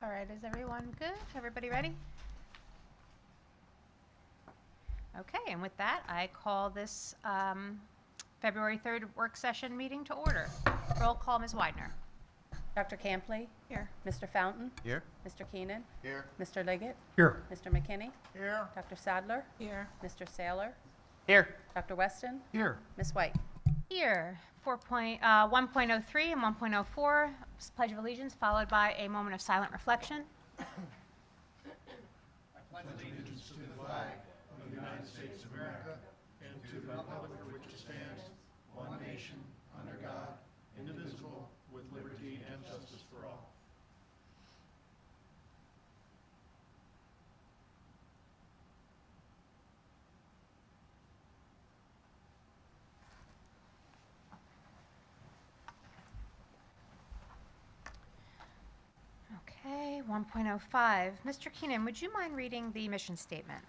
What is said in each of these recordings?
All right, is everyone good? Everybody ready? Okay, and with that, I call this February 3rd work session meeting to order. Roll call, Ms. Widener. Dr. Campley? Here. Mr. Fountain? Here. Mr. Keenan? Here. Mr. Liggett? Here. Mr. McKinney? Here. Dr. Sadler? Here. Mr. Saylor? Here. Dr. Weston? Here. Ms. White? Here, 1.03 and 1.04, Pledge of Allegiance, followed by a moment of silent reflection. Okay, 1.05. Mr. Keenan, would you mind reading the mission statement?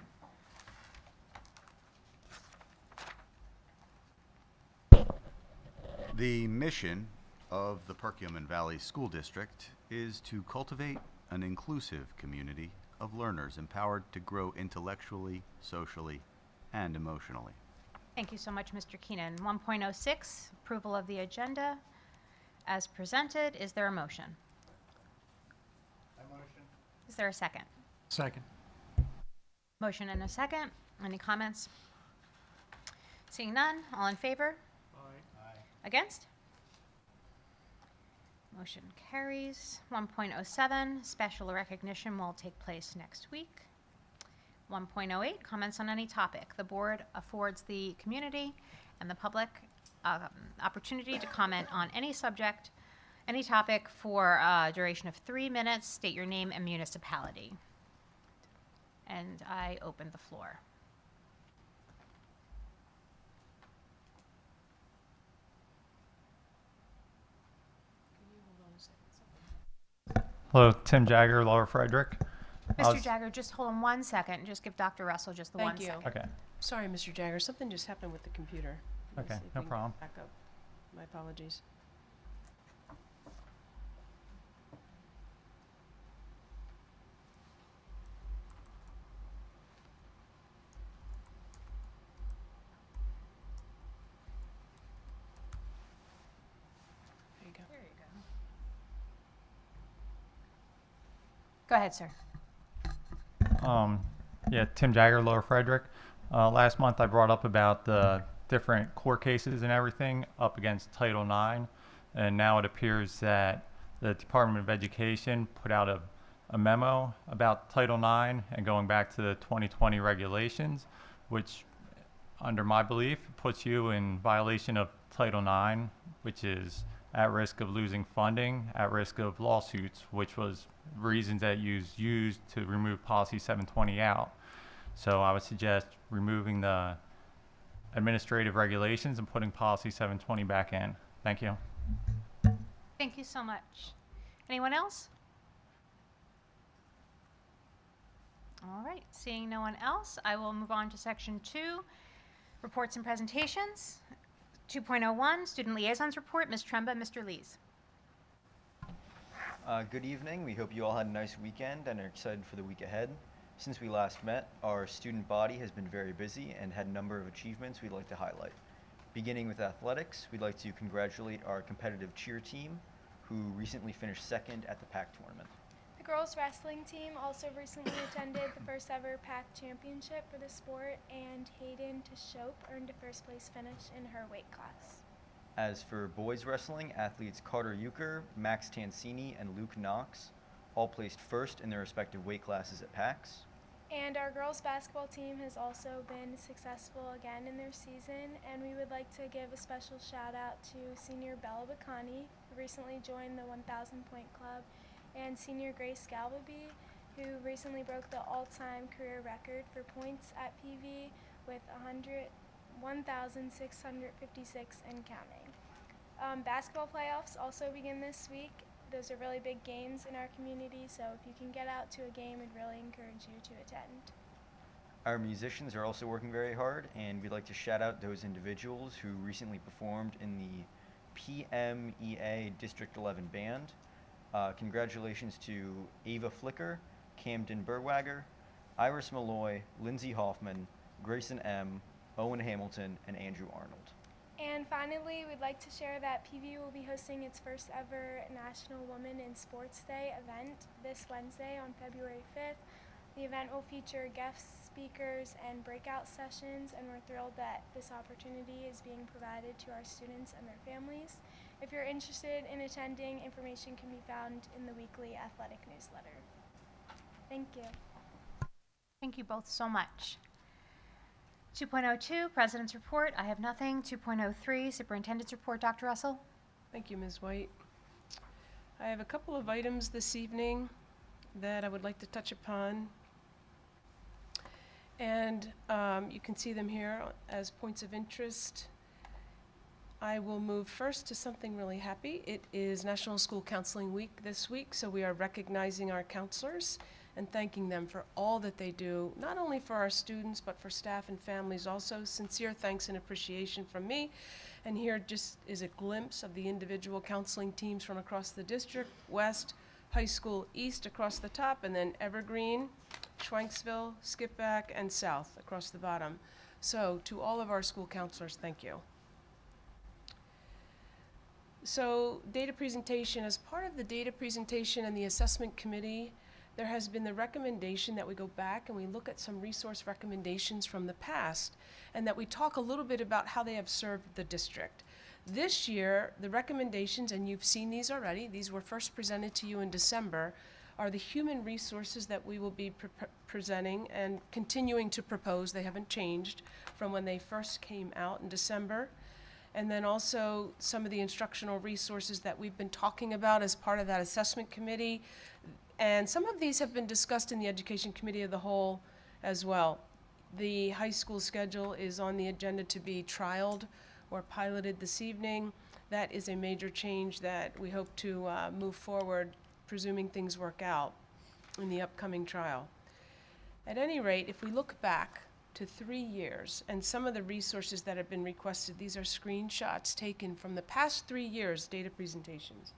The mission of the Perkiomen Valley School District is to cultivate an inclusive community of learners empowered to grow intellectually, socially, and emotionally. Thank you so much, Mr. Keenan. 1.06, approval of the agenda as presented. Is there a motion? Is there a second? Second. Motion and a second. Any comments? Seeing none, all in favor? Aye. Against? Motion carries. 1.07, special recognition will take place next week. 1.08, comments on any topic. The board affords the community and the public opportunity to comment on any subject, any topic for a duration of 3 minutes. State your name and municipality. And I open the floor. Hello, Tim Jagger, Lower Frederick. Mr. Jagger, just hold on 1 second. Just give Dr. Russell just the Thank 1 you. second. Okay. Sorry, Mr. Jagger, something just happened with the computer. Let's Okay, see if no we can problem. Back up. My apologies. There you go. There you go. Go ahead, sir. Yeah, Tim Jagger, Lower Frederick. Last month I brought up about the different court cases and everything up against Title IX, and now it appears that the Department of Education put out a memo about Title IX and going back to the 2020 regulations, which under my belief puts you in violation of Title IX, which is at risk of losing funding, at risk of lawsuits, which was reasons that you used to remove Policy 720 out. So I would suggest removing the administrative regulations and putting Policy 720 back in. Thank you. Thank you so much. Anyone else? All right, seeing no one else, I will move on to Section 2, reports and presentations. 2.01, Student Liaisons Report, Ms. Tremba, Mr. Lees. Good evening. We hope you all had a nice weekend and are excited for the week ahead. Since we last met, our student body has been very busy and had a number of achievements we'd like to highlight. Beginning with athletics, we'd like to congratulate our competitive cheer team, who recently finished second at the PAC tournament. The girls wrestling team also recently attended the first ever PAC championship for the sport, and Hayden Tishope earned a first place finish in her weight class. As for boys wrestling, athletes Carter Euchre, Max Tansini, and Luke Knox all placed first in their respective weight classes at PACs. And our girls basketball team has also been successful again in their season, and we would like to give a special shout out to senior Bella Bacani, who recently joined the 1,000 point club, and senior Grace Galbaby, who recently broke the all-time career record for points at PV with 1,656 and counting. Basketball playoffs also begin this week. Those are really big games in our community, so if you can get out to a game, we'd really encourage you to attend. Our musicians are also working very hard, and we'd like to shout out those individuals who recently performed in the PMEA District 11 band. Congratulations to Ava Flicker, Camden Burwager, Iris Malloy, Lindsay Hoffman, Grayson M., Owen Hamilton, and Andrew Arnold. And finally, we'd like to share that PV will be hosting its first ever National Women in Sports Day event this Wednesday on February 5th. The event will feature guest speakers and breakout sessions, and we're thrilled that this opportunity is being provided to our students and their families. If you're interested in attending, information can be found in the weekly athletic newsletter. Thank you. Thank you both so much. 2.02, President's Report. I have nothing. 2.03, Superintendent's Report. Dr. Russell? Thank you, Ms. White. I have a couple of items this evening that I would like to touch upon. And you can see them here as points of interest. I will move first to something really happy. It is National School Counseling Week this week, so we are recognizing our counselors and thanking them for all that they do, not only for our students, but for staff and families also. Sincere thanks and appreciation from me. And here just is a glimpse of the individual counseling teams from across the district, West, High School East across the top, and then Evergreen, Schwanksville, Skipback, and South across the bottom. So to all of our school counselors, thank you. So data presentation, as part of the data presentation and the assessment committee, there has been the recommendation that we go back and we look at some resource recommendations from the past and that we talk a little bit about how they have served the district. This year, the recommendations, and you've seen these already, these were first presented to you in December, are the human resources that we will be presenting and continuing to propose. They haven't changed from when they first came out in December. And then also some of the instructional resources that we've been talking about as part of that assessment committee. And some of these have been discussed in the Education Committee of the Whole as well. The high school schedule is on the agenda to be trialed or piloted this evening. That is a major change that we hope to move forward, presuming things work out in the upcoming trial. At any rate, if we look back to 3 years and some of the resources that have been requested, these are screenshots taken from the past 3 years' data presentations.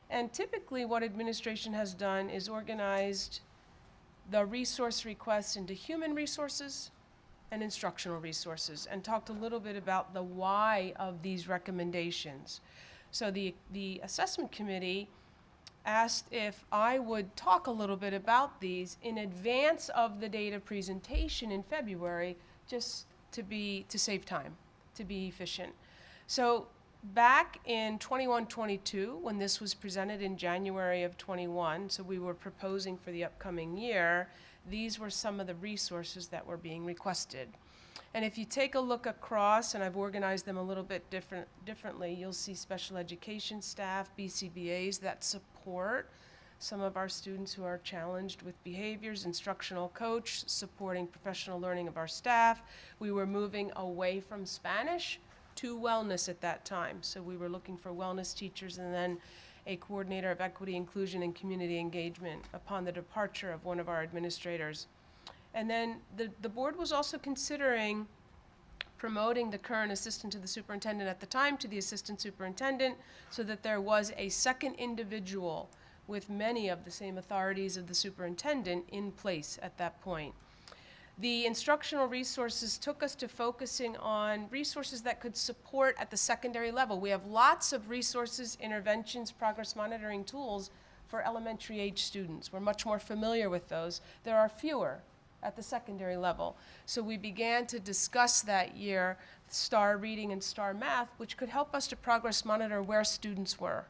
And typically what administration has done is organized the resource requests into human resources and instructional resources and talked a little bit about the why of these recommendations. So the assessment committee asked if I would talk a little bit about these in advance of the data presentation in February, just to save time, to be efficient. So back in 21-22, when this was presented in January of 21, so we were proposing for the upcoming year, these were some of the resources that were being requested. And if you take a look across, and I've organized them a little bit differently, you'll see special education staff, BCBAs that support some of our students who are challenged with behaviors, instructional coach, supporting professional learning of our staff. We were moving away from Spanish to wellness at that time. So we were looking for wellness teachers and then a coordinator of equity, inclusion, and community engagement upon the departure of one of our administrators. And then the board was also considering promoting the current assistant to the superintendent at the time to the assistant superintendent so that there was a second individual with many of the same authorities of the superintendent in place at that point. The instructional resources took us to focusing on resources that could support at the secondary level. We have lots of resources, interventions, progress monitoring tools for elementary age students. We're much more familiar with those. There are fewer at the secondary level. So we began to discuss that year STAR reading and STAR math, which could help us to progress monitor where students were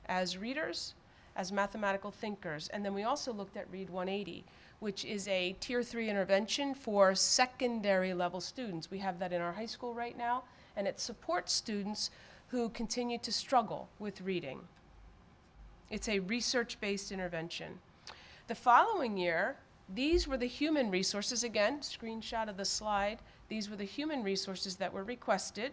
as readers, as mathematical thinkers. And then we also looked at Read 180, which is a Tier 3 intervention for secondary level students. We have that in our high school right now, and it supports students who continue to struggle with reading. It's a research-based intervention. The following year, these were the human resources, again, screenshot of the slide. These were the human resources that were requested.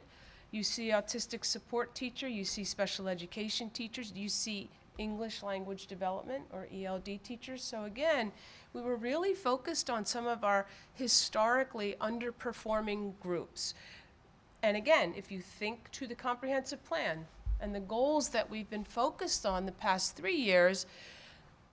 You see autistic support teacher, you see special education teachers, you see English language development or ELD teachers. So again, we were really focused on some of our historically underperforming groups. And again, if you think to the comprehensive plan, And the goals that we've been focused on the past 3 years,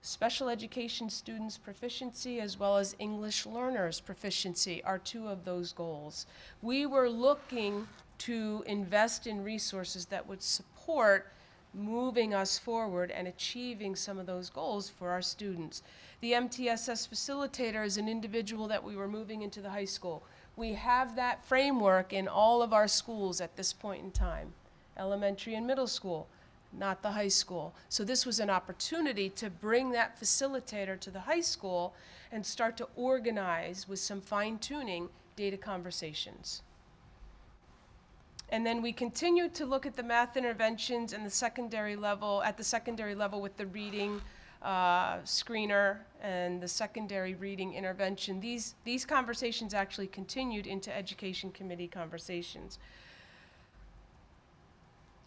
special education students' proficiency as well as English learners' proficiency are 2 of those goals. We were looking to invest in resources that would support moving us forward and achieving some of those goals for our students. The MTSS facilitator is an individual that we were moving into the high school. We have that framework in all of our schools at this point in time, elementary and middle school, not the high school. So this was an opportunity to bring that facilitator to the high school and start to organize with some fine-tuning data conversations. And then we continued to look at the math interventions and the secondary level, at the secondary level with the reading screener and the secondary reading intervention. These conversations actually continued into education committee conversations.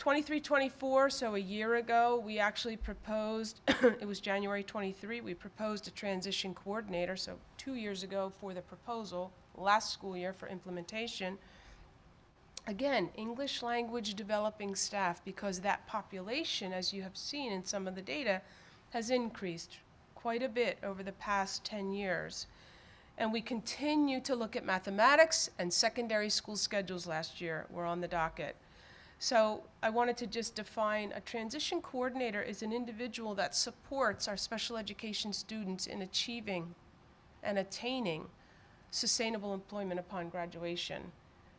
23-24, so a year ago, we actually proposed, it was January 23, we proposed a transition coordinator, so 2 years ago for the proposal, last school year for implementation. Again, English language developing staff, because that population, as you have seen in some of the data, has increased quite a bit over the past 10 years. And we continue to look at mathematics, and secondary school schedules last year were on the docket. So I wanted to just define a transition coordinator is an individual that supports our special education students in achieving and attaining sustainable employment upon graduation.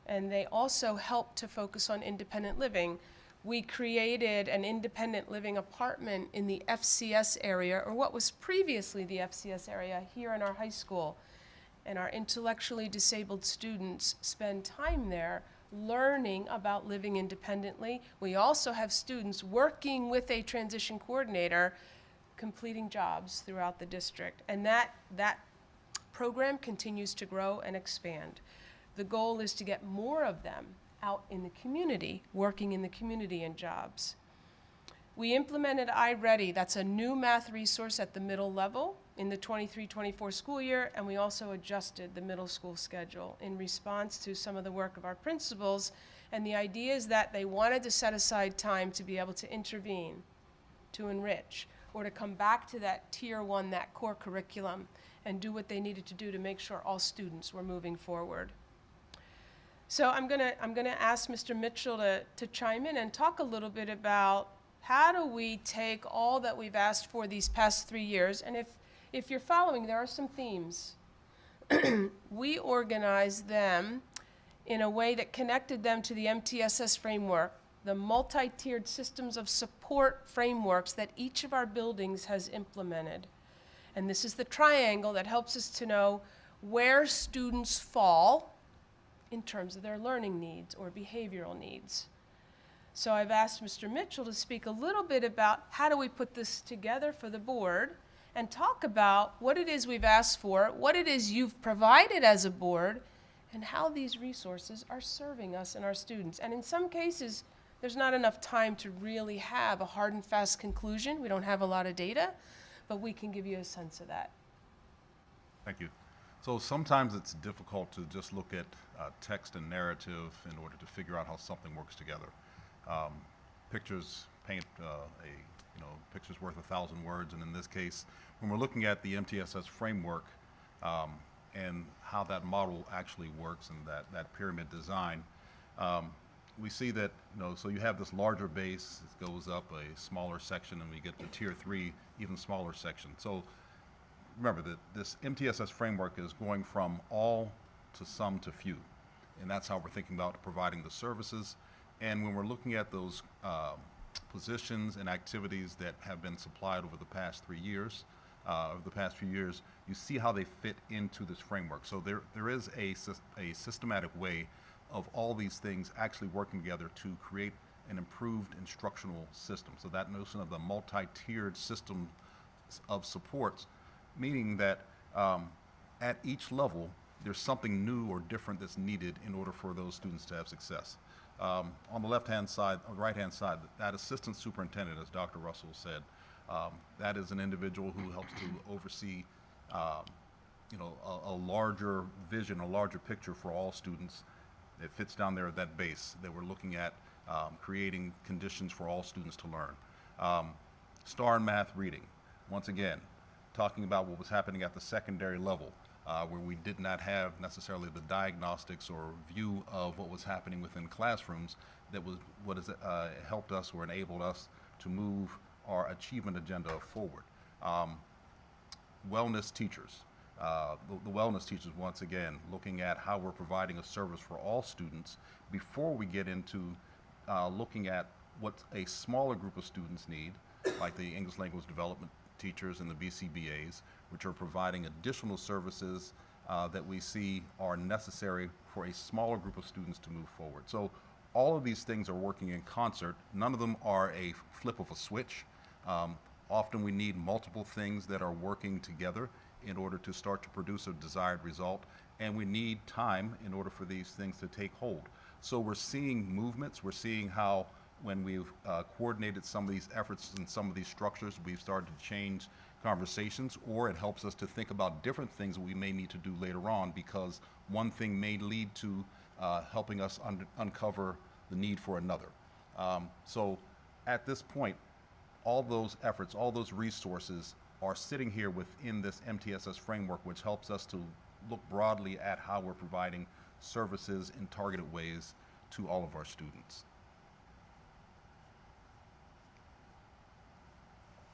And they also help to focus on independent living. We created an independent living apartment in the FCS area, or what was previously the FCS area, here in our high school. And our intellectually disabled students spend time there learning about living independently. We also have students working with a transition coordinator, completing jobs throughout the district. And that program continues to grow and expand. The goal is to get more of them out in the community, working in the community in jobs. We implemented iReady. That's a new math resource at the middle level in the 23-24 school year, and we also adjusted the middle school schedule in response to some of the work of our principals. And the idea is that they wanted to set aside time to be able to intervene, to enrich, or to come back to that tier 1, that core curriculum, and do what they needed to do to make sure all students were moving forward. So I'm gonna ask Mr. Mitchell to chime in and talk a little bit about how do we take all that we've asked for these past 3 years, and if you're following, there are some themes. We organized them in a way that connected them to the MTSS framework, the multi-tiered systems of support frameworks that each of our buildings has implemented. And this is the triangle that helps us to know where students fall in terms of their learning needs or behavioral needs. So I've asked Mr. Mitchell to speak a little bit about how do we put this together for the board and talk about what it is we've asked for, what it is you've provided as a board, and how these resources are serving us and our students. And in some cases, there's not enough time to really have a hard and fast conclusion. We don't have a lot of data, but we can give you a sense of that. Thank you. So sometimes it's difficult to just look at text and narrative in order to figure out how something works together. Pictures paint picture's worth 1,000 words, and in this case, when we're looking at the MTSS framework and how that model actually works and that pyramid design, we see that, so you have this larger base, it goes up a smaller section, and we get to tier 3, even smaller section. So remember that this MTSS framework is going from all to some to few, and that's how we're thinking about providing the services. And when we're looking at those positions and activities that have been supplied over the past 3 years, you see how they fit into this framework. So there is a systematic way of all these things actually working together to create an improved instructional system. So that notion of the multi-tiered system of supports, meaning that at each level, there's something new or different that's needed in order for those students to have success. On the left-hand side, on the right-hand side, that assistant superintendent, as Dr. Russell said, that is an individual who helps to oversee, a larger vision, a larger picture for all students. It fits down there at that base that we're looking at creating conditions for all students to learn. STAR and math reading, once again, talking about what was happening at the secondary level, where we did not have necessarily the diagnostics or view of what was happening within classrooms. That was what has helped us or enabled us to move our achievement agenda forward. Wellness teachers. The wellness teachers, once again, looking at how we're providing a service for all students before we get into looking at what a smaller group of students need, like the English Language Development teachers and the BCBAs, which are providing additional services that we see are necessary for a smaller group of students to move forward. So all of these things are working in concert. None of them are a flip of a switch. Often we need multiple things that are working together in order to start to produce a desired result, and we need time in order for these things to take hold. So we're seeing movements, we're seeing how when we've coordinated some of these efforts and some of these structures, we've started to change conversations, or it helps us to think about different things that we may need to do later on, because one thing may lead to helping us uncover the need for another. So at this point, all those efforts, all those resources are sitting here within this MTSS framework, which helps us to look broadly at how we're providing services in targeted ways to all of our students.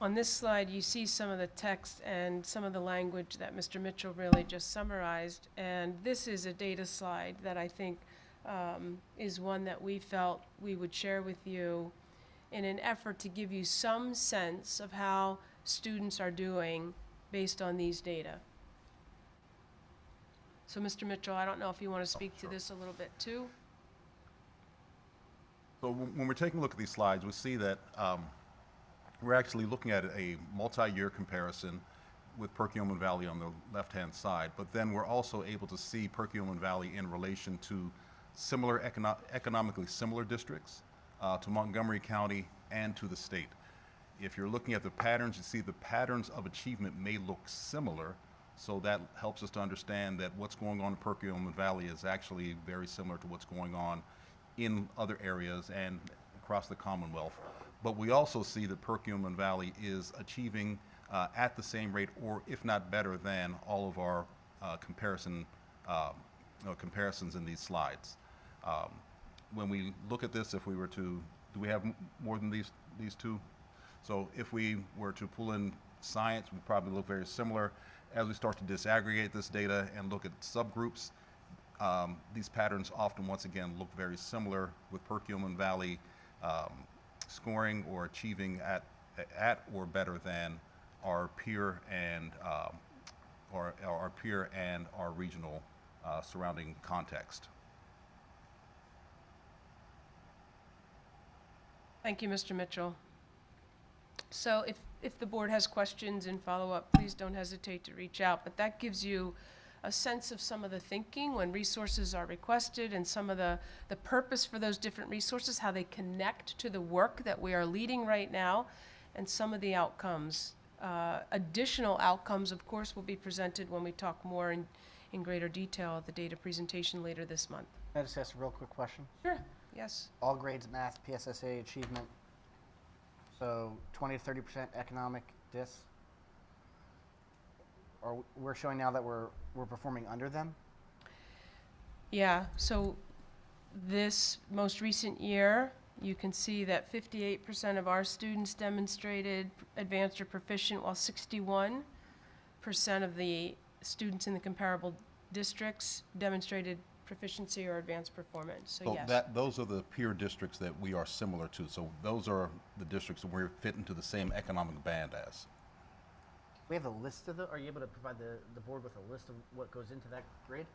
On this slide, you see some of the text and some of the language that Mr. Mitchell really just summarized. And this is a data slide that I think is one that we felt we would share with you in an effort to give you some sense of how students are doing based on these data. So Mr. Mitchell, I don't know if you want to speak to this a little bit too. So when we're taking a look at these slides, we see that we're actually looking at a multi-year comparison with Perkiomen Valley on the left-hand side, but then we're also able to see Perkiomen Valley in relation to similar economically similar districts, to Montgomery County and to the state. If you're looking at the patterns, you see the patterns of achievement may look similar, so that helps us to understand that what's going on in Perkiomen Valley is actually very similar to what's going on in other areas and across the Commonwealth. But we also see that Perkiomen Valley is achieving at the same rate, or if not better than, all of our comparisons in these slides. When we look at this, if we were to, do we have more than these two? So if we were to pull in science, we probably look very similar. As we start to disaggregate this data and look at subgroups, these patterns often, once again, look very similar, with Perkiomen Valley scoring or achieving at or better than our peer and our regional surrounding context. Thank you, Mr. Mitchell. So if the board has questions and follow-up, please don't hesitate to reach out. But that gives you a sense of some of the thinking when resources are requested, and some of the purpose for those different resources, how they connect to the work that we are leading right now, and some of the outcomes. Additional outcomes, of course, will be presented when we talk more in greater detail at the data presentation later this month. Can I just ask a real quick question? Sure. Yes. All grades, math, PSSA achievement, so 20 to 30% economic dis. Or we're showing now that we're performing under them? Yeah, so this most recent year, you can see that 58% of our students demonstrated advanced or proficient, while 61% of the students in the comparable districts demonstrated proficiency or advanced performance. So yes. Those are the peer districts that we are similar to. So those are the districts that we're fit into the same economic band as. We have a list of are you able to provide the board with a list of what goes into that grade?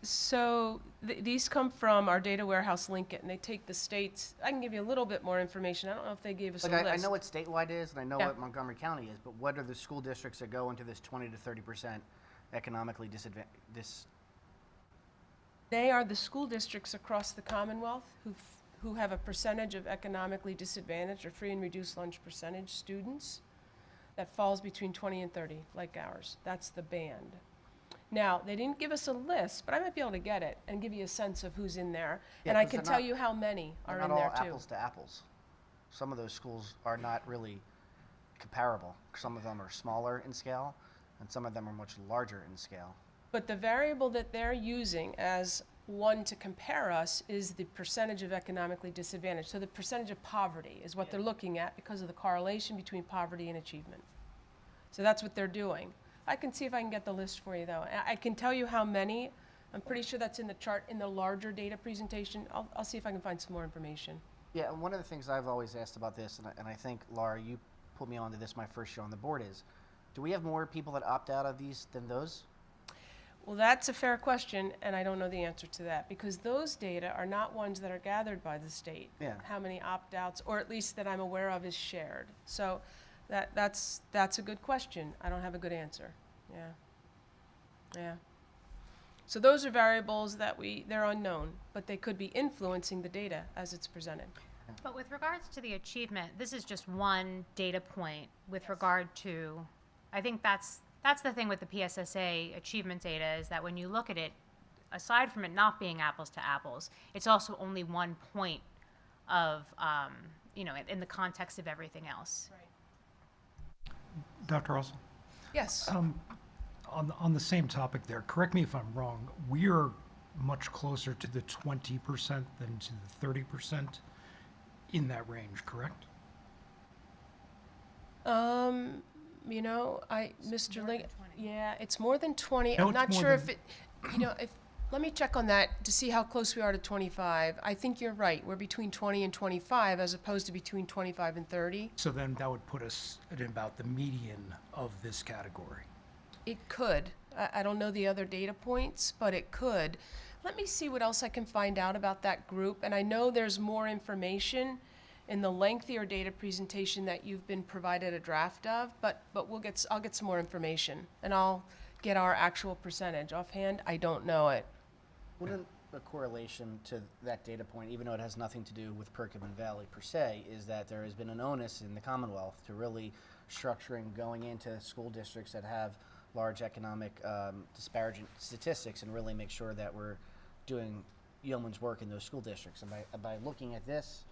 So these come from our data warehouse Lincoln, and they take the states. I can give you a little bit more information. I don't know if they gave us a list. I know what statewide is, and I know Yeah. what Montgomery County is, but what are the school districts that go into this 20 to 30% economically disadvantaged? They are the school districts across the Commonwealth who have a percentage of economically disadvantaged or free and reduced lunch percentage students that falls between 20 and 30, like ours. That's the band. Now, they didn't give us a list, but I might be able to get it and give you a sense of who's in there. Yeah, And I 'cause can they're tell not- you how many They're are not in there all too. apples to apples. Some of those schools are not really comparable. Some of them are smaller in scale, and some of them are much larger in scale. But the variable that they're using as one to compare us is the percentage of economically disadvantaged. So the percentage of poverty is what they're looking at because of the correlation between poverty and achievement. So that's what they're doing. I can see if I can get the list for you, though. I can tell you how many. I'm pretty sure that's in the chart in the larger data presentation. I'll see if I can find some more information. Yeah, and one of the things I've always asked about this, and I think, Laura, you put me onto this my first year on the board, is do we have more people that opt out of these than those? Well, that's a fair question, and I don't know the answer to that, because those data are not ones that are gathered by the state. Yeah. How many opt-outs, or at least that I'm aware of, is shared. So that's a good question. I don't have a good answer. Yeah. So those are variables that they're unknown, but they could be influencing the data as it's presented. But with regards to the achievement, this is just one data point with regard to, I think that's the thing with the PSSA achievement data, is that when you look at it, aside from it not being apples to apples, it's also only 1 point of, in the context of everything else. Dr. Russell, Yes. on the same topic there, correct me if I'm wrong, we are much closer to the 20% than to the 30% in that range, correct? Mr. Ling, yeah, it's more than 20. No, I'm it's not more sure than- if let me check on that to see how close we are to 25. I think you're right. We're between 20 and 25 as opposed to between 25 and 30. So then that would put us at about the median of this category. It could. I don't know the other data points, but it could. Let me see what else I can find out about that group. And I know there's more information in the lengthier data presentation that you've been provided a draft of, but I'll get some more information and I'll get our actual percentage. Offhand, I don't know it. Wouldn't the correlation to that data point, even though it has nothing to do with Perkins Valley per se, is that there has been an onus in the Commonwealth to really structuring going into school districts that have large economic disparaging statistics and really make sure that we're doing yeoman's work in those school districts. And by looking at this,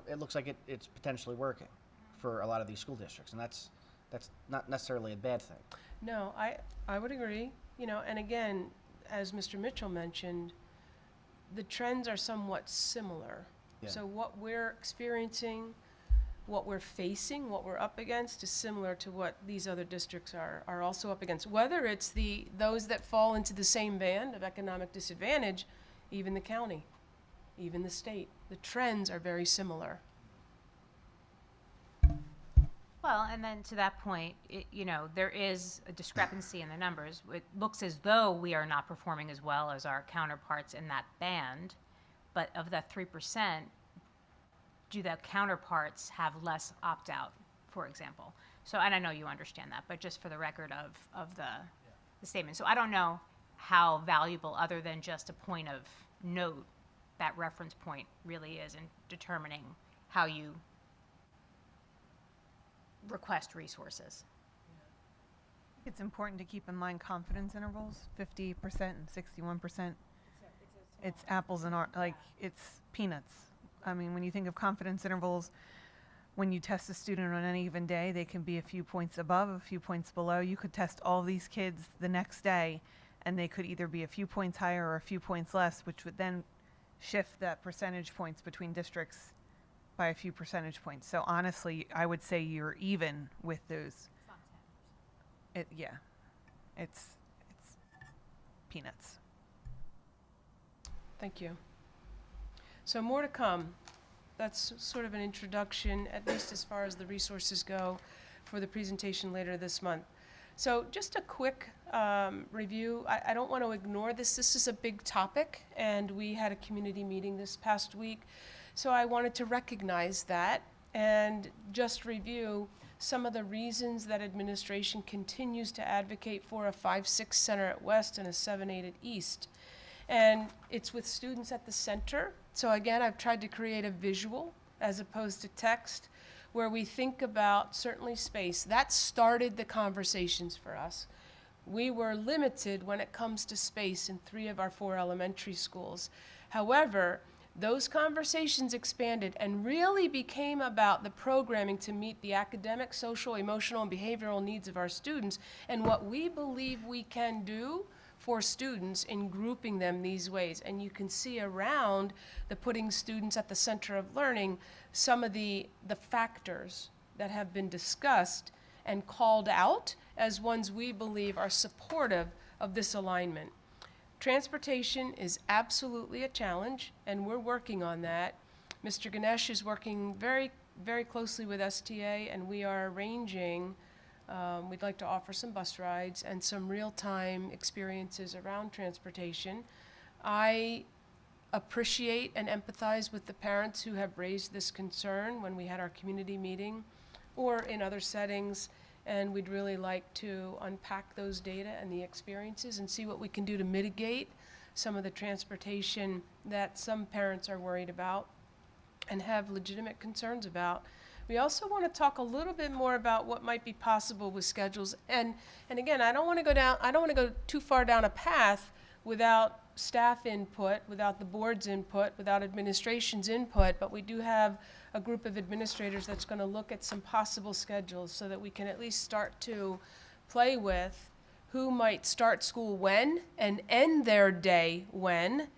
it looks like it's potentially working for a lot of these school districts, and that's not necessarily a bad thing. No, I would agree. And again, as Mr. Mitchell mentioned, the trends are somewhat similar. Yeah. So what we're experiencing, what we're facing, what we're up against is similar to what these other districts are also up against. Whether it's those that fall into the same band of economic disadvantage, even the county, even the state, the trends are very similar. Well, and then to that point, there is a discrepancy in the numbers. It looks as though we are not performing as well as our counterparts in that band, but of that 3%, do the counterparts have less opt-out, for example? So, and I know you understand that, but just for the record of the statement. So I don't know how valuable, other than just a point of note, that reference point really is in determining how you request resources. It's important to keep in mind confidence intervals, 50% and 61%. It's apples and it's peanuts. I mean, when you think of confidence intervals, when you test a student on any given day, they can be a few points above, a few points below. You could test all these kids the next day, and they could either be a few points higher or a few points less, which would then shift that percentage points between districts by a few percentage points. So honestly, I would say you're even with those. It's peanuts. Thank you. So more to come. That's sort of an introduction, at least as far as the resources go, for the presentation later this month. So just a quick review. I don't want to ignore this. This is a big topic, and we had a community meeting this past week. So I wanted to recognize that and just review some of the reasons that administration continues to advocate for a 5-6 center at West and a 7-8 at East. And it's with students at the center. So again, I've tried to create a visual as opposed to text, where we think about certainly space. That started the conversations for us. We were limited when it comes to space in 3 of our 4 elementary schools. However, those conversations expanded and really became about the programming to meet the academic, social, emotional, and behavioral needs of our students and what we believe we can do for students in grouping them these ways. And you can see around the putting students at the center of learning some of the factors that have been discussed and called out as ones we believe are supportive of this alignment. Transportation is absolutely a challenge, and we're working on that. Mr. Ganesh is working very, very closely with STA, and we are arranging, we'd like to offer some bus rides and some real-time experiences around transportation. I appreciate and empathize with the parents who have raised this concern when we had our community meeting or in other settings, and we'd really like to unpack those data and the experiences and see what we can do to mitigate some of the transportation that some parents are worried about and have legitimate concerns about. We also want to talk a little bit more about what might be possible with schedules. And again, I don't want to go too far down a path without staff input, without the board's input, without administration's input, but we do have a group of administrators that's going to look at some possible schedules so that we can at least start to play with who might start school when and end their day when,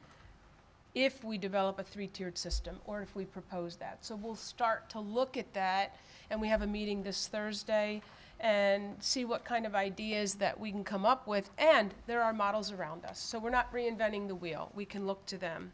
if we develop a 3-tiered system or if we propose that. So we'll start to look at that, and we have a meeting this Thursday and see what kind of ideas that we can come up with. And there are models around us, so we're not reinventing the wheel. We can look to them.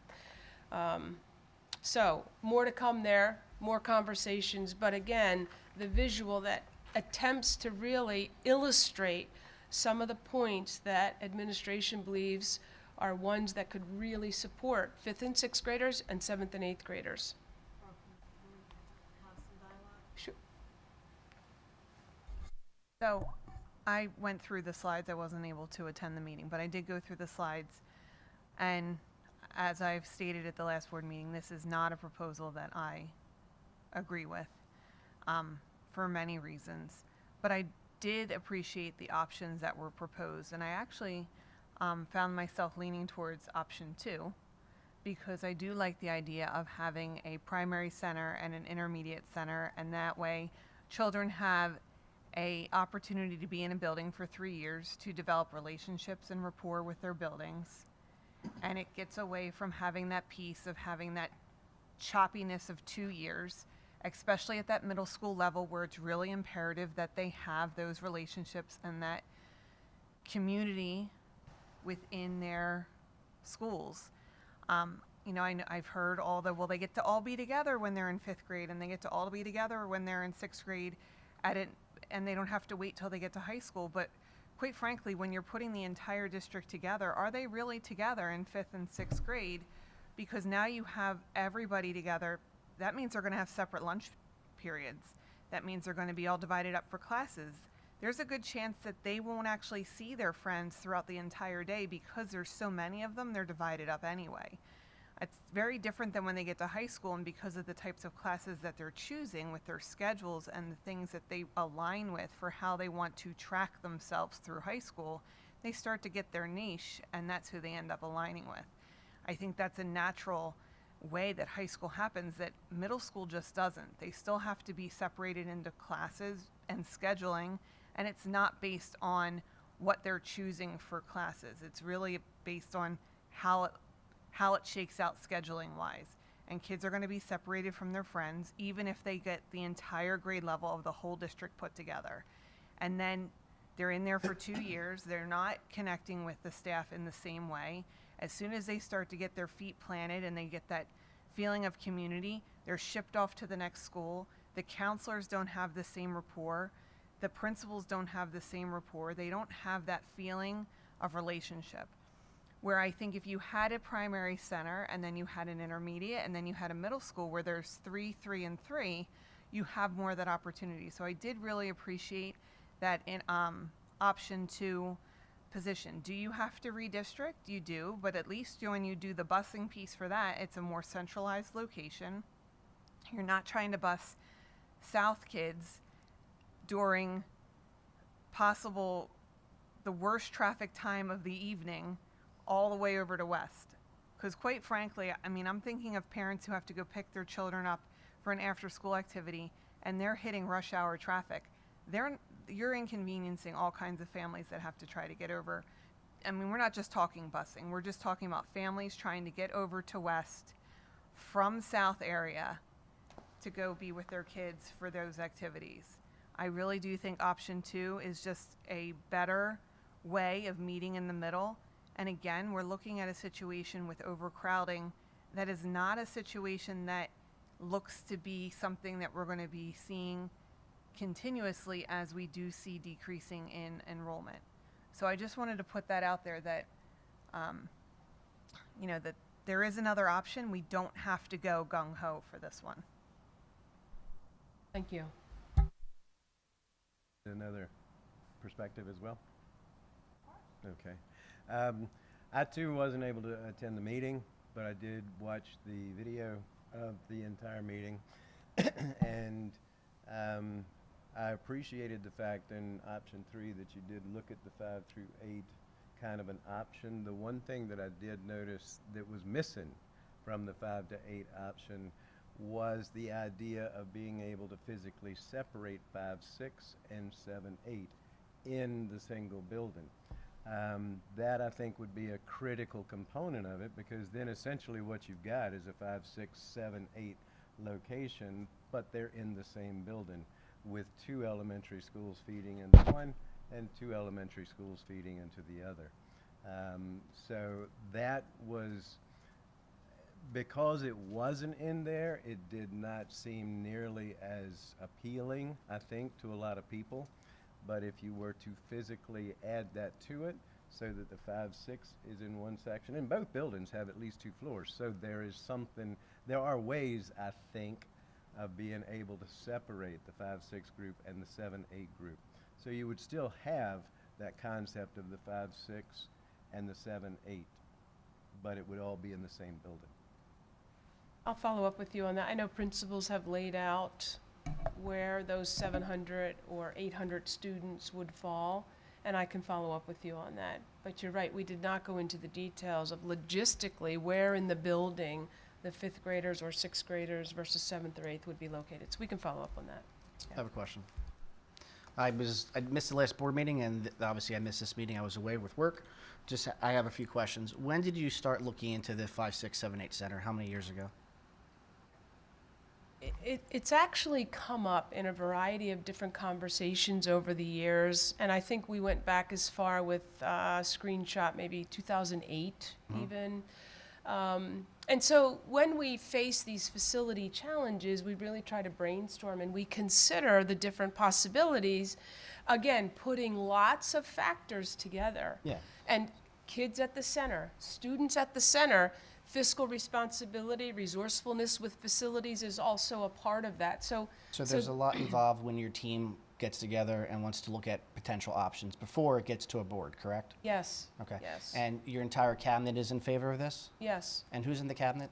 So more to come there, more conversations, but again, the visual that attempts to really illustrate some of the points that administration believes are ones that could really support 5th and 6th graders and 7th and 8th graders. Sure. So I went through the slides. I wasn't able to attend the meeting, but I did go through the slides. And as I've stated at the last board meeting, this is not a proposal that I agree with for many reasons. But I did appreciate the options that were proposed. And I actually found myself leaning towards option 2 because I do like the idea of having a primary center and an intermediate center, and that way children have a opportunity to be in a building for 3 years to develop relationships and rapport with their buildings. And it gets away from having that piece of having that choppiness of 2 years, especially at that middle school level where it's really imperative that they have those relationships and that community within their schools. You know, I've heard all the, well, they get to all be together when they're in 5th grade, and they get to all be together when they're in 6th grade and they don't have to wait till they get to high school. But quite frankly, when you're putting the entire district together, are they really together in 5th and 6th grade? Because now you have everybody together. That means they're going to have separate lunch periods. That means they're going to be all divided up for classes. There's a good chance that they won't actually see their friends throughout the entire day because there's so many of them, they're divided up anyway. It's very different than when they get to high school, and because of the types of classes that they're choosing with their schedules and the things that they align with for how they want to track themselves through high school, they start to get their niche, and that's who they end up aligning with. I think that's a natural way that high school happens that middle school just doesn't. They still have to be separated into classes and scheduling, and it's not based on what they're choosing for classes. It's really based on how it shakes out scheduling wise. And kids are going to be separated from their friends even if they get the entire grade level of the whole district put together. And then they're in there for 2 years. They're not connecting with the staff in the same way. As soon as they start to get their feet planted and they get that feeling of community, they're shipped off to the next school. The counselors don't have the same rapport. The principals don't have the same rapport. They don't have that feeling of relationship. Where I think if you had a primary center and then you had an intermediate and then you had a middle school where there's 3, 3, and 3, you have more of that opportunity. So I did really appreciate that in option 2 position. Do you have to redistrict? You do, but at least when you do the busing piece for that, it's a more centralized location. You're not trying to bus South kids during possible the worst traffic time of the evening all the way over to West. Because quite frankly, I mean, I'm thinking of parents who have to go pick their children up for an after-school activity, and they're hitting rush hour traffic. You're inconveniencing all kinds of families that have to try to get over. I mean, we're not just talking busing. We're just talking about families trying to get over to West from South area to go be with their kids for those activities. I really do think option 2 is just a better way of meeting in the middle. And again, we're looking at a situation with overcrowding that is not a situation that looks to be something that we're going to be seeing continuously as we do see decreasing in enrollment. So I just wanted to put that out there that, that there is another option. We don't have to go gung-ho for this one. Thank you. Another perspective as well? Okay. I too wasn't able to attend the meeting, but I did watch the video of the entire meeting. And I appreciated the fact in option 3 that you did look at the 5 through 8 kind of an option. The one thing that I did notice that was missing from the 5 to 8 option was the idea of being able to physically separate 5, 6, and 7, 8 in the single building. That I think would be a critical component of it, because then essentially what you've got is a 5, 6, 7, 8 location, but they're in the same building with 2 elementary schools feeding into one and 2 elementary schools feeding into the other. So that was, because it wasn't in there, it did not seem nearly as appealing, I think, to a lot of people. But if you were to physically add that to it, so that the 5, 6 is in one section, and both buildings have at least 2 floors, so there are ways, I think, of being able to separate the 5, 6 group and the 7, 8 group. So you would still have that concept of the 5, 6 and the 7, 8, but it would all be in the same building. I'll follow up with you on that. I know principals have laid out where those 700 or 800 students would fall, and I can follow up with you on that. But you're right, we did not go into the details of logistically where in the building the 5th graders or 6th graders versus 7th or 8th would be located. So we can follow up on that. I have a question. I missed the last board meeting, and obviously I missed this meeting. I was away with work. I have a few questions. When did you start looking into the 5, 6, 7, 8 center? How many years ago? It's actually come up in a variety of different conversations over the years, and I think we went back as far with screenshot maybe 2008 even. And so when we face these facility challenges, we really try to brainstorm and we consider the different possibilities, again, putting lots of factors together. Yeah. And kids at the center, students at the center. Fiscal responsibility, resourcefulness with facilities is also a part of that. So there's a lot involved when your team gets together and wants to look at potential options before it gets to a board, correct? Yes. Okay. Yes. And your entire cabinet is in favor of this? Yes. And who's in the cabinet?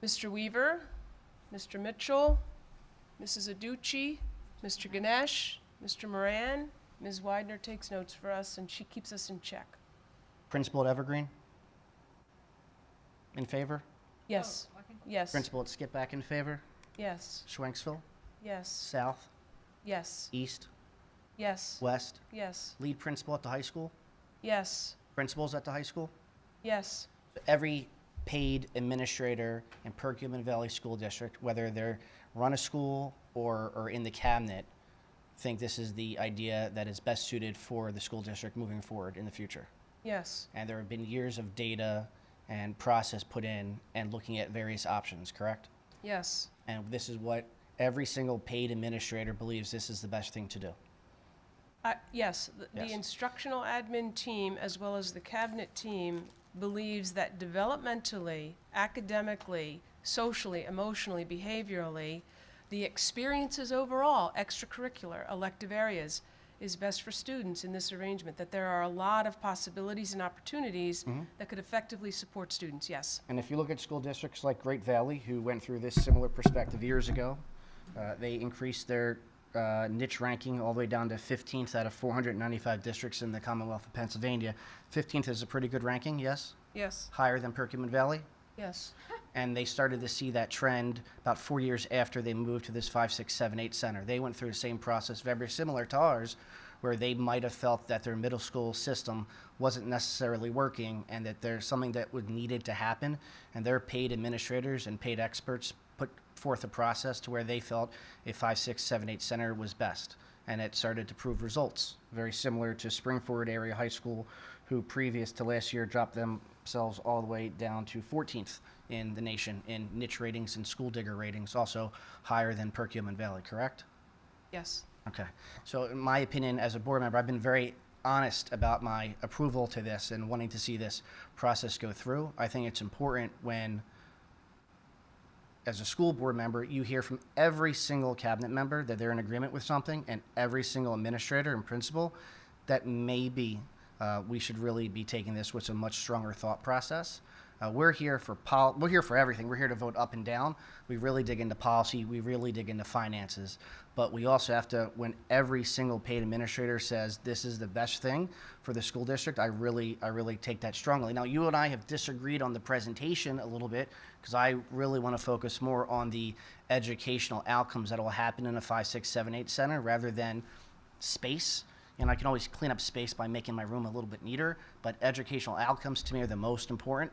Mr. Weaver, Mr. Mitchell, Mrs. Aducci, Mr. Ganesh, Mr. Moran. Ms. Widener takes notes for us, and she keeps us in check. Principal at Evergreen? In favor? Yes. Yes. Principal at Skipback in favor? Yes. Schwenksville? Yes. South? Yes. East? Yes. West? Yes. Lead principal at the high school? Yes. Principals at the high school? Yes. Every paid administrator in Perkiomen Valley School District, whether they're run a school or in the cabinet, think this is the idea that is best suited for the school district moving forward in the future. Yes. And there have been years of data and process put in and looking at various options, correct? Yes. And this is what every single paid administrator believes this is the best thing to do. Yes. The Yes. instructional admin team, as well as the cabinet team, believes that developmentally, academically, socially, emotionally, behaviorally, the experiences overall, extracurricular, elective areas, is best for students in this arrangement, that there are a lot of possibilities and opportunities that could effectively support students, yes. And if you look at school districts like Great Valley, who went through this similar perspective years ago, they increased their niche ranking all the way down to 15th out of 495 districts in the Commonwealth of Pennsylvania. 15th is a pretty good ranking, yes? Yes, Higher than Perkiomen Valley? yes. And they started to see that trend about 4 years after they moved to this 5, 6, 7, 8 center. They went through the same process, very similar to ours, where they might have felt that their middle school system wasn't necessarily working and that there's something that would needed to happen. And their paid administrators and paid experts put forth a process to where they felt a 5, 6, 7, 8 center was best. And it started to prove results, very similar to Springford Area High School, who previous to last year dropped themselves all the way down to 14th in the nation in niche ratings and school digger ratings, also higher than Perkiomen Valley, correct? Yes. Okay. So in my opinion, as a board member, I've been very honest about my approval to this and wanting to see this process go through. I think it's important when, as a school board member, you hear from every single cabinet member that they're in agreement with something, and every single administrator and principal that maybe we should really be taking this with a much stronger thought process. We're here for everything. We're here to vote up and down. We really dig into policy. We really dig into finances. But we also have to, when every single paid administrator says this is the best thing for the school district, I really take that strongly. Now, you and I have disagreed on the presentation a little bit because I really want to focus more on the educational outcomes that will happen in a 5, 6, 7, 8 center rather than space. And I can always clean up space by making my room a little bit neater, but educational outcomes to me are the most important.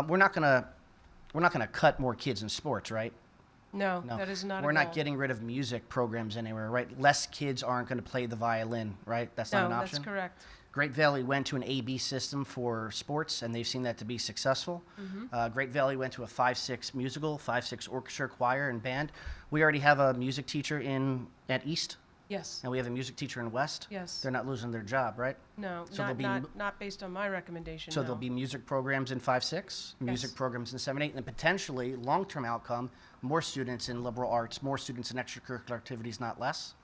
We're not gonna cut more kids in sports, right? No, that is not a We're not goal. getting rid of music programs anywhere, right? Less kids aren't gonna play the violin, right? That's not No, an option? that's correct. Great Valley went to an AB system for sports, and they've seen that to be successful. Great Valley went to a 5-6 musical, 5-6 orchestra, choir, and band. We already have a music teacher at East, Yes, and we have a music teacher in West. yes. They're not losing their job, right? No, So there'll be not based on my recommendation, So no. there'll be music programs in 5-6, music Yes. programs in 7-8, and potentially, long-term outcome, more students in liberal arts, more students in extracurricular activities, not less.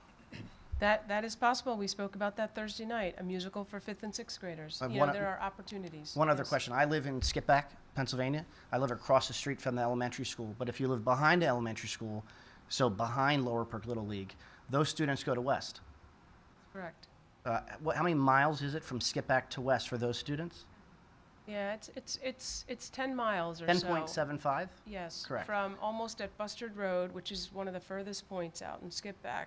That is possible. We spoke about that Thursday night, a musical for 5th and 6th graders. I've You one know, o- there are opportunities. One other Yes. question. I live in Skippack, Pennsylvania. I live across the street from the elementary school. But if you live behind the elementary school, so behind Lower Perk Little League, those students go to West. Correct. How many miles is it from Skippack to West for those students? Yeah, it's 10 miles or so. 10.75? Yes. Correct. From almost at Bustard Road, which is one of the furthest points out in Skipback,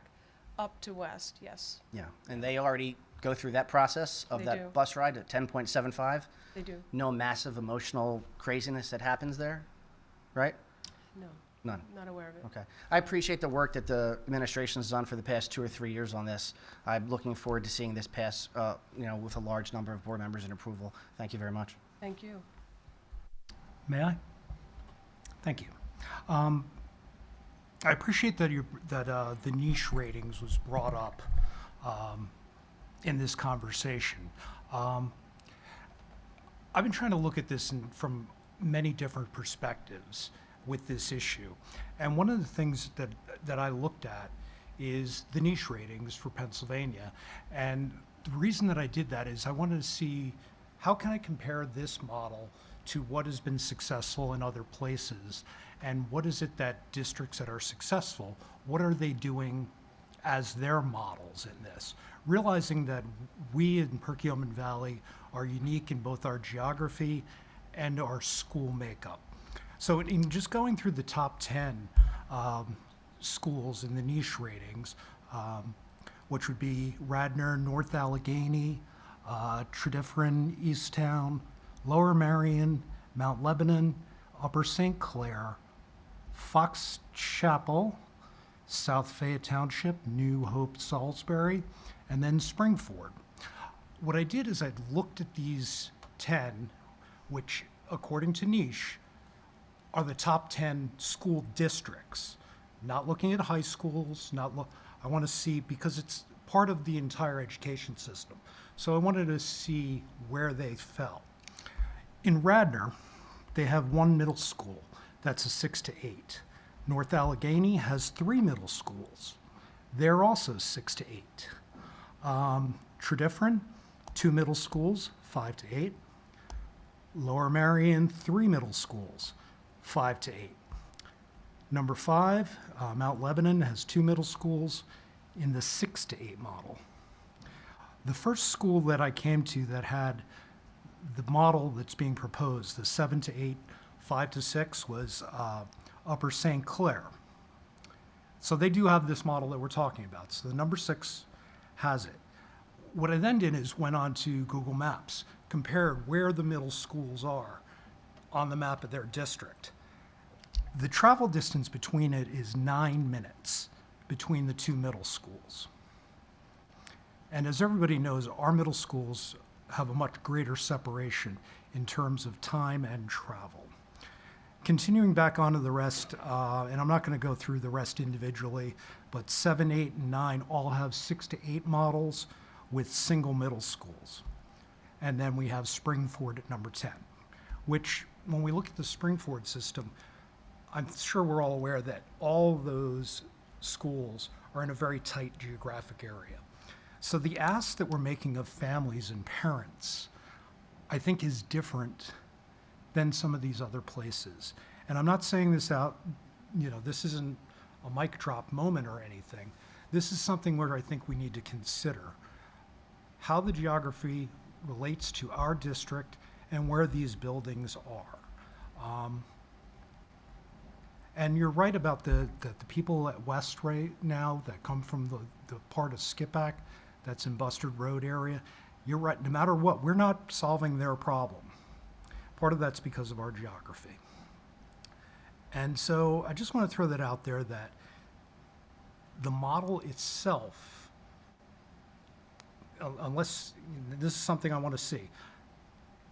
up to West, yes, Yeah, and they already go through that process of They that do. bus ride at 10.75. they do. No massive emotional craziness that happens there, right? No, None. not aware of it. Okay. I appreciate the work that the administration's done for the past 2 or 3 years on this. I'm looking forward to seeing this pass, with a large number of board members and approval. Thank you very much. Thank you. May I? Thank you. I appreciate that the niche ratings was brought up in this conversation. I've been trying to look at this from many different perspectives with this issue, and one of the things that I looked at is the niche ratings for Pennsylvania, and the reason that I did that is I wanted to see how can I compare this model to what has been successful in other places, and what is it that districts that are successful, what are they doing as their models in this? Realizing that we in Perkiomen Valley are unique in both our geography and our school makeup. So in just going through the top 10 schools in the niche ratings, which would be Radnor, North Allegheny, Tredyffrin, Easttown, Lower Marion, Mount Lebanon, Upper St. Clair, Fox Chapel, South Fayette Township, New Hope, Salisbury, and then Springford. What I did is I looked at these 10, which according to niche are the top 10 school districts. Not looking at high schools, I want to see, because it's part of the entire education system. So I wanted to see where they fell. In Radnor, they have one middle school. That's a 6 to 8. North Allegheny has 3 middle schools. They're also 6 to 8. Tredyffrin, 2 middle schools, 5 to 8. Lower Marion, 3 middle schools, 5 to 8. Number 5, Mount Lebanon has 2 middle schools, in the 6 to 8 model. The first school that I came to that had the model that's being proposed, the 7 to 8, 5 to 6, was Upper St. Clair. So they do have this model that we're talking about. So the number 6 has it. What I then did is went on to Google Maps, compared where the middle schools are on the map of their district. The travel distance between it is 9 minutes between the two middle schools. And as everybody knows, our middle schools have a much greater separation in terms of time and travel. Continuing back onto the rest, and I'm not going to go through the rest individually, but 7, 8, and 9 all have 6 to 8 models with single middle schools. And then we have Springford at number 10, which when we look at the Springford system, I'm sure we're all aware that all those schools are in a very tight geographic area. So the ask that we're making of families and parents, I think, is different than some of these other places. And I'm not saying this out, this isn't a mic drop moment or anything. This is something where I think we need to consider how the geography relates to our district and where these buildings are. And you're right about the people at West right now that come from the part of Skippack that's in Bustard Road area. You're right, no matter what, we're not solving their problem. Part of that's because of our geography. And so I just want to throw that out there, that the model itself, unless this is something I want to see,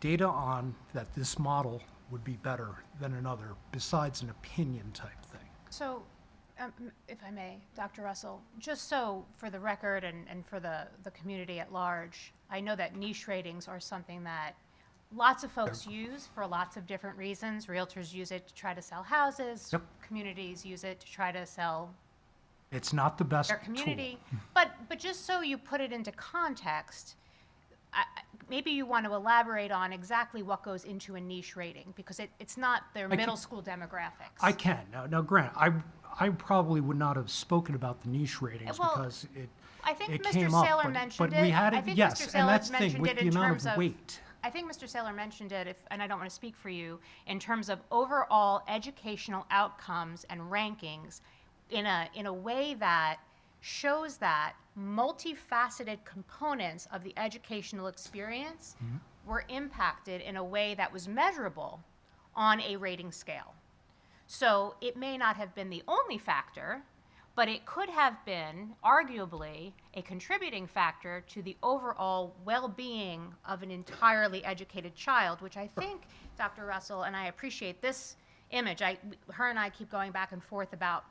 data on that this model would be better than another, besides an opinion type thing. So, if I may, Dr. Russell, just so for the record and for the community at large, I know that niche ratings are something that lots of folks use for lots of different reasons. Realtors use it to try to sell houses. Yep. Communities use it to try to sell It's not the best their community. But just so you put it into context, maybe you want to elaborate on exactly what goes into a niche rating, because it's not their middle school demographics. I can. Now, Grant, I probably would not have spoken about the niche ratings Well, because I think it Mr. came up, Saylor but mentioned we it. had I it, think yes, Mr. and Saylor that's the thing, mentioned with it the in amount terms of of weight. I think Mr. Saylor mentioned it, and I don't want to speak for you, in terms of overall educational outcomes and rankings in a way that shows that multifaceted components of the educational experience were impacted in a way that was measurable on a rating scale. So it may not have been the only factor, but it could have been arguably a contributing factor to the overall well-being of an entirely educated child, which I think, Dr. Russell, and I appreciate this image, her and I keep going back and forth about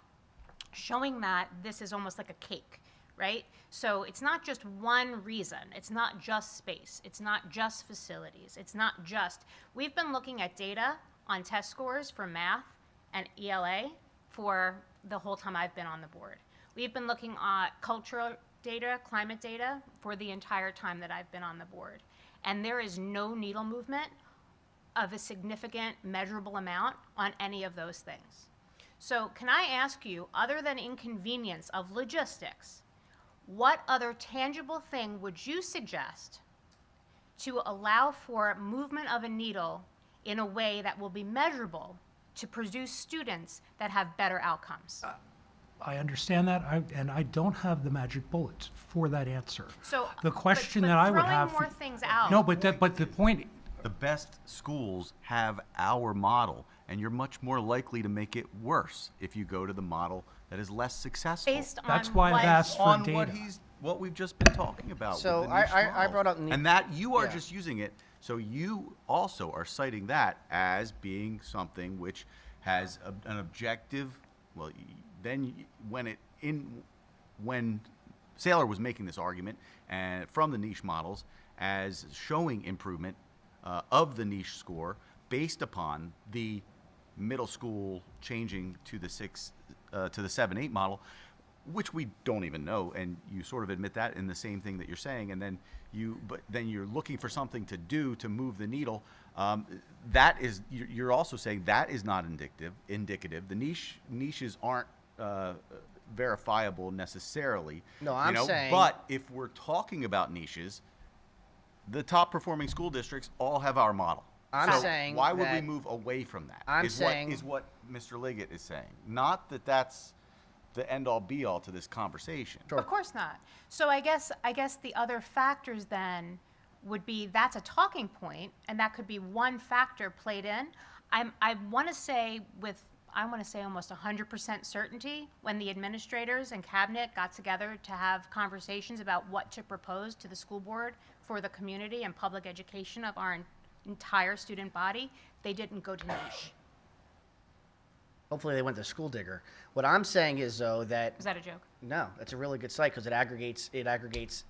showing that this is almost like a cake, right? So it's not just one reason. It's not just space. It's not just facilities. It's not just, we've been looking at data on test scores for math and ELA for the whole time I've been on the board. We've been looking at cultural data, climate data for the entire time that I've been on the board. And there is no needle movement of a significant measurable amount on any of those things. So can I ask you, other than inconvenience of logistics, what other tangible thing would you suggest to allow for movement of a needle in a way that will be measurable to produce students that have better outcomes? I understand that, and I don't have the magic bullet for that answer. So The question but that I would throwing have. more things out. No, but the point, The best schools have our model, and you're much more likely to make it worse if you go to the model that is less successful. Based on that's why I've what- asked for on data. what we've just been talking about. So with the niche I models. brought up and that you are yeah. just using it. So you also are citing that as being something which has an objective. Well, then when Saylor was making this argument and from the niche models as showing improvement of the niche score based upon the middle school changing to the 7-8 model, which we don't even know, and you sort of admit that in the same thing that you're saying, and then you're looking for something to do to move the needle. That is, you're also saying that is not indicative. The niches aren't verifiable necessarily. No, you I'm know? saying- But if we're talking about niches, the top performing school districts all have our model. I'm So saying why would we that- move away from that? I'm is saying- what Mr. Liggett is saying. Not that that's the end all be all to this conversation. Of course not. So I guess the other factors then would be, that's a talking point, and that could be one factor played in. I want to say almost 100% certainty, when the administrators and cabinet got together to have conversations about what to propose to the school board for the community and public education of our entire student body, they didn't go to niche. Hopefully they went to School Digger. What I'm saying is, though, that Is that a joke? no, it's a really good site because it aggregates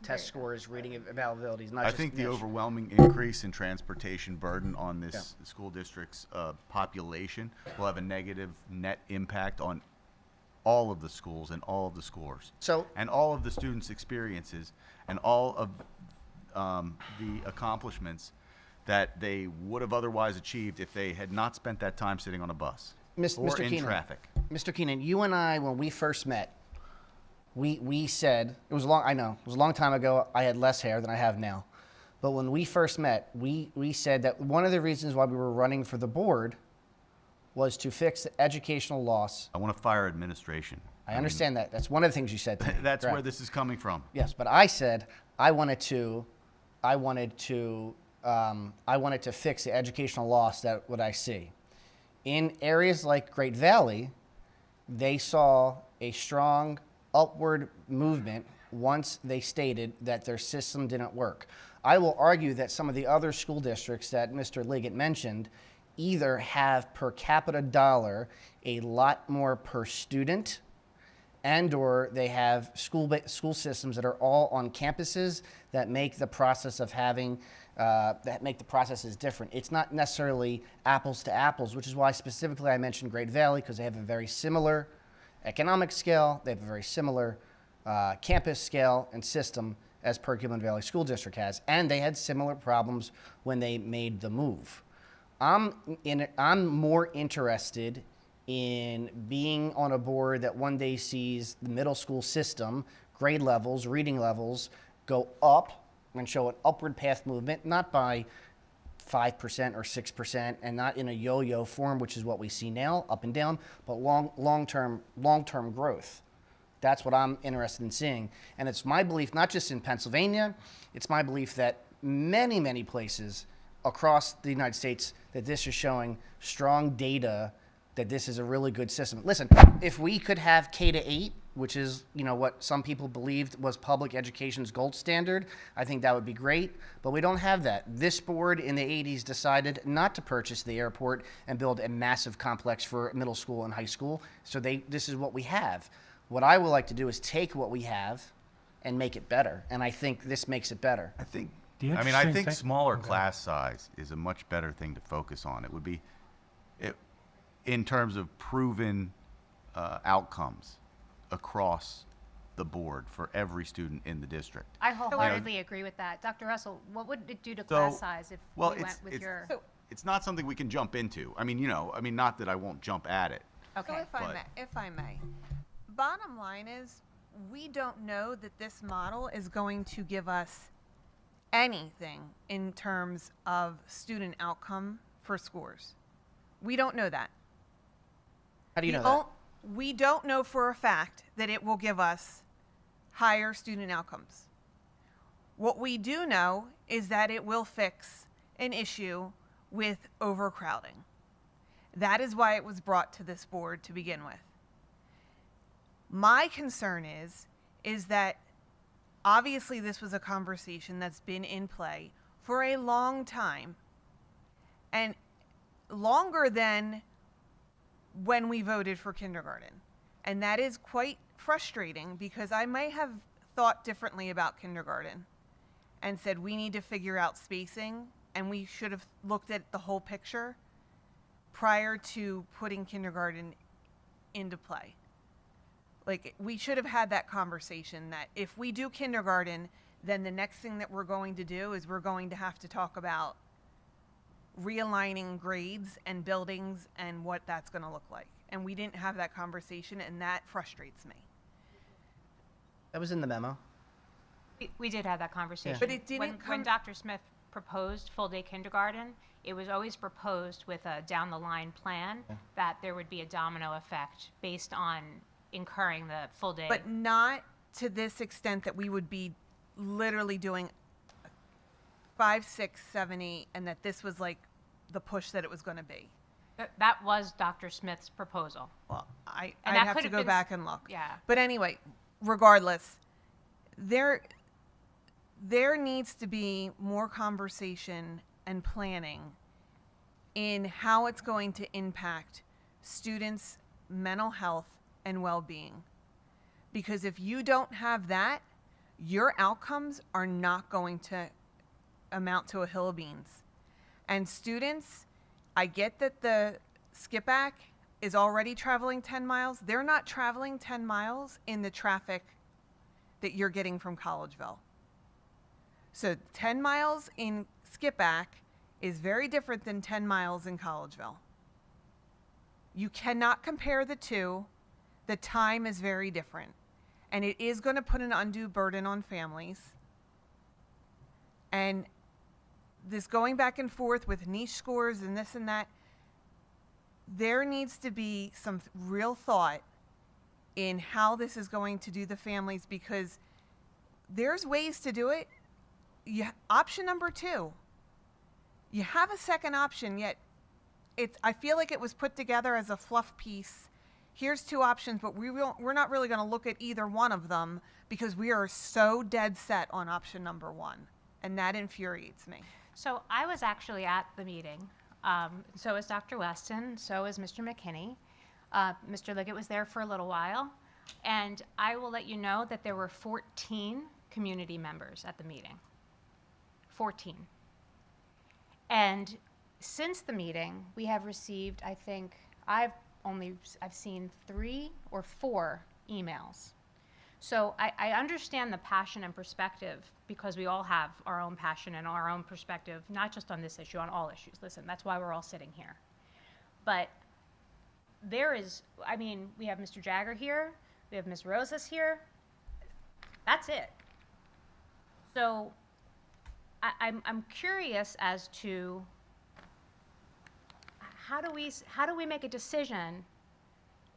test scores, reading availabilities, not I just think the niche. overwhelming increase in transportation burden on this school district's population will have a negative net impact on all of the schools and all of the scores. So- and all of the students' experiences and all of the accomplishments that they would have otherwise achieved if they had not spent that time sitting on a bus or Mr. in Keenan, traffic. Mr. Keenan, you and I, when we first met, we said, it was a long time ago. I had less hair than I have now. But when we first met, we said that one of the reasons why we were running for the board was to fix the educational loss. I want to fire administration. I understand that. That's one of the things you said to me. That's where Correct. this is coming from. Yes, but I said I wanted to fix the educational loss that what I see. In areas like Great Valley, they saw a strong upward movement once they stated that their system didn't work. I will argue that some of the other school districts that Mr. Liggett mentioned either have per capita dollar a lot more per student, and or they have school systems that are all on campuses that make the process of having that make the processes different. It's not necessarily apples to apples, which is why specifically I mentioned Great Valley, because they have a very similar economic scale, they have a very similar campus scale and system as Perkiomen Valley School District has, and they had similar problems when they made the move. I'm more interested in being on a board that one day sees the middle school system, grade levels, reading levels go up and show an upward path movement, not by 5% or 6%, and not in a yo-yo form, which is what we see now, up and down, but long-term growth. That's what I'm interested in seeing. And it's my belief, not just in Pennsylvania, it's my belief that many, many places across the United States that this is showing strong data that this is a really good system. Listen, if we could have K-8, which is, what some people believed was public education's gold standard, I think that would be great, but we don't have that. This board in the 80s decided not to purchase the airport and build a massive complex for middle school and high school, so this is what we have. What I would like to do is take what we have and make it better, and I think this makes it better. I think The I interesting think thing- smaller Okay. class size is a much better thing to focus on. It would be, in terms of proven outcomes across the board for every student in the district. I wholeheartedly agree with that. Dr. Russell, what would it do to class size if we went with your? It's not something we can jump into. Not that I won't jump at it. Okay. So But- if I may, bottom line is, we don't know that this model is going to give us anything in terms of student outcome for scores. We don't know that. How do you know that? We don't know for a fact that it will give us higher student outcomes. What we do know is that it will fix an issue with overcrowding. That is why it was brought to this board to begin with. My concern is that obviously this was a conversation that's been in play for a long time, and longer than when we voted for kindergarten. And that is quite frustrating because I might have thought differently about kindergarten and said we need to figure out spacing, and we should have looked at the whole picture prior to putting kindergarten into play. Like, we should have had that conversation that if we do kindergarten, then the next thing that we're going to do is we're going to have to talk about realigning grades and buildings and what that's going to look like. And we didn't have that conversation, and that frustrates me. That was in the memo. We did have that conversation. But it didn't When come- Dr. Smith proposed full-day kindergarten, it was always proposed with a down-the-line plan that there would be a domino effect based on incurring the full-day. But not to this extent that we would be literally doing 5, 6, 7, 8, and that this was like the push that it was going to be. That was Dr. Smith's proposal. Well, I'd And that have could to have go been back and look. Yeah. But anyway, regardless, there needs to be more conversation and planning in how it's going to impact students' mental health and well-being. Because if you don't have that, your outcomes are not going to amount to a hill of beans. And students, I get that the skip back is already traveling 10 miles. They're not traveling 10 miles in the traffic that you're getting from Collegeville. So 10 miles in skip back is very different than 10 miles in Collegeville. You cannot compare the two. The time is very different. And it is going to put an undue burden on families. And this going back and forth with niche scores and this and that, there needs to be some real thought in how this is going to do the families, because there's ways to do it. Option number 2, you have a second option, yet I feel like it was put together as a fluff piece. Here's 2 options, but we're not really going to look at either one of them because we are so dead set on option number 1, and that infuriates me. So I was actually at the meeting. So is Dr. Weston, so is Mr. McKinney. Mr. Liggett was there for a little while. And I will let you know that there were 14 community members at the meeting. 14. And since the meeting, we have received, I think, I've seen 3 or 4 emails. So I understand the passion and perspective, because we all have our own passion and our own perspective, not just on this issue, on all issues. Listen, that's why we're all sitting here. But there is, I mean, we have Mr. Jagger here, we have Ms. Rosas here. That's it. So I'm curious as to how do we make a decision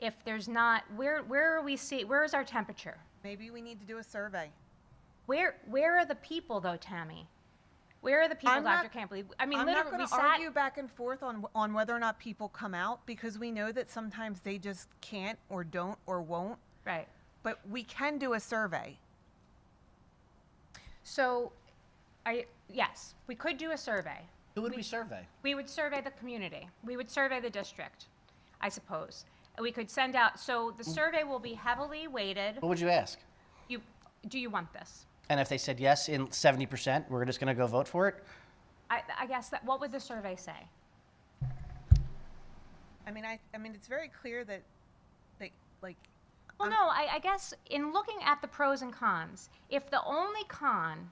if there's not, where is our temperature? Maybe we need to do a survey. Where are the people, though, Tammy? Where are the people, Dr. Campley? I mean, I'm not literally, going we to sat. argue back and forth on whether or not people come out, because we know that sometimes they just can't or don't or won't. Right. But we can do a survey. So, yes, we could do a survey. Who would we survey? We would survey the community. We would survey the district, I suppose. And we could send out, so the survey will be heavily weighted. What would you ask? Do you want this? And if they said yes in 70%, we're just going to go vote for it? I guess what would the survey say? I mean, it's very clear that they, like. Well, no, I guess in looking at the pros and cons, if the only con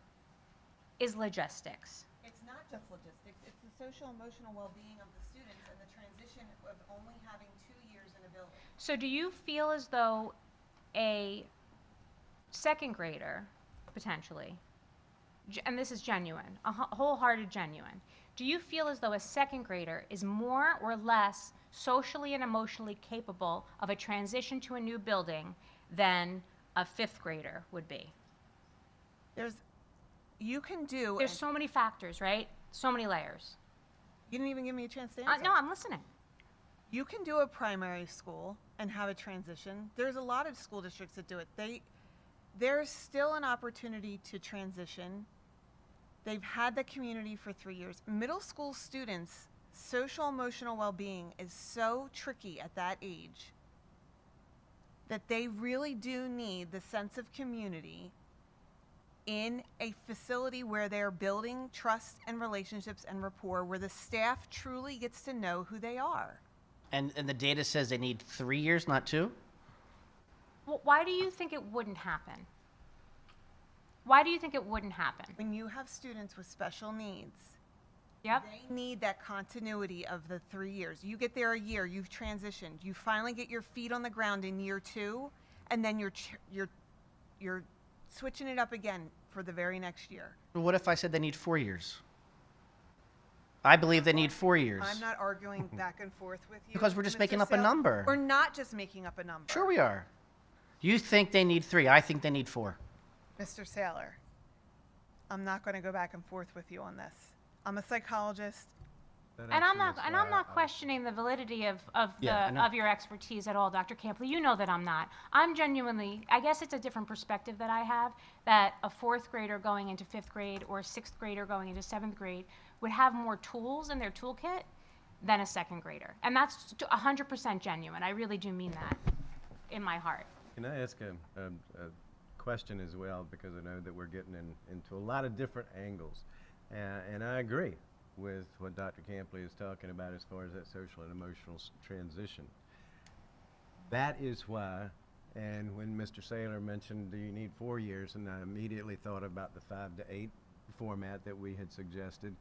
is logistics. It's not just logistics, it's the social emotional well-being of the students and the transition of only having 2 years in a building. So do you feel as though a second grader, potentially, and this is genuine, a wholehearted genuine, do you feel as though a second grader is more or less socially and emotionally capable of a transition to a new building than a 5th grader would be? You can do. There's so many factors, right? So many layers. You didn't even give me a chance to answer. No, I'm listening. You can do a primary school and have a transition. There's a lot of school districts that do it. There's still an opportunity to transition. They've had the community for 3 years. Middle school students, social emotional well-being is so tricky at that age that they really do need the sense of community in a facility where they're building trust and relationships and rapport, where the staff truly gets to know who they are. And the data says they need 3 years, not 2? Well, why do you think it wouldn't happen? Why do you think it wouldn't happen? When you have students with special needs, Yep. they need that continuity of the 3 years. You get there a year, you've transitioned, you finally get your feet on the ground in year 2, and then you're switching it up again for the very next year. But what if I said they need 4 years? I believe they need 4 years. I'm not arguing back and forth with you. Because we're just Mr. making up a number. We're not just making up a number. Sure we are. You think they need 3. I think they need 4. Mr. Saylor, I'm not going to go back and forth with you on this. I'm a psychologist. That And I'm actually not, is and why I'm not I- questioning the validity of Yeah, I know. of your expertise at all, Dr. Campley. You know that I'm not. I'm genuinely, I guess it's a different perspective that I have, that a 4th grader going into 5th grade or a 6th grader going into 7th grade would have more tools in their toolkit than a 2nd grader. And that's 100% genuine. I really do mean that in my heart. Can I ask a question as well, because I know that we're getting into a lot of different angles. And I agree with what Dr. Campley is talking about as far as that social and emotional transition. That is why, and when Mr. Saylor mentioned, do you need 4 years, and I immediately thought about the 5 to 8 format that we had suggested.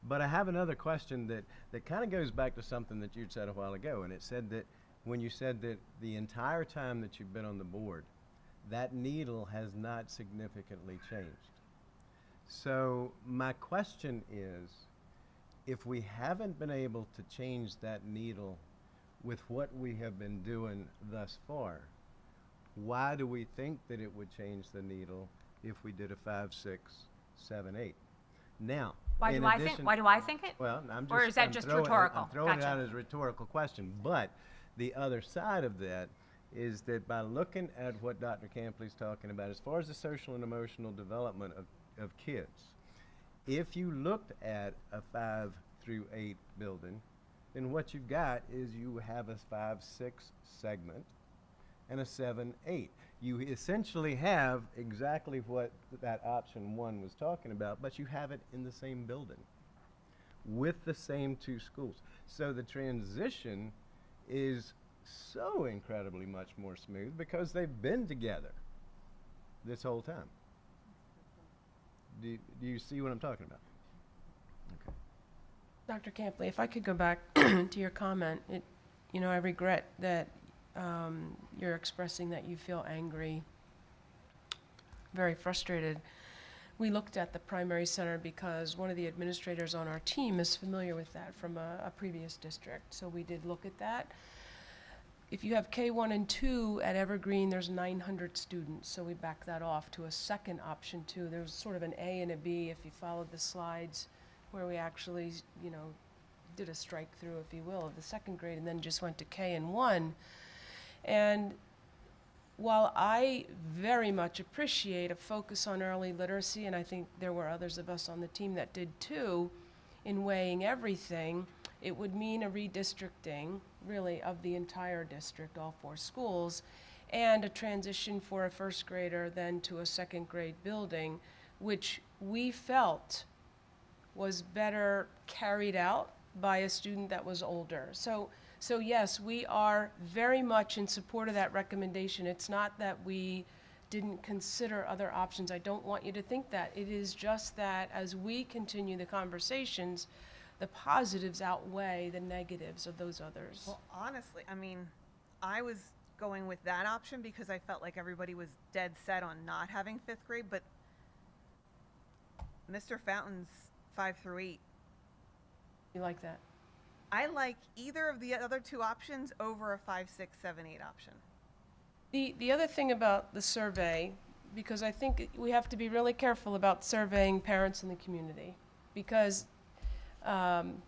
But I have another question that kind of goes back to something that you'd said a while ago, and it said that when you said that the entire time that you've been on the board, that needle has not significantly changed. So my question is, if we haven't been able to change that needle with what we have been doing thus far, why do we think that it would change the needle if we did a 5, 6, 7, 8? Now, Why do I think it? well, I'm just. Or is that I'm just throwing- rhetorical? I'm throwing it Gotcha. out as a rhetorical question. But the other side of that is that by looking at what Dr. Campley's talking about, as far as the social and emotional development of kids, if you looked at a 5 through 8 building, then what you've got is you have a 5, 6 segment and a 7, 8. You essentially have exactly what that option 1 was talking about, but you have it in the same building with the same 2 schools. So the transition is so incredibly much more smooth because they've been together this whole time. Do you see what I'm talking about? Okay. Dr. Campley, if I could go back to your comment, I regret that you're expressing that you feel angry, very frustrated. We looked at the primary center because one of the administrators on our team is familiar with that from a previous district. So we did look at that. If you have K1 and 2 at Evergreen, there's 900 students. So we backed that off to a second option 2. There was sort of an A and a B if you followed the slides where we actually, did a strike through, if you will, of the 2nd grade and then just went to K and 1. And while I very much appreciate a focus on early literacy, and I think there were others of us on the team that did too, in weighing everything, it would mean a redistricting, really, of the entire district, all 4 schools, and a transition for a 1st grader then to a 2nd grade building, which we felt was better carried out by a student that was older. So yes, we are very much in support of that recommendation. It's not that we didn't consider other options. I don't want you to think that. It is just that as we continue the conversations, the positives outweigh the negatives of those others. Well, honestly, I was going with that option because I felt like everybody was dead set on not having 5th grade, but Mr. Fountain's 5 through 8. You like that? I like either of the other 2 options over a 5, 6, 7, 8 option. The other thing about the survey, because I think we have to be really careful about surveying parents in the community, because and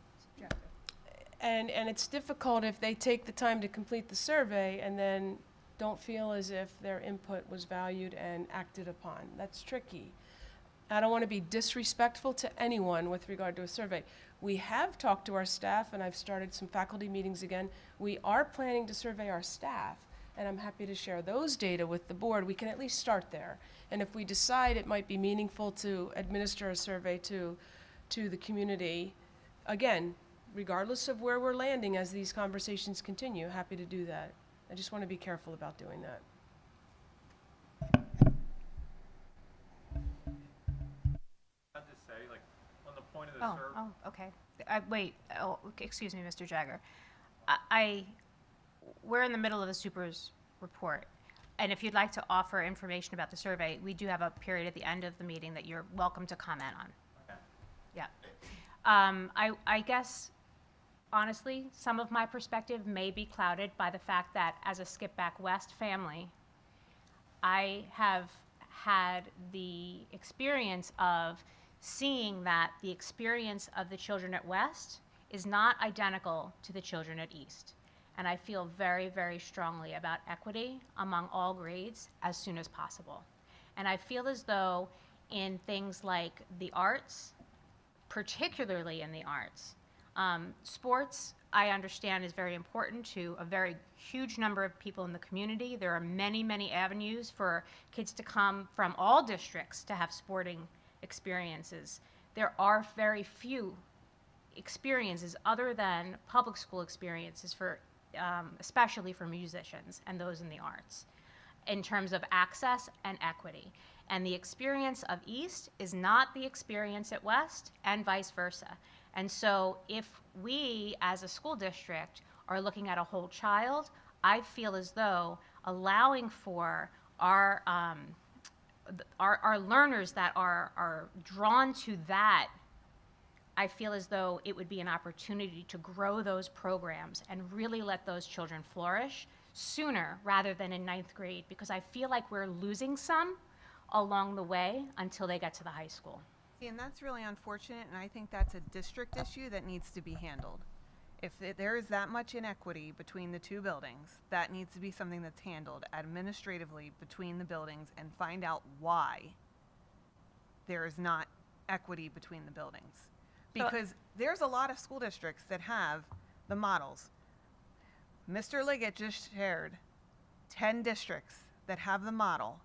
it's difficult if they take the time to complete the survey and then don't feel as if their input was valued and acted upon. That's tricky. I don't want to be disrespectful to anyone with regard to a survey. We have talked to our staff, and I've started some faculty meetings again. We are planning to survey our staff, and I'm happy to share those data with the board. We can at least start there. And if we decide it might be meaningful to administer a survey to the community, again, regardless of where we're landing as these conversations continue, happy to do that. I just want to be careful about doing that. I'll just say, on the point of the survey. Okay. Wait, excuse me, Mr. Jagger. We're in the middle of the super's report. and if you'd like to offer information about the survey, we do have a period at the end of the meeting that you're welcome to comment on. Yeah. I guess, honestly, some of my perspective may be clouded by the fact that as a Skip Back West family, I have had the experience of seeing that the experience of the children at West is not identical to the children at East. And I feel very, very strongly about equity among all grades as soon as possible. And I feel as though in things like the arts, particularly in the arts, sports, I understand, is very important to a very huge number of people in the community. There are many, many avenues for kids to come from all districts to have sporting experiences. There are very few experiences other than public school experiences for especially for musicians and those in the arts, in terms of access and equity. And the experience of East is not the experience at West, and vice versa. And so if we, as a school district, are looking at a whole child, I feel as though allowing for our learners that are drawn to that, I feel as though it would be an opportunity to grow those programs and really let those children flourish sooner rather than in 9th grade, because I feel like we're losing some along the way until they get to the high school. See, and that's really unfortunate, and I think that's a district issue that needs to be handled. If there is that much inequity between the two buildings, that needs to be something that's handled administratively between the buildings and find out why there is not equity between the buildings. Because there's a lot of school districts that have the models. Mr. Liggett just shared 10 districts that have the model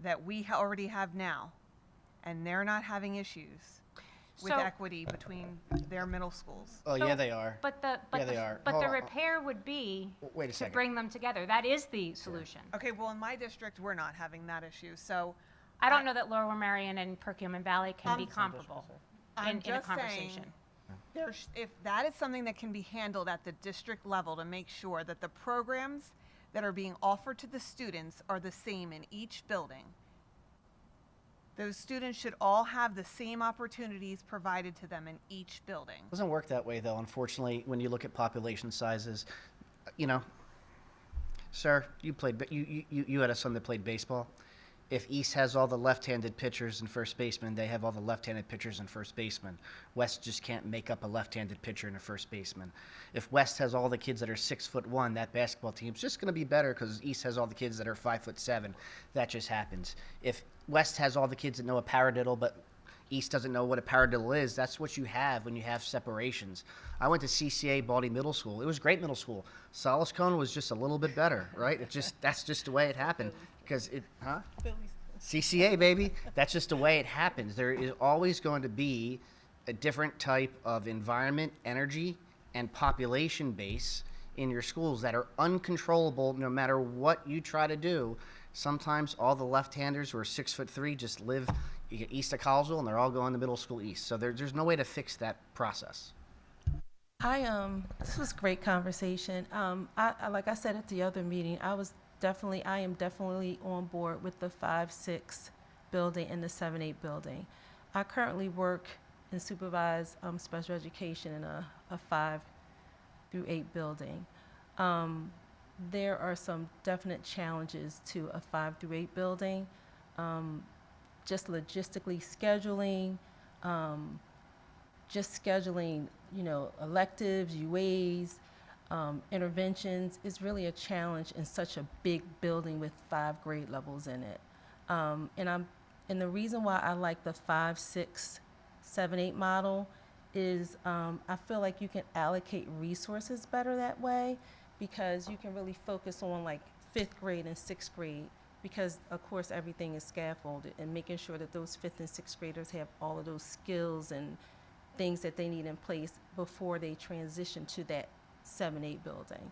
that we already have now, and they're not having issues with So- equity between their middle schools. Oh, yeah, they are. But the Yeah, they are. but Hold the on. repair would be Wait a to second. bring them together. That is the solution. Okay, well, in my district, we're not having that issue, so I don't know that Lower Marion and Perkiomen Valley can be comparable I'm in a just conversation. saying, if that is something that can be handled at the district level to make sure that the programs that are being offered to the students are the same in each building, those students should all have the same opportunities provided to them in each building. Doesn't work that way, though, unfortunately, when you look at population sizes. You know, sir, you had a son that played baseball. If East has all the left-handed pitchers and first baseman, they have all the left-handed pitchers and first baseman. West just can't make up a left-handed pitcher and a first baseman. If West has all the kids that are 6'1", that basketball team's just going to be better because East has all the kids that are 5'7". That just happens. If West has all the kids that know a paradiddle, but East doesn't know what a paradiddle is, that's what you have when you have separations. I went to CCA Baldy Middle School. It was great middle school. Solace Cone was just a little bit better, right? That's just the way it happened. Because CCA, baby. That's just the way it happens. There is always going to be a different type of environment, energy, and population base in your schools that are uncontrollable no matter what you try to do. Sometimes all the left-handers who are 6'3" just live east of Collegeville, and they're all going to middle school east. So there's no way to fix that process. This was great conversation. I like I said at the other meeting, I am definitely on board with the 5-6 building and the 7-8 building. I currently work and supervise special education in a 5-8 building. There are some definite challenges to a 5-8 building, just logistically scheduling, electives, UAs, interventions is really a challenge in such a big building with 5 grade levels in it. And the reason why I like the 5, 6, 7, 8 model is I feel like you can allocate resources better that way because you can really focus on like 5th grade and 6th grade because of course everything is scaffolded and making sure that those 5th and 6th graders have all of those skills and things that they need in place before they transition to that 7-8 building.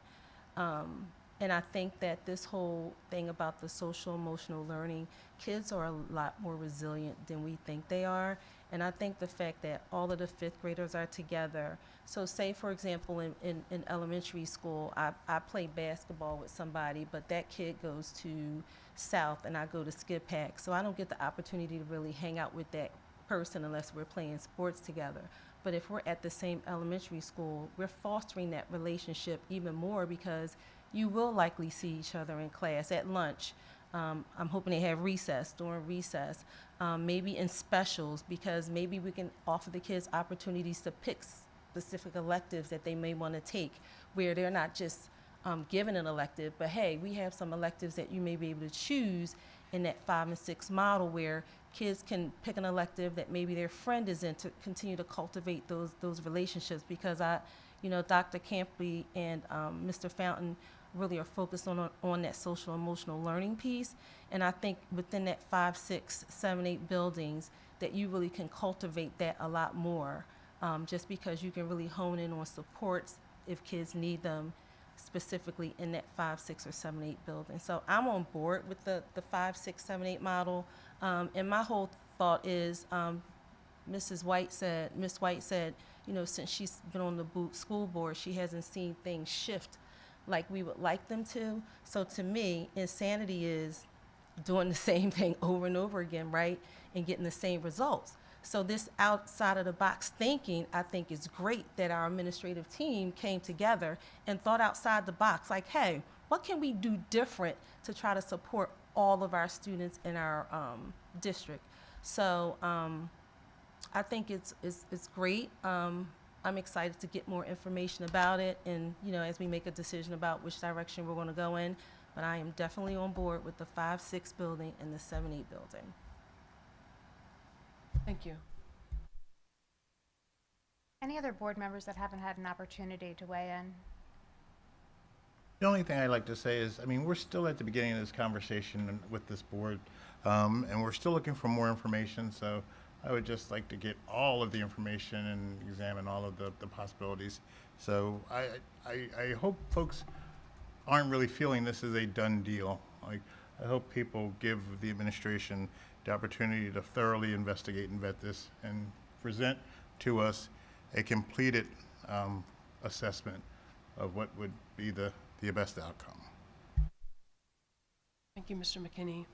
And I think that this whole thing about the social emotional learning, kids are a lot more resilient than we think they are. And I think the fact that all of the fifth graders are together. So say, for example, in elementary school, I play basketball with somebody, but that kid goes to South and I go to Skip Pack. So I don't get the opportunity to really hang out with that person unless we're playing sports together. But if we're at the same elementary school, we're fostering that relationship even more because you will likely see each other in class, at lunch. I'm hoping they have recess, during recess, maybe in specials, because maybe we can offer the kids opportunities to pick specific electives that they may want to take, where they're not just given an elective, but hey, we have some electives that you may be able to choose in that 5 and 6 model, where kids can pick an elective that maybe their friend is in to continue to cultivate those relationships. Because Dr. Campley and Mr. Fountain really are focused on that social emotional learning piece. And I think within that 5, 6, 7, 8 buildings that you really can cultivate that a lot more, just because you can really hone in on supports if kids need them specifically in that 5, 6, or 7, 8 building. So I'm on board with the 5, 6, 7, 8 model. And my whole thought is, Miss White said, since she's been on the school board, she hasn't seen things shift like we would like them to. So to me, insanity is doing the same thing over and over again, right? And getting the same results. So this outside of the box thinking, I think is great that our administrative team came together and thought outside the box, like, hey, what can we do different to try to support all of our students in our district? So I think it's great. I'm excited to get more information about it, and as we make a decision about which direction we're going to go in. But I am definitely on board with the 5, 6 building and the 7, 8 building. Thank you. Any other board members that haven't had an opportunity to weigh in? The only thing I'd like to say is, we're still at the beginning of this conversation with this board, and we're still looking for more information. So I would just like to get all of the information and examine all of the possibilities. So I hope folks aren't really feeling this is a done deal. Like, I hope people give the administration the opportunity to thoroughly investigate and vet this and present to us a completed assessment of what would be the best outcome. Thank you, Mr. McKinney.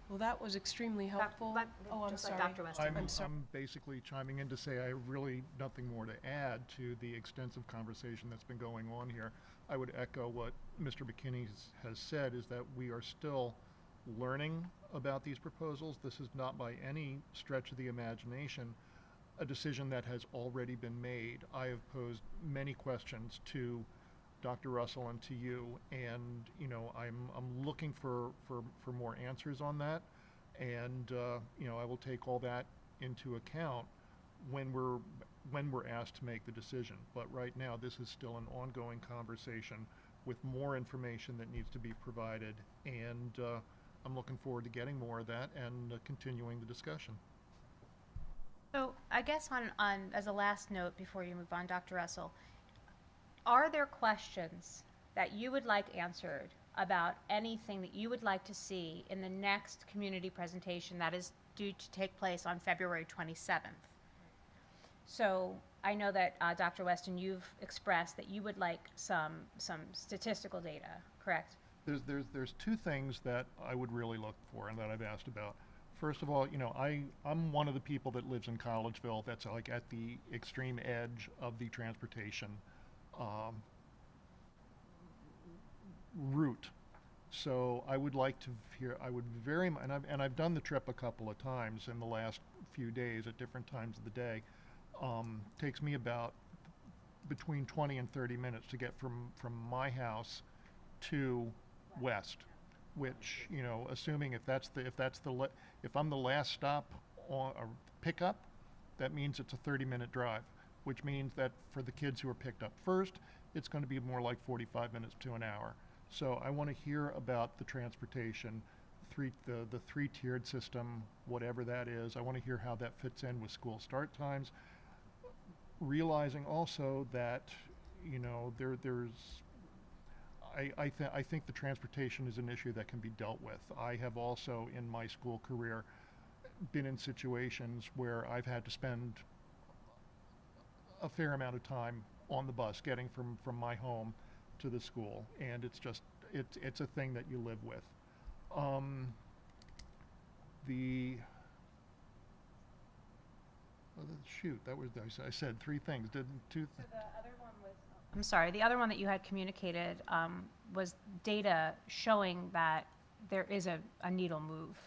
Well, that was extremely helpful. I'm sorry. Dr. Weston. I'm sorry. I'm basically chiming in to say I really nothing more to add to the extensive conversation that's been going on here. I would echo what Mr. McKinney has said, is that we are still learning about these proposals. This is not by any stretch of the imagination a decision that has already been made. I have posed many questions to Dr. Russell and to you, and I'm looking for more answers on that, and I will take all that into account when we're asked to make the decision. But right now, this is still an ongoing conversation with more information that needs to be provided, and I'm looking forward to getting more of that and continuing the discussion. So I guess on as a last note before you move on, Dr. Russell, are there questions that you would like answered about anything that you would like to see in the next community presentation that is due to take place on February 27th? So I know that Dr. Weston, you've expressed that you would like some statistical data, correct? There's two things that I would really look for and that I've asked about. First of all, I'm one of the people that lives in Collegeville that's like at the extreme edge of the transportation route. So I would like to hear, I would very much, and I've done the trip a couple of times in the last few days at different times of the day. Takes me about between 20 and 30 minutes to get from my house to West, which, assuming if I'm the last stop on a pickup, that means it's a 30-minute drive, which means that for the kids who are picked up first, it's going to be more like 45 minutes to an hour. So I want to hear about the transportation, the three-tiered system, whatever that is. I want to hear how that fits in with school start times, realizing also that, I think the transportation is an issue that can be dealt with. I have also, in my school career, been in situations where I've had to spend a fair amount of time on the bus getting from my home to the school, and it's just, it's a thing that you live with. Shoot, that was, I said 3 things, didn't 2? I'm sorry, the other one that you had communicated was data showing that there is a needle move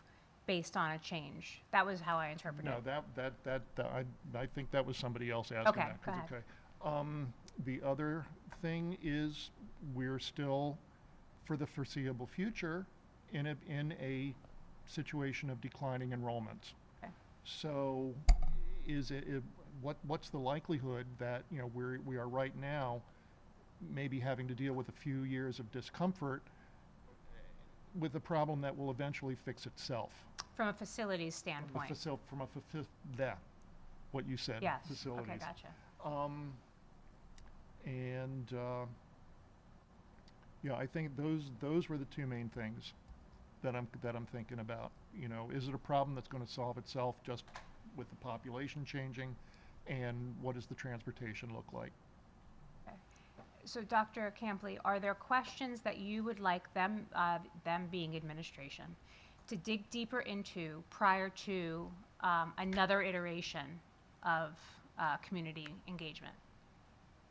based on a change. That was how I interpreted No, it. I think that was somebody else asking Okay, that. go ahead. Okay. The other thing is we're still, for the foreseeable future, in a situation of declining enrollments. Okay. So what's the likelihood that, you know, we are right now maybe having to deal with a few years of discomfort with a problem that will eventually fix itself? From a facilities standpoint. From what you said, Yes, facilities. okay, gotcha. Yeah, I think those were the 2 main things that I'm thinking about. You know, is it a problem that's going to solve itself just with the population changing, and what does the transportation look like? Okay. So Dr. Campley, are there questions that you would like them being administration, to dig deeper into prior to another iteration of community engagement?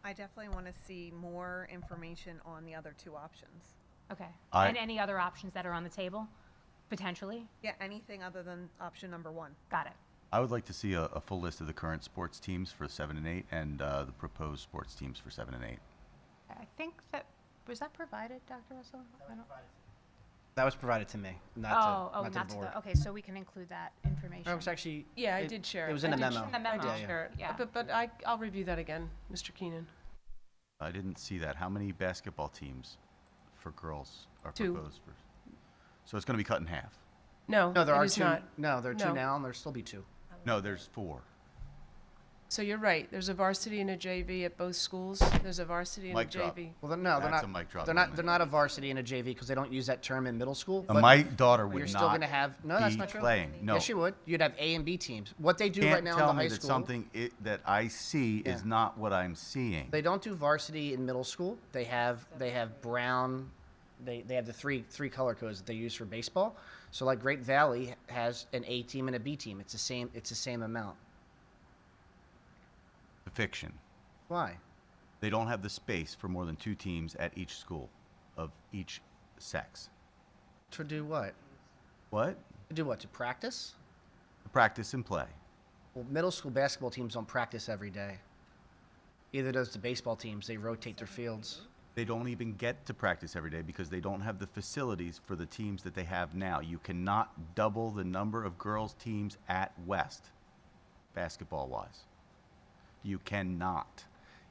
I definitely want to see more information on the other 2 options. Okay. And any other options that are on the table, potentially? Yeah, anything other than option number 1. Got it. I would like to see a full list of the current sports teams for 7 and 8 and the proposed sports teams for 7 and 8. I think was that provided, Dr. Russell? That was provided to me, not to the board. Okay, so we can include that information. It was actually. Yeah, I did share it. It was in the memo. In the memo. I did Yeah, share it. yeah. But I'll review that again, Mr. Keenan. I didn't see that. How many basketball teams for girls are 2. proposed for? So it's going to be cut in half? No, No, there it are is 2. not. No, there are 2 No. now, and there'll still be 2. No, there's 4. So you're right. There's a varsity and a JV at both schools. There's a varsity and Mic a drop. JV. Well, they're That's not. a mic drop They're not. moment. They're not a varsity and a JV because they don't use that term in middle school. My daughter but would you're still not going to have. No, that's be not true. playing. No. Yes, you would. You'd have A and B teams. What they do Can't right now tell in the me high that school. something that I see is Yeah. not what I'm seeing. They don't do varsity in middle school. They have brown. They have the three color codes that they use for baseball. So like Great Valley has an A team and a B team. It's the same amount. Fiction. Why? They don't have the space for more than 2 teams at each school of each sex. To do what? What? To do what? To practice? Practice and play. Well, middle school basketball teams don't practice every day. Either does the baseball teams. They rotate their fields. They don't even get to practice every day because they don't have the facilities for the teams that they have now. You cannot double the number of girls' teams at West, basketball-wise. You cannot.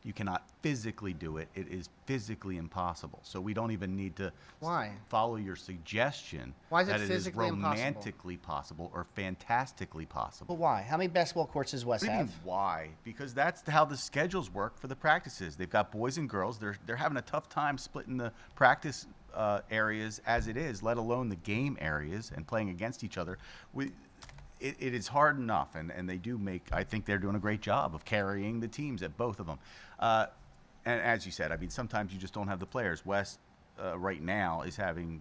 You cannot physically do it. It is physically impossible. So we don't even need to Why? follow your suggestion Why is it that it is physically impossible? romantically possible or fantastically possible. But why? How many basketball courts does West What do you have? mean why? Because that's how the schedules work for the practices. They've got boys and girls. They're having a tough time splitting the practice areas as it is, let alone the game areas and playing against each other. It is hard enough, and they do make, I think they're doing a great job of carrying the teams at both of them. And as you said, I mean, sometimes you just don't have the players. West right now is having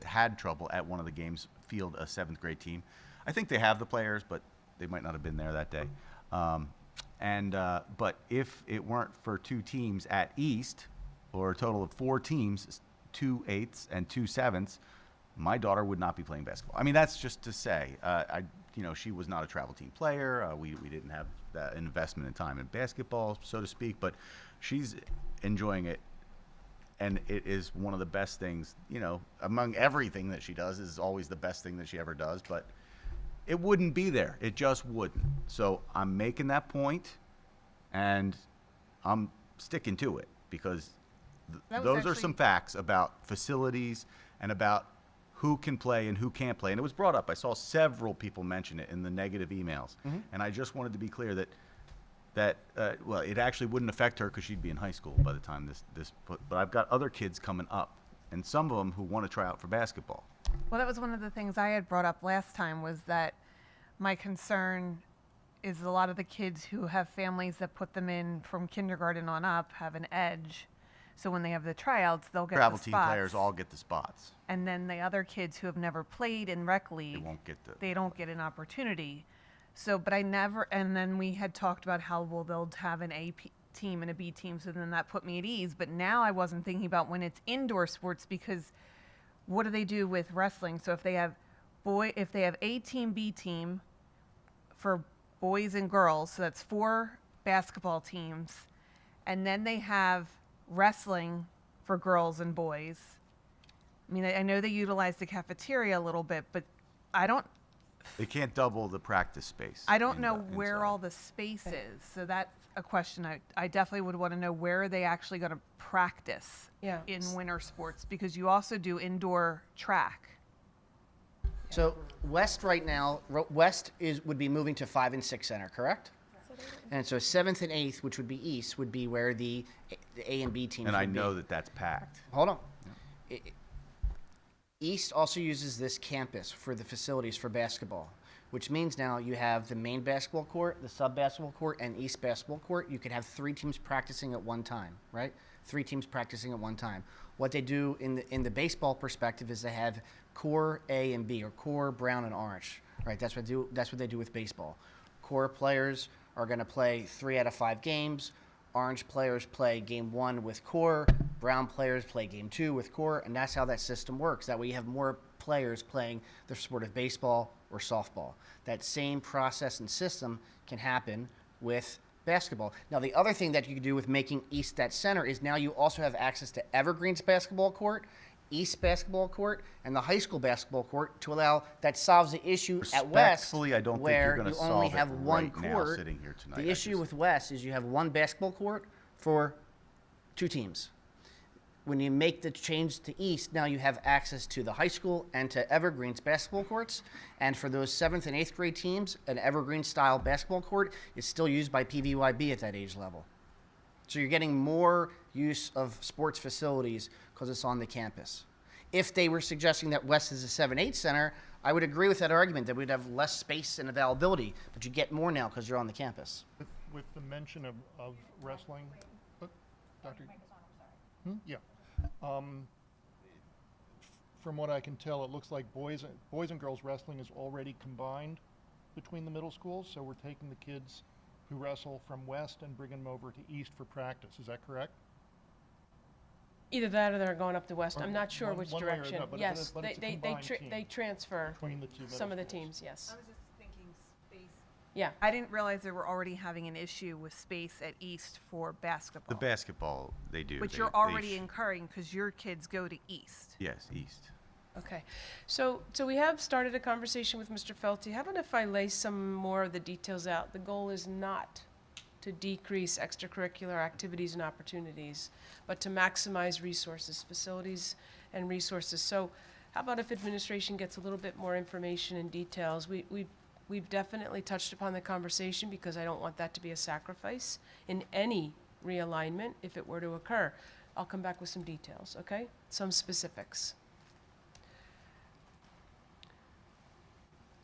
had trouble at one of the games field a 7th grade team. I think they have the players, but they might not have been there that day. But if it weren't for 2 teams at East, or a total of 4 teams, 2 8s and 2 7s, my daughter would not be playing basketball. I mean, that's just to say, she was not a travel team player. We didn't have that investment in time in basketball, so to speak, but she's enjoying it. And it is one of the best things, among everything that she does, is always the best thing that she ever does, but it wouldn't be there. It just wouldn't. So I'm making that point, and I'm sticking to it, because those are some facts about facilities and about who can play and who can't play. And it was brought up. I saw several people mention it in the negative emails. And I just wanted to be clear that that, well, it actually wouldn't affect her because she'd be in high school by the time but I've got other kids coming up, and some of them who want to try out for basketball. Well, that was one of the things I had brought up last time, was that my concern is a lot of the kids who have families that put them in from kindergarten on up have an edge. So when they have the tryouts, they'll get Travel the team spots. players all get the spots. And then the other kids who have never played in rec league, They don't get an opportunity. So, but I never, and then we had talked about how, well, they'll have an team and a B team, so then that put me at ease. But now I wasn't thinking about when it's indoor sports, because what do they do with wrestling? So if they have A team, B team for boys and girls, so that's 4 basketball teams, and then they have wrestling for girls and boys. I mean, I know they utilize the cafeteria a little bit, but They can't double the practice space. I don't know where all the space is, so that's a question I definitely would want to know. Where are they actually going to practice in winter sports? Because you also do indoor track. So West right now, would be moving to 5 and 6 center, correct? And so 7th and 8th, which would be East, would be where the A and B teams And would I be. know that's packed. Hold on. East also uses this campus for the facilities for basketball, which means now you have the main basketball court, the sub basketball court, and East basketball court. You could have 3 teams practicing at one time, right? 3 teams practicing at one time. What they do in the baseball perspective is they have core A and B, or core brown and orange, right? That's what they do with baseball. Core players are going to play 3 out of 5 games. Orange players play game 1 with core. Brown players play game 2 with core, and that's how that system works. That way you have more players playing the sport of baseball or softball. That same process and system can happen with basketball. Now, the other thing that you can do with making East that center is now you also have access to Evergreen's basketball court, East basketball court, and the high school basketball court to allow that solves the issue at West. Respectfully, I don't think where you're going to you only solve have it one right now court. sitting here tonight. The I issue just- with West is you have one basketball court for 2 teams. When you make the change to East, now you have access to the high school and to Evergreen's basketball courts. And for those 7th and 8th grade teams, an Evergreen-style basketball court is still used by PVYB at that age level. So you're getting more use of sports facilities because it's on the campus. If they were suggesting that West is a 7-8 center, I would agree with that argument, that we'd have less space and availability, but you get more now because you're on the campus. With the mention of wrestling, Dr. Yeah. From what I can tell, it looks like boys and girls wrestling is already combined between the middle schools, so we're taking the kids who wrestle from West and bringing them over to East for practice. Is that correct? Either that or they're going up to West. Or I'm not sure which one way or direction. another, but Yes, it's a they combined team they transfer between the 2 middle some of the schools. teams, yes. I was just thinking space. Yeah. I didn't realize they were already having an issue with space at East for basketball. The basketball, they do. But They- you're they already incurring because your kids go to East. Yes, East. Okay, so we have started a conversation with Mr. Felty. How about if I lay some more of the details out? The goal is not to decrease extracurricular activities and opportunities, but to maximize resources, facilities and resources. So how about if administration gets a little bit more information and details? We've definitely touched upon the conversation because I don't want that to be a sacrifice in any realignment if it were to occur. I'll come back with some details, okay? Some specifics.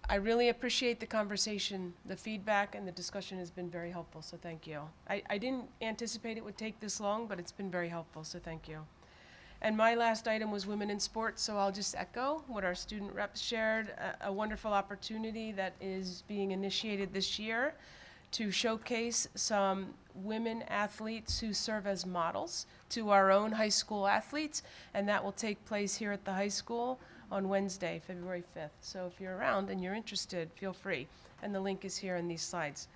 I really appreciate the conversation. The feedback and the discussion has been very helpful, so thank you. I didn't anticipate it would take this long, but it's been very helpful, so thank you. And my last item was women in sports, so I'll just echo what our student reps shared, a wonderful opportunity that is being initiated this year to showcase some women athletes who serve as models to our own high school athletes, and that will take place here at the high school on Wednesday, February 5th. So if you're around and you're interested, feel free. And the link is here in these slides.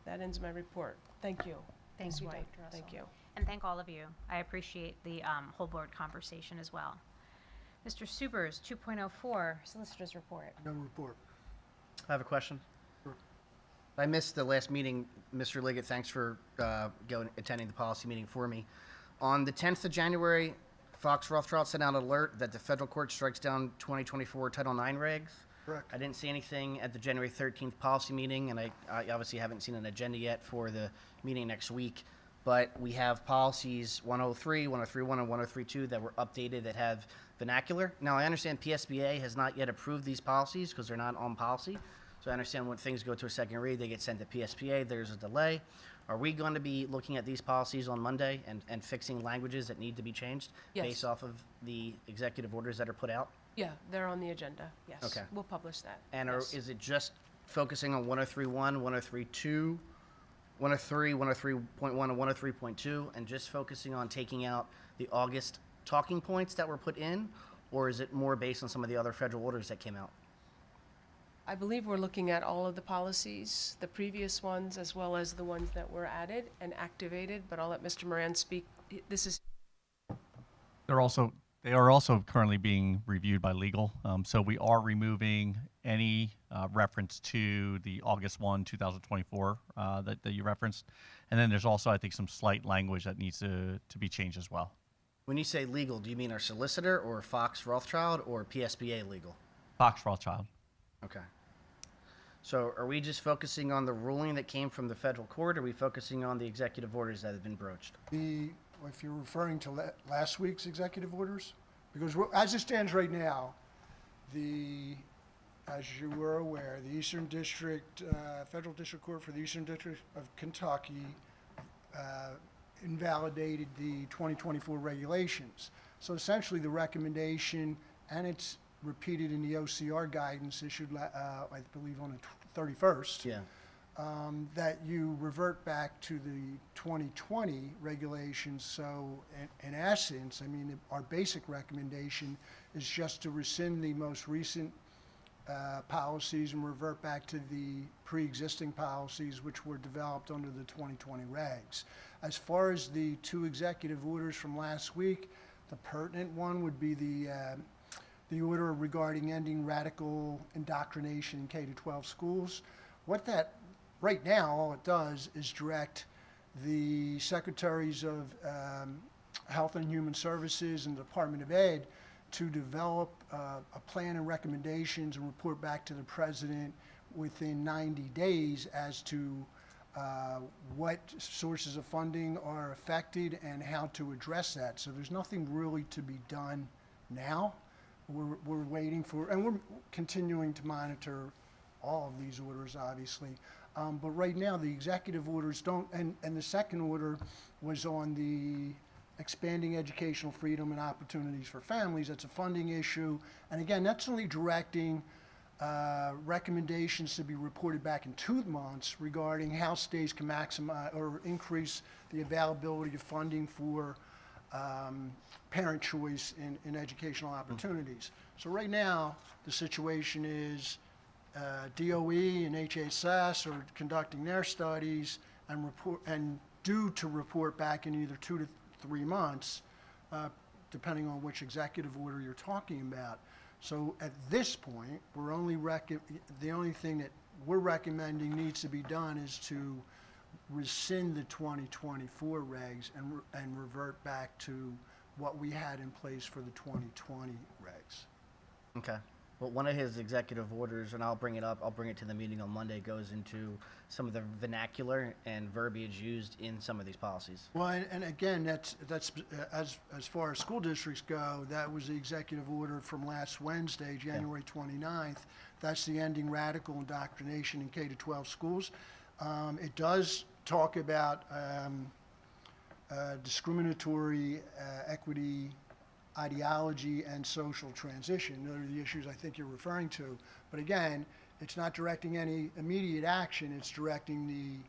That ends my report. Thank you. Thank Ms. you, White. Dr. Russell. Thank you. And thank all of you. I appreciate the whole board conversation as well. Mr. Subers, 2.04, Solicitor's Report. No report. I have a question. I missed the last meeting. Mr. Liggett, thanks for attending the policy meeting for me. On the 10th of January, Fox Rothschild sent out an alert that the federal court strikes down 2024 Title IX regs. Correct. I didn't see anything at the January 13th policy meeting, and I obviously haven't seen an agenda yet for the meeting next week. But we have policies 103, 103.1, and 103.2 that were updated that have vernacular. Now, I understand PSBA has not yet approved these policies because they're not on policy. So I understand when things go to a second read, they get sent to PSBA, there's a delay. Are we going to be looking at these policies on Monday and fixing languages that need to be changed Yes. based off of the executive orders that are put out? Yeah, they're on the agenda, yes. Okay. We'll publish that. And yes. is it just focusing on 103.1, 103.2, 103, 103.1, and 103.2, and just focusing on taking out the August talking points that were put in? Or is it more based on some of the other federal orders that came out? I believe we're looking at all of the policies, the previous ones, as well as the ones that were added and activated, but I'll let Mr. Moran speak. This is They are also currently being reviewed by legal. So we are removing any reference to the August 1, 2024 that you referenced. And then there's also, I think, some slight language that needs to be changed as well. When you say legal, do you mean our solicitor or Fox Rothschild or PSBA legal? Fox Rothschild. Okay. So are we just focusing on the ruling that came from the federal court, or are we focusing on the executive orders that have been broached? If you're referring to last week's executive orders, because as it stands right now, as you were aware, the Eastern District, Federal District Court for the Eastern District of Kentucky invalidated the 2024 regulations. So essentially the recommendation, and it's repeated in the OCR guidance issued, I believe, on the 31st. Yeah. That you revert back to the 2020 regulations. So in essence, I mean, our basic recommendation is just to rescind the most recent policies and revert back to the pre-existing policies which were developed under the 2020 regs. As far as the two executive orders from last week, the pertinent one would be the order regarding ending radical indoctrination in K-12 schools. What that, right now, all it does is direct the Secretaries of Health and Human Services and the Department of Ed to develop a plan and recommendations and report back to the President within 90 days as to what sources of funding are affected and how to address that. So there's nothing really to be done now. We're waiting for, and we're continuing to monitor all of these orders, obviously. But right now, the executive orders don't, and the second order was on the expanding educational freedom and opportunities for families. That's a funding issue. And again, that's only directing recommendations to be reported back in 2 months regarding how states can maximize or increase the availability of funding for parent choice in educational opportunities. So right now, the situation is DOE and HHS are conducting their studies and due to report back in either 2 to 3 months, depending on which executive order you're talking about. So at this point, we're only the only thing that we're recommending needs to be done is to rescind the 2024 regs and revert back to what we had in place for the 2020 regs. Okay. Well, one of his executive orders, and I'll bring it to the meeting on Monday, goes into some of the vernacular and verbiage used in some of these policies. Well, and again, that's as far as school districts go, that was the executive order from last Wednesday, January 29th. That's the ending radical indoctrination in K-12 schools. It does talk about discriminatory equity, ideology, and social transition. Those are the issues I think you're referring to. But again, it's not directing any immediate action. It's directing the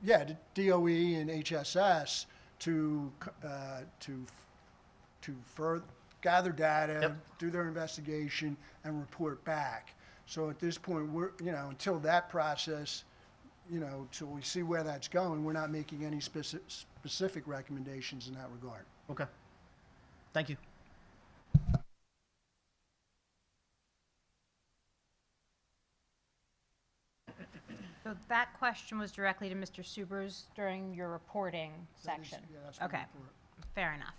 DOE and HSS to further gather data, do their investigation, and report back. So at this point, we're until that process, till we see where that's going, we're not making any specific recommendations in that regard. Okay. Thank you. So that question was directly to Mr. Subers during your reporting section? Yeah, that's my Okay, report. fair enough.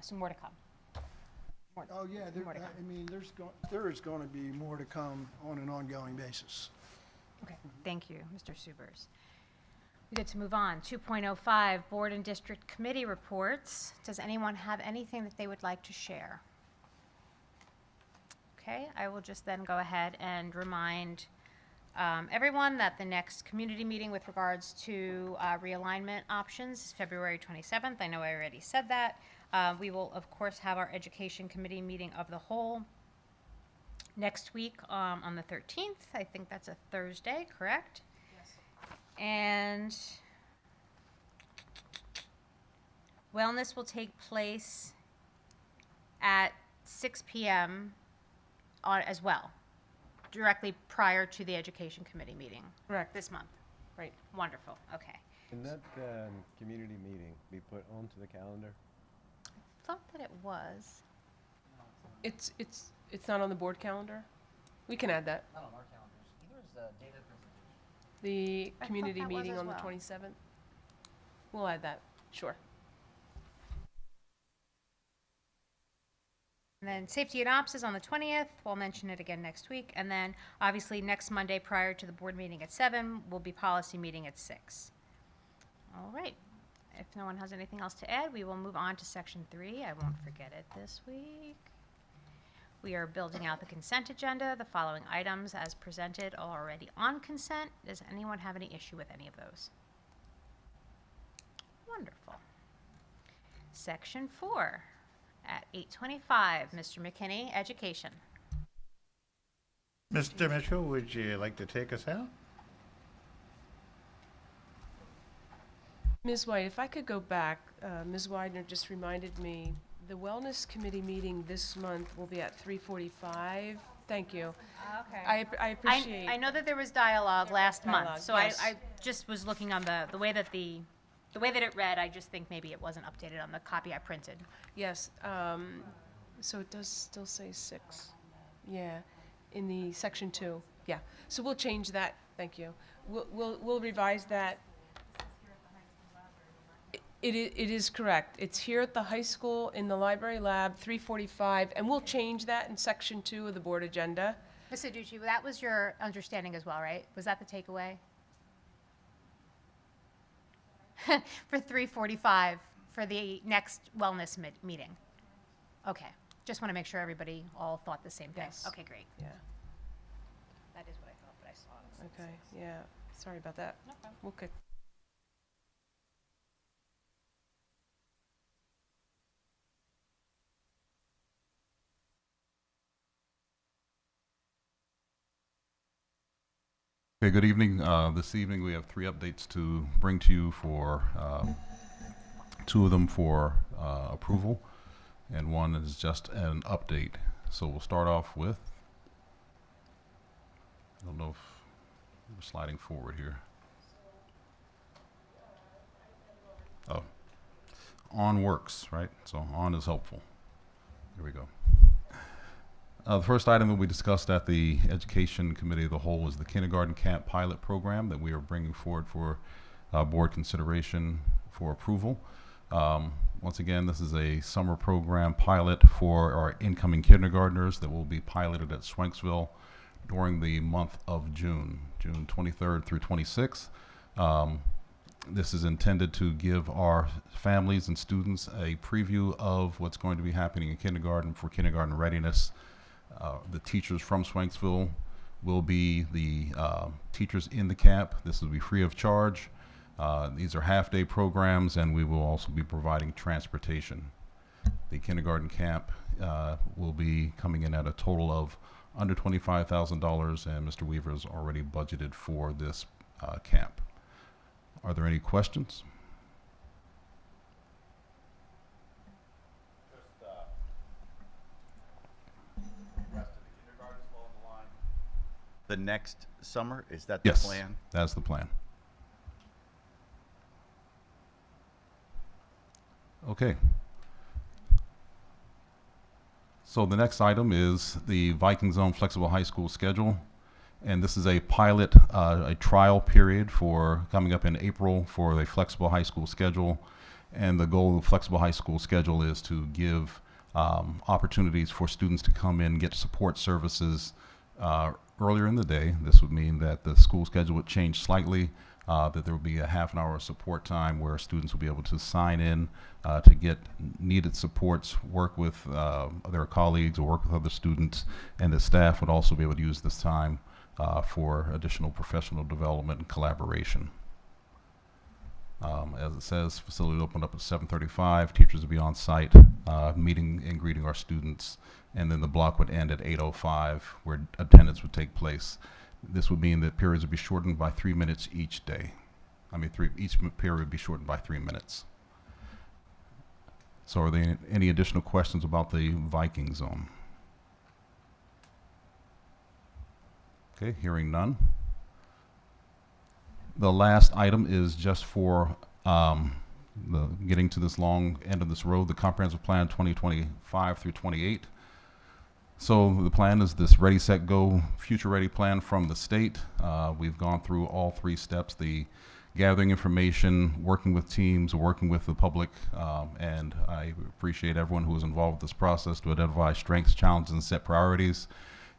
Some more to come. Oh, yeah, there, More to come. I mean, there is going to be more to come on an ongoing basis. Okay, thank you, Mr. Subers. We get to move on. 2.05, Board and District Committee reports. Does anyone have anything that they would like to share? Okay, I will just then go ahead and remind everyone that the next community meeting with regards to realignment options is February 27th. I know I already said that. We will, of course, have our Education Committee meeting of the whole next week on the 13th. I think that's a Thursday, correct? Yes. And wellness will take place at 6 p.m. As well, directly prior to the Education Committee meeting. Correct. This month. Right. Wonderful, okay. Can that community meeting be put onto the calendar? Thought that it was. It's not on the board calendar? We can add that. Not on our calendars. Either is the data presentation. The I thought community that was meeting as on the well. 27th? We'll add that, sure. And then Safety and Ops is on the 20th. We'll mention it again next week. And then, obviously, next Monday prior to the board meeting at 7 will be policy meeting at 6. All right. If no one has anything else to add, we will move on to Section 3. I won't forget it this week. We are building out the consent agenda. The following items as presented are already on consent. Does anyone have any issue with any of those? Wonderful. Section 4. At 8:25, Mr. McKinney, Education. Mr. Mitchell, would you like to take us out? Ms. White, if I could go back, Ms. Widener just reminded me, the Wellness Committee meeting this month will be at 3:45. Thank you. Okay. I appreciate. I know that there was dialogue last Dialogue, month, so yes. I just was looking on the way that the way that it read, I just think maybe it wasn't updated on the copy I printed. Yes, so it does still say 6. Yeah, in the section 2. Yeah, so we'll change that. Thank you. We'll revise that. It is correct. It's here at the high school in the library lab, 3:45, and we'll change that in section 2 of the board agenda. Ms. Aducci, that was your understanding as well, right? Was that the takeaway? For 3:45 for the next wellness meeting. Okay, just want to make sure everybody all thought the same thing. Yes. Okay, great. Yeah. That is what I thought, but I saw it. Okay. Yeah. Sorry about that. No problem. We'll kick. Okay, good evening. This evening we have 3 updates to bring to you for 2 of them for approval, and 1 is just an update. So we'll start off with, I don't know if we're sliding forward here. Oh, on works, right? So on is helpful. Here we go. The first item that we discussed at the Education Committee of the Whole was the kindergarten camp pilot program that we are bringing forward for board consideration for approval. Once again, this is a summer program pilot for our incoming kindergartners that will be piloted at Swanksville during the month of June 23rd through 26th. This is intended to give our families and students a preview of what's going to be happening in kindergarten for kindergarten readiness. The teachers from Swanksville will be the teachers in the camp. This will be free of charge. These are half-day programs, and we will also be providing transportation. The kindergarten camp will be coming in at a total of under $25,000, and Mr. Weaver has already budgeted for this camp. Are there any questions? The next summer, is that Yes, the plan? that's the plan. Okay. So the next item is the Viking Zone Flexible High School schedule. And this is a pilot, a trial period for coming up in April for the flexible high school schedule. And the goal of the flexible high school schedule is to give opportunities for students to come in, get support services earlier in the day. This would mean that the school schedule would change slightly, that there would be a half an hour of support time where students will be able to sign in to get needed supports, work with their colleagues or work with other students, and the staff would also be able to use this time for additional professional development and collaboration. As it says, facility will open up at 7:35. Teachers will be on site, meeting and greeting our students, and then the block would end at 8:05, where attendance would take place. This would mean that periods would be shortened by 3 minutes each day. Each period would be shortened by 3 minutes. So, are there any additional questions about the Viking zone? Okay, hearing none. The last item is just for getting to this long end of this road, the comprehensive plan 2025 through 28. So the plan is this Ready, Set, Go, Future Ready plan from the state. We've gone through all 3 steps, the gathering information, working with teams, working with the public, and I appreciate everyone who was involved with this process to identify strengths, challenges, and set priorities,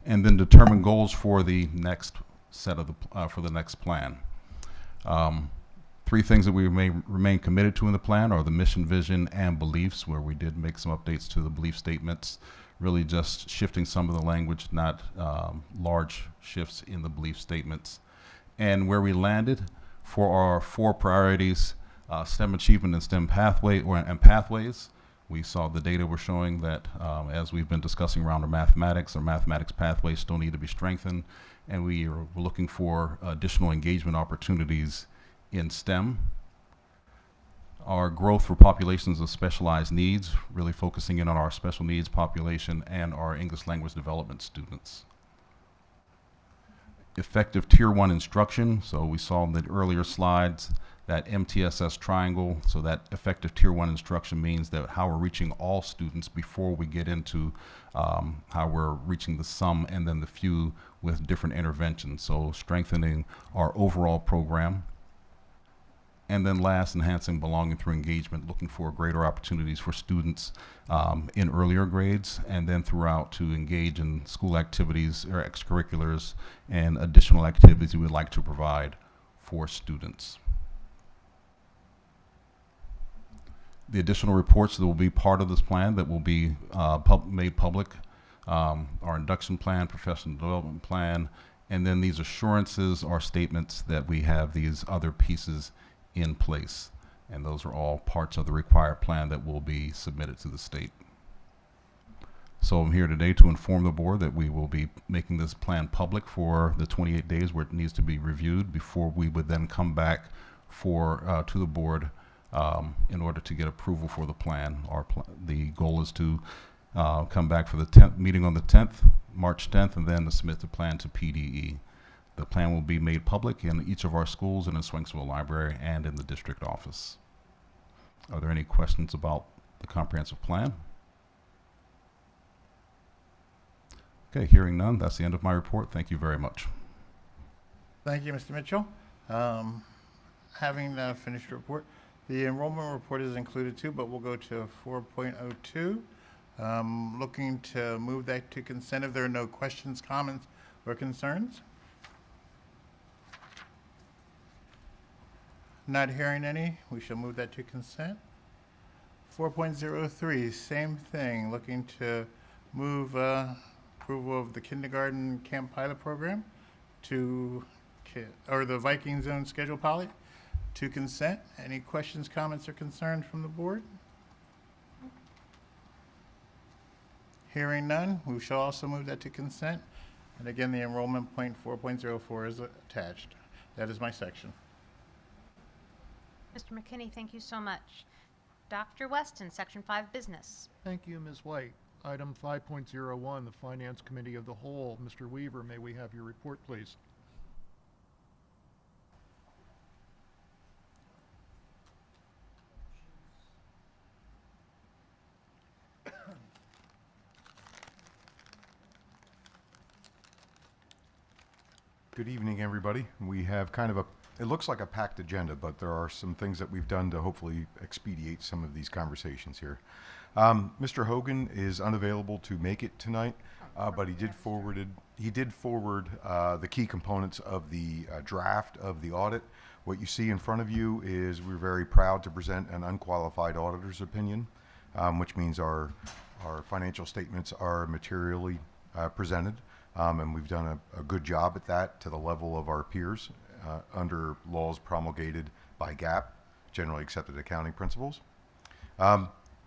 and then determine goals for the next set of for the next plan. 3 things that we remain committed to in the plan are the mission, vision, and beliefs, where we did make some updates to the belief statements, really just shifting some of the language, not large shifts in the belief statements. And where we landed for our 4 priorities, STEM achievement and STEM pathways, we saw the data were showing that as we've been discussing around our mathematics pathways still need to be strengthened, and we are looking for additional engagement opportunities in STEM. Our growth for populations of specialized needs, really focusing in on our special needs population and our English language development students. Effective Tier 1 instruction, so we saw in the earlier slides that MTSS triangle, so that effective Tier 1 instruction means that how we're reaching all students before we get into how we're reaching the some and then the few with different interventions, so strengthening our overall program. And then last, enhancing belonging through engagement, looking for greater opportunities for students in earlier grades and then throughout to engage in school activities or extracurriculars and additional activities we would like to provide for students. The additional reports that will be part of this plan that will be made public, our induction plan, professional development plan, and then these assurances are statements that we have these other pieces in place, and those are all parts of the required plan that will be submitted to the state. So I'm here today to inform the board that we will be making this plan public for the 28 days where it needs to be reviewed before we would then come back to the board in order to get approval for the plan. The goal is to come back for the 10th meeting on the 10th, March 10th, and then to submit the plan to PDE. The plan will be made public in each of our schools and in Swanksville Library and in the district office. Are there any questions about the comprehensive plan? Okay, hearing none, that's the end of my report. Thank you very much. Thank you, Mr. Mitchell. Having finished the report, the enrollment report is included too, but we'll go to 4.02. Looking to move that to consent if there are no questions, comments, or concerns. Not hearing any, we shall move that to consent. 4.03, same thing, looking to move approval of the kindergarten camp pilot program to, or the Viking zone schedule pilot to consent. Any questions, comments, or concerns from the board? Hearing none, we shall also move that to consent. And again, the enrollment point 4.04 is attached. That is my section. Mr. McKinney, thank you so much. Dr. Weston, Section 5 Business. Thank you, Ms. White. Item 5.01, the Finance Committee of the Whole. Mr. Weaver, may we have your report, please? Good evening, everybody. We have kind of a It looks like a packed agenda, but there are some things that we've done to hopefully expedite some of these conversations here. Mr. Hogan is unavailable to make it tonight, but he did forward the key components of the draft of the audit. What you see in front of you is we're very proud to present an unqualified auditor's opinion, which means our financial statements are materially presented, and we've done a good job at that to the level of our peers under laws promulgated by GAAP, generally accepted accounting principles.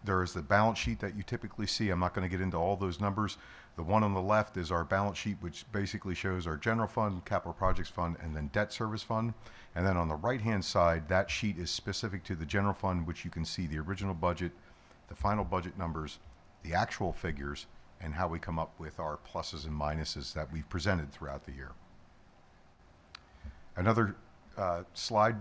There is the balance sheet that you typically see. I'm not going to get into all those numbers. The one on the left is our balance sheet, which basically shows our general fund, capital projects fund, and then debt service fund. And then on the right-hand side, that sheet is specific to the general fund, which you can see the original budget, the final budget numbers, the actual figures, and how we come up with our pluses and minuses that we've presented throughout the year. Another slide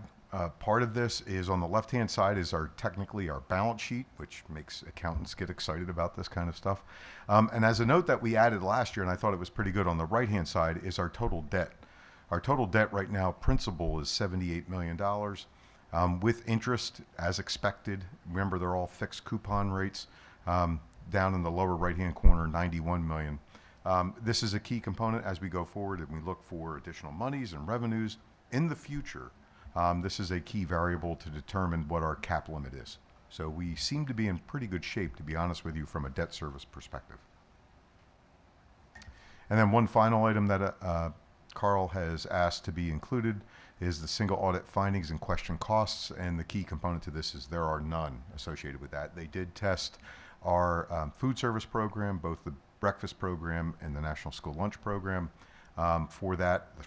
part of this is on the left-hand side is technically our balance sheet, which makes accountants get excited about this kind of stuff. And as a note that we added last year, and I thought it was pretty good, on the right-hand side is our total debt. Our total debt right now, principal, is $78 million. With interest, as expected, remember they're all fixed coupon rates, down in the lower right-hand corner, $91 million. This is a key component as we go forward and we look for additional monies and revenues in the future. This is a key variable to determine what our cap limit is. So we seem to be in pretty good shape, to be honest with you, from a debt service perspective. And then one final item that Carl has asked to be included is the single audit findings and question costs, and the key component to this is there are none associated with that. They did test our food service program, both the breakfast program and the National School Lunch Program. For that, the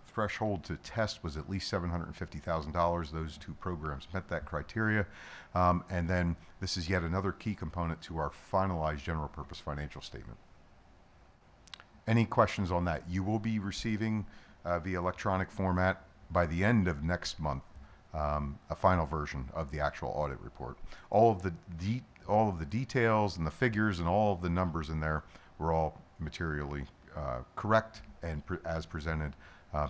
threshold to test was at least $750,000. Those two programs met that criteria. And then this is yet another key component to our finalized general purpose financial statement. Any questions on that? You will be receiving via electronic format by the end of next month a final version of the actual audit report. All of the details and the figures and all of the numbers in there were all materially correct and as presented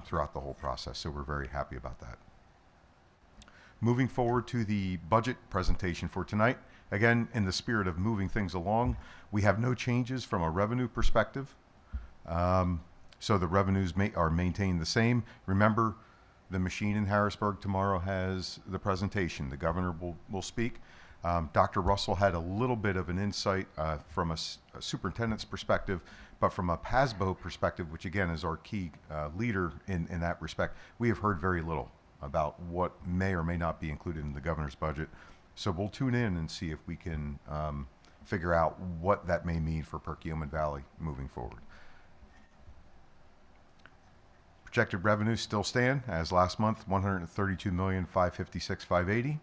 throughout the whole process. So we're very happy about that. Moving forward to the budget presentation for tonight. Again, in the spirit of moving things along, we have no changes from a revenue perspective. So the revenues are maintained the same. Remember, the machine in Harrisburg tomorrow has the presentation. The governor will speak. Dr. Russell had a little bit of an insight from a superintendent's perspective, but from a PASBO perspective, which again is our key leader in that respect, we have heard very little about what may or may not be included in the governor's budget. So we'll tune in and see if we can figure out what that may mean for Perkiomen Valley moving forward. Projected revenues still stand as last month, $132,556,580.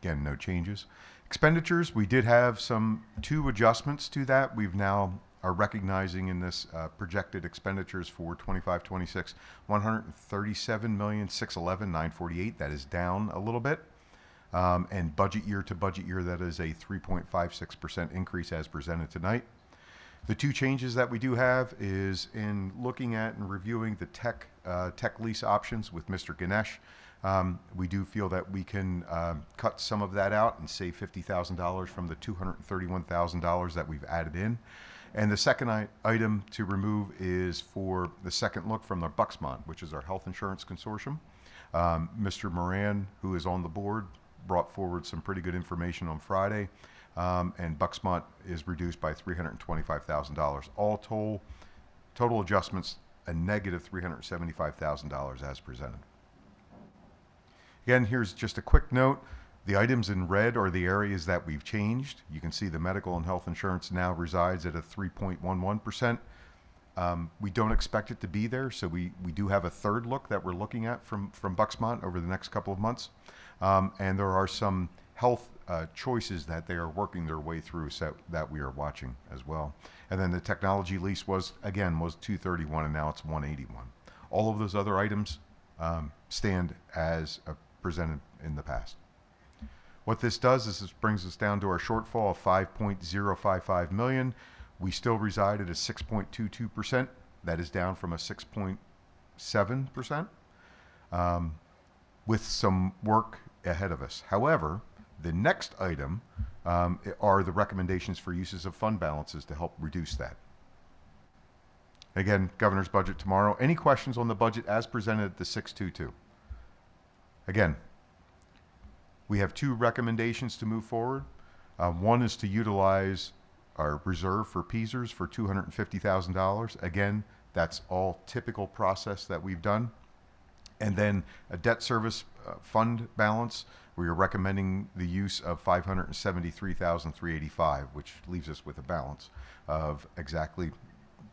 Again, no changes. Expenditures, we did have two adjustments to that. We've now are recognizing in this projected expenditures for 25-26, $137,611,948. That is down a little bit. And budget year to budget year, that is a 3.56% increase as presented tonight. The two changes that we do have is in looking at and reviewing the tech lease options with Mr. Ganesh. We do feel that we can cut some of that out and save $50,000 from the $231,000 that we've added in. And the second item to remove is for the second look from the Bucksmont, which is our health insurance consortium. Mr. Moran, who is on the board, brought forward some pretty good information on Friday. And Bucksmont is reduced by $325,000. All total adjustments, a negative $375,000 as presented. Again, here's just a quick note. The items in red are the areas that we've changed. You can see the medical and health insurance now resides at a 3.11%. We don't expect it to be there, so we do have a third look that we're looking at from Bucksmont over the next couple of months. And there are some health choices that they are working their way through, so that we are watching as well. And then the technology lease was $231 and now it's $181. All of those other items stand as presented in the past. What this does is this brings us down to our shortfall of $5.055 million. We still reside at a 6.22% That is down from a 6.7%, with some work ahead of us. However, the next item are the recommendations for uses of fund balances to help reduce that. Again, governor's budget tomorrow. Any questions on the budget as presented at the 622? Again, we have two recommendations to move forward. One is to utilize our reserve for PESers for $250,000. Again, that's all typical process that we've done. And then a debt service fund balance, we are recommending the use of $573,385, which leaves us with a balance of exactly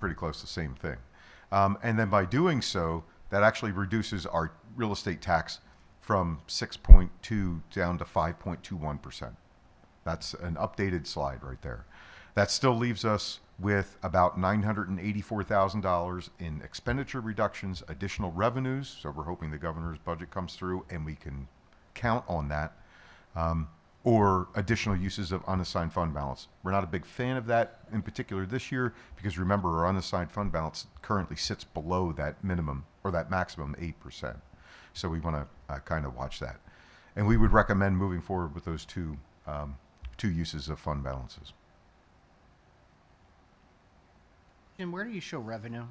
pretty close to the same thing. And then by doing so, that actually reduces our real estate tax from 6.2 down to 5.21%. That's an updated slide right there. That still leaves us with about $984,000 in expenditure reductions, additional revenues. So we're hoping the governor's budget comes through and we can count on that, or additional uses of unassigned fund balance. We're not a big fan of that in particular this year because remember our unassigned fund balance currently sits below that minimum or that maximum 8%. So we want to kind of watch that. And we would recommend moving forward with those two uses of fund balances. Jim, where do you show revenue?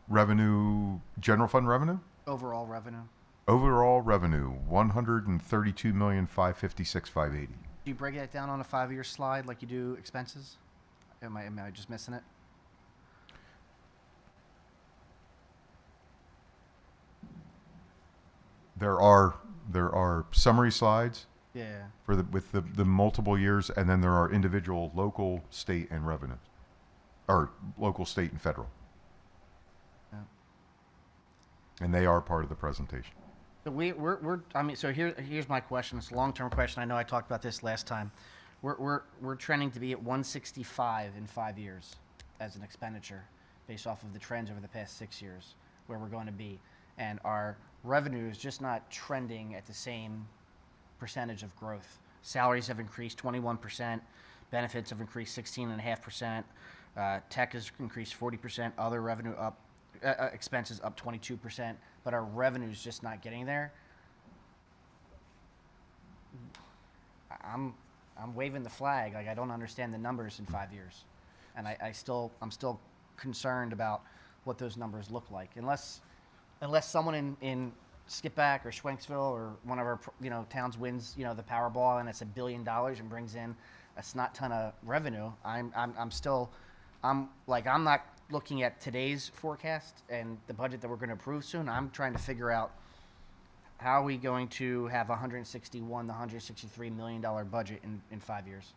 Revenue, general fund revenue? Overall revenue? Overall revenue, $132,556,580. Do you break that down on a 5-year slide like you do expenses? Am I just missing it? There are summary slides Yeah. for with the multiple years, and then there are individual local, state, and revenues, or local, state, and federal. Yeah. And they are part of the presentation. So here's my question. It's a long-term question. I know I talked about this last time. We're trending to be at 165 in 5 years as an expenditure based off of the trends over the past 6 years where we're going to be. And our revenue is just not trending at the same percentage of growth. Salaries have increased 21%, benefits have increased 16.5%, tech has increased 40%, other revenue up, expenses up 22%, but our revenue is just not getting there. I'm waving the flag, like I don't understand the numbers in 5 years. And I'm still concerned about what those numbers look like. Unless someone in Skipback or Schwenksville or one of our towns wins the Powerball and it's $1 billion and brings in a snot ton of revenue, I'm not looking at today's forecast and the budget that we're going to approve soon. I'm trying to figure out how are we going to have $163 million budget in 5 years.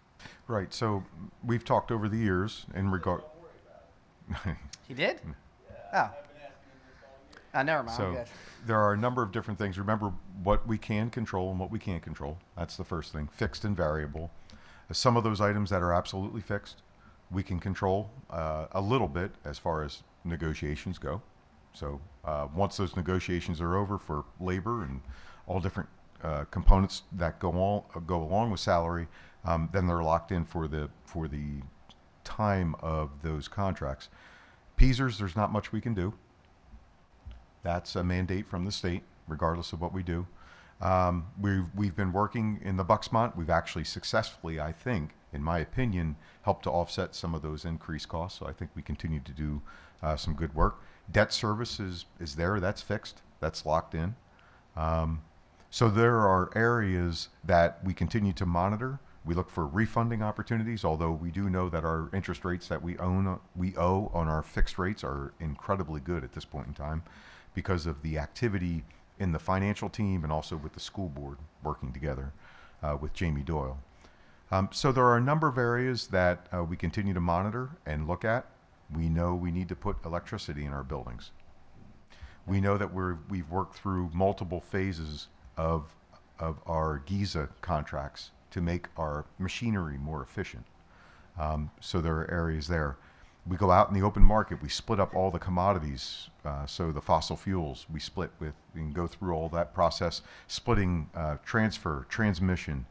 Right. So we've talked over the years in regard. He did? Oh. Never mind. I'm So good. there are a number of different things. Remember what we can control and what we can't control. That's the first thing. Fixed and variable. Some of those items that are absolutely fixed, we can control a little bit as far as negotiations go. So once those negotiations are over for labor and all different components that go along with salary, then they're locked in for the time of those contracts. PESers, there's not much we can do. That's a mandate from the state, regardless of what we do. We've been working in the Bucksmont. We've actually successfully, I think, in my opinion, helped to offset some of those increased costs. So I think we continue to do some good work. Debt service is there. That's fixed. That's locked in. So there are areas that we continue to monitor. We look for refunding opportunities, although we do know that our interest rates that we owe on our fixed rates are incredibly good at this point in time because of the activity in the financial team and also with the school board working together with Jamie Doyle. So there are a number of areas that we continue to monitor and look at. We know we need to put electricity in our buildings. We know that we've worked through multiple phases of our GIZA contracts to make our machinery more efficient. So there are areas there. We go out in the open market, we split up all the commodities. So the fossil fuels, we can go through all that process, splitting transfer, transmission,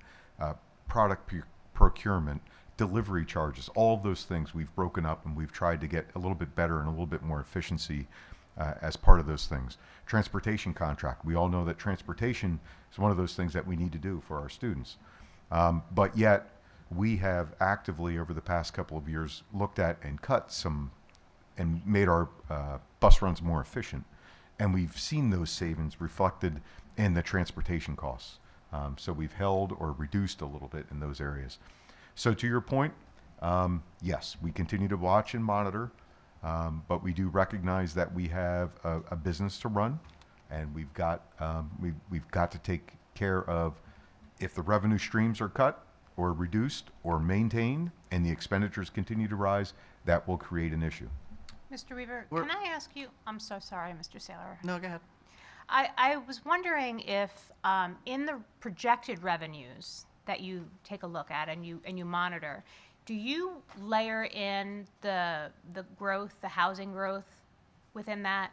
product procurement, delivery charges, all of those things we've broken up and we've tried to get a little bit better and a little bit more efficiency as part of those things. Transportation contract, we all know that transportation is one of those things that we need to do for our students. But yet, we have actively, over the past couple of years, looked at and cut some and made our bus runs more efficient. And we've seen those savings reflected in the transportation costs. So we've held or reduced a little bit in those areas. So to your point, yes, we continue to watch and monitor, but we do recognize that we have a business to run, and we've got to take care of if the revenue streams are cut or reduced or maintained and the expenditures continue to rise, that will create an issue. Mr. Weaver, can I ask you, I'm so sorry, Mr. Saylor. No, go ahead. I was wondering if in the projected revenues that you take a look at and you monitor, do you layer in the growth, the housing growth within that?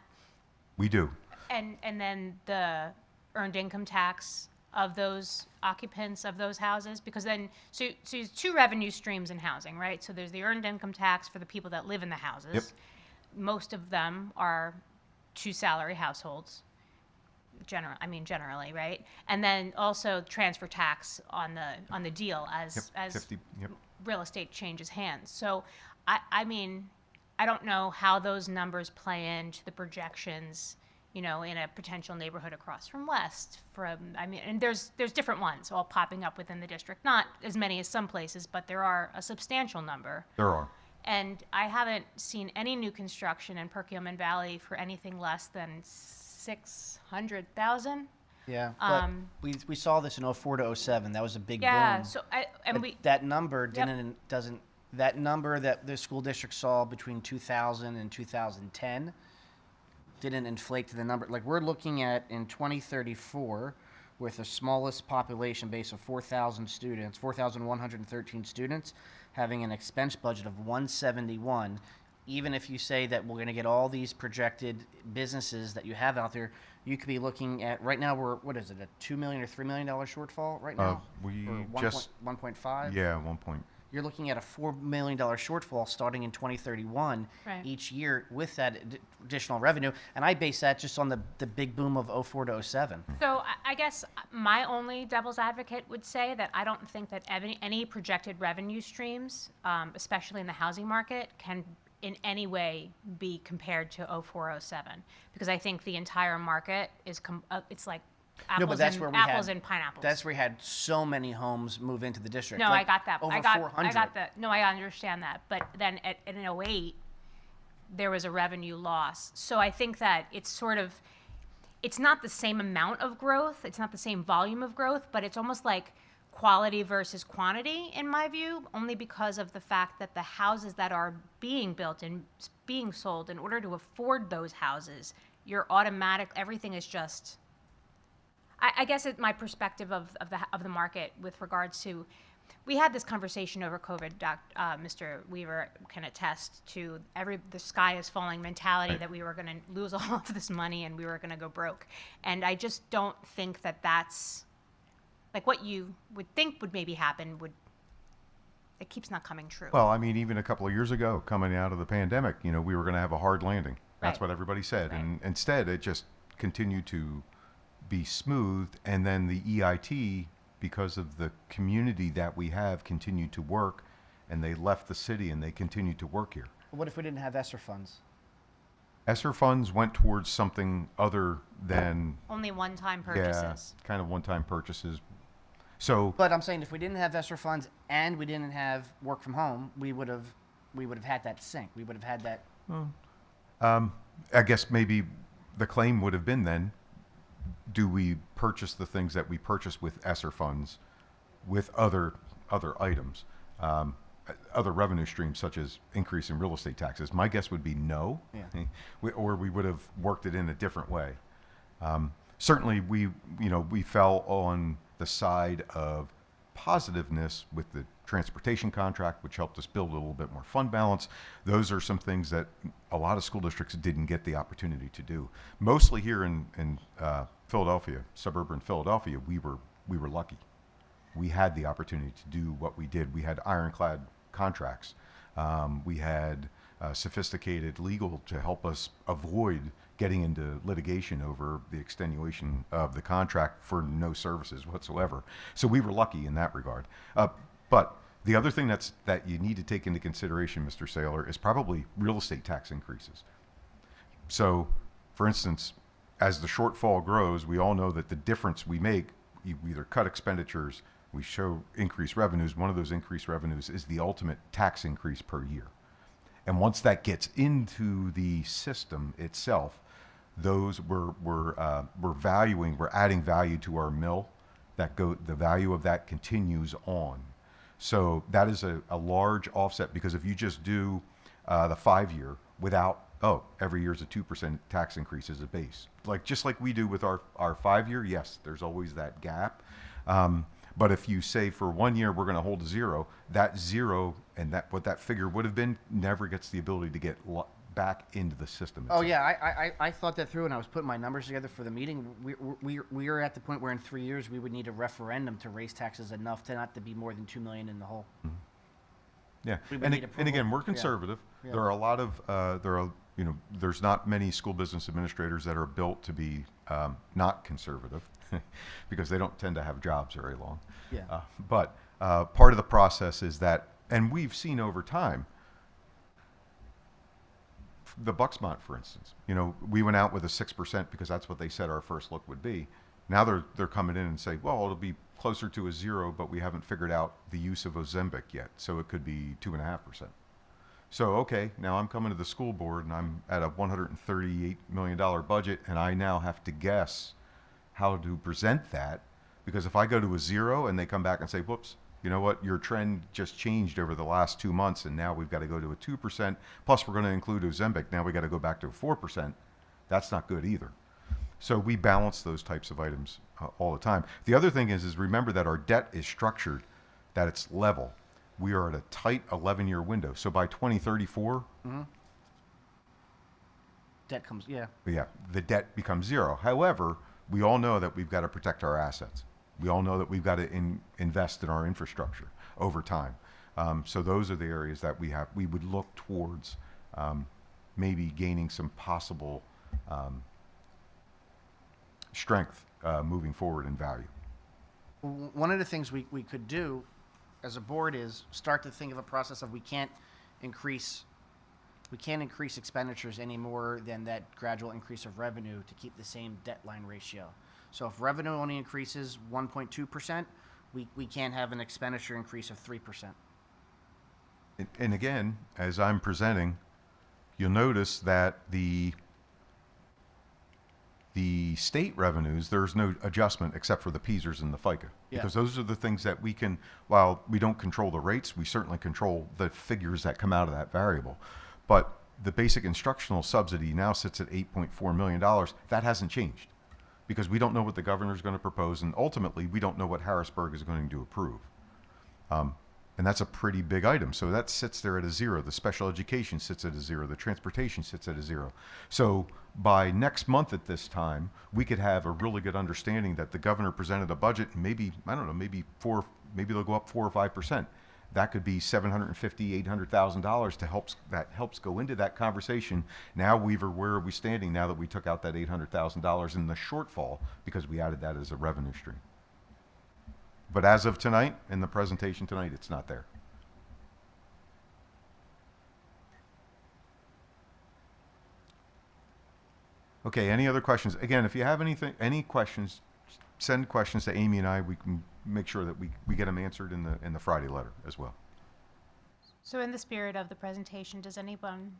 We do. And then the earned income tax of those occupants of those houses? Because then, so there's two revenue streams in housing, right? So there's the earned income tax for the people that live in the houses. Yep. Most of them are two-salary households, generally, right? And then also transfer tax on the deal as 50, yep. real estate changes hands. So, I mean, I don't know how those numbers play into the projections, in a potential neighborhood across from West. And there's different ones all popping up within the district. Not as many as some places, but there are a substantial number. There are. And I haven't seen any new construction in Perkiomen Valley for anything less than 600,000. Yeah, but we saw this in 04 to 07. That was a big boom. So that number that number that the school district saw between 2000 and 2010 didn't inflate to the number. Like we're looking at in 2034 with the smallest population base of 4,000 students, 4,113 students, having an expense budget of 171. Even if you say that we're going to get all these projected businesses that you have out there, you could be looking at, right now we're, what is it, a $2 million or $3 million shortfall right now? We Or just 1.5? Yeah, 1 point. You're looking at a $4 million shortfall starting in 2031 Right. each year with that additional revenue. And I base that just on the big boom of 04 to 07. So I guess my only devil's advocate would say that I don't think that any projected revenue streams, especially in the housing market, can in any way be compared to 0407, because I think the entire market is it's like apples, and pineapples. That's where we had so many homes move into the district. No, like I got that. Over I got 400. that. No, I understand that. But then in 08, there was a revenue loss. So I think that it's not the same amount of growth. It's not the same volume of growth, but it's almost like quality versus quantity, in my view, only because of the fact that the houses that are being built and being sold, in order to afford those houses, everything is just, I guess my perspective of the market with regards to, we had this conversation over COVID, Mr. Weaver can attest to the sky is falling mentality, that we were going to lose all of this money and we were going to go broke. And I just don't think that that's, like what you would think would maybe happen it keeps not coming true. Well, I mean, even a couple of years ago, coming out of the pandemic, we were going to have a hard landing. That's Right. what everybody said. Right. And instead, it just continued to be smoothed. And then the EIT, because of the community that we have, continued to work. And they left the city and they continued to work here. What if we didn't have ESSER funds? ESSER funds went towards something other than, Only one-time purchases. kind of one-time purchases. So, But I'm saying if we didn't have ESSER funds and we didn't have work from home, we would have had that sync. We would have had that. I guess maybe the claim would have been then, do we purchase the things that we purchase with ESSER funds with other items, other revenue streams such as increase in real estate taxes? My guess would be no, Yeah. or we would have worked it in a different way. Certainly, we fell on the side of positiveness with the transportation contract, which helped us build a little bit more fund balance. Those are some things that a lot of school districts didn't get the opportunity to do. Mostly here in Philadelphia, suburban Philadelphia, we were lucky. we had the opportunity to do what we did. We had ironclad contracts. We had sophisticated legal to help us avoid getting into litigation over the extenuation of the contract for no services whatsoever. So we were lucky in that regard. But the other thing that you need to take into consideration, Mr. Saylor, is probably real estate tax increases. So, for instance, as the shortfall grows, we all know that the difference we make, you either cut expenditures, we show increased revenues. One of those increased revenues is the ultimate tax increase per year. And once that gets into the system itself, those we're adding value to our mill. The value of that continues on. So that is a large offset, because if you just do the 5-year without, every year is a 2% tax increase as a base. Just like we do with our 5-year, yes, there's always that gap. But if you say for 1 year we're going to hold 0, that 0 and what that figure would have been never gets the ability to get back into the system itself. Oh yeah, I thought that through, and I was putting my numbers together for the meeting. We are at the point where in 3 years we would need a referendum to raise taxes enough to not to be more than $2 million in the hole. Mm-hmm. Yeah, We would and need approval. again, we're conservative. Yeah. There are a lot of there's not many school business administrators that are built to be not conservative because they don't tend to have jobs very long. Yeah. But part of the process is that, and we've seen over time, the Bucksmont, for instance, we went out with a 6% because that's what they said our first look would be. Now they're coming in and say, well, it'll be closer to a 0, but we haven't figured out the use of Ozempic yet, so it could be 2.5%. So, okay, now I'm coming to the school board and I'm at a $138 million budget, and I now have to guess how to present that, because if I go to a 0 and they come back and say, whoops, you know what, your trend just changed over the last 2 months and now we've got to go to a 2%, plus we're going to include Ozempic, now we got to go back to a 4%, that's not good either. So we balance those types of items all the time. The other thing is remember that our debt is structured, that it's level. We are at a tight 11-year window. So by 2034, Debt comes, yeah. the debt becomes 0. However, we all know that we've got to protect our assets. We all know that we've got to invest in our infrastructure over time. So those are the areas that we would look towards maybe gaining some possible strength moving forward in value. One of the things we could do as a board is start to think of a process of we can't increase expenditures any more than that gradual increase of revenue to keep the same debt line ratio. So if revenue only increases 1.2%, we can't have an expenditure increase of 3%. And again, as I'm presenting, you'll notice that the state revenues, there's no adjustment except for the PSERs and the FICA. Yeah. Because those are the things that we can, while we don't control the rates, we certainly control the figures that come out of that variable. But the basic instructional subsidy now sits at $8.4 million. That hasn't changed because we don't know what the governor's going to propose, and ultimately we don't know what Harrisburg is going to approve. And that's a pretty big item. So that sits there at a 0. The special education sits at a 0. The transportation sits at a 0. So by next month at this time, we could have a really good understanding that the governor presented a budget, and maybe they'll go up 4 or 5%. That could be $750,000, $800,000 that helps go into that conversation. Now where are we standing now that we took out that $800,000 in the shortfall because we added that as a revenue stream? But as of tonight, in the presentation tonight, it's not there. Okay, any other questions? Again, if you have any questions, send questions to Amy and I. We can make sure that we get them answered in the Friday letter as well. So in the spirit of the presentation, does anyone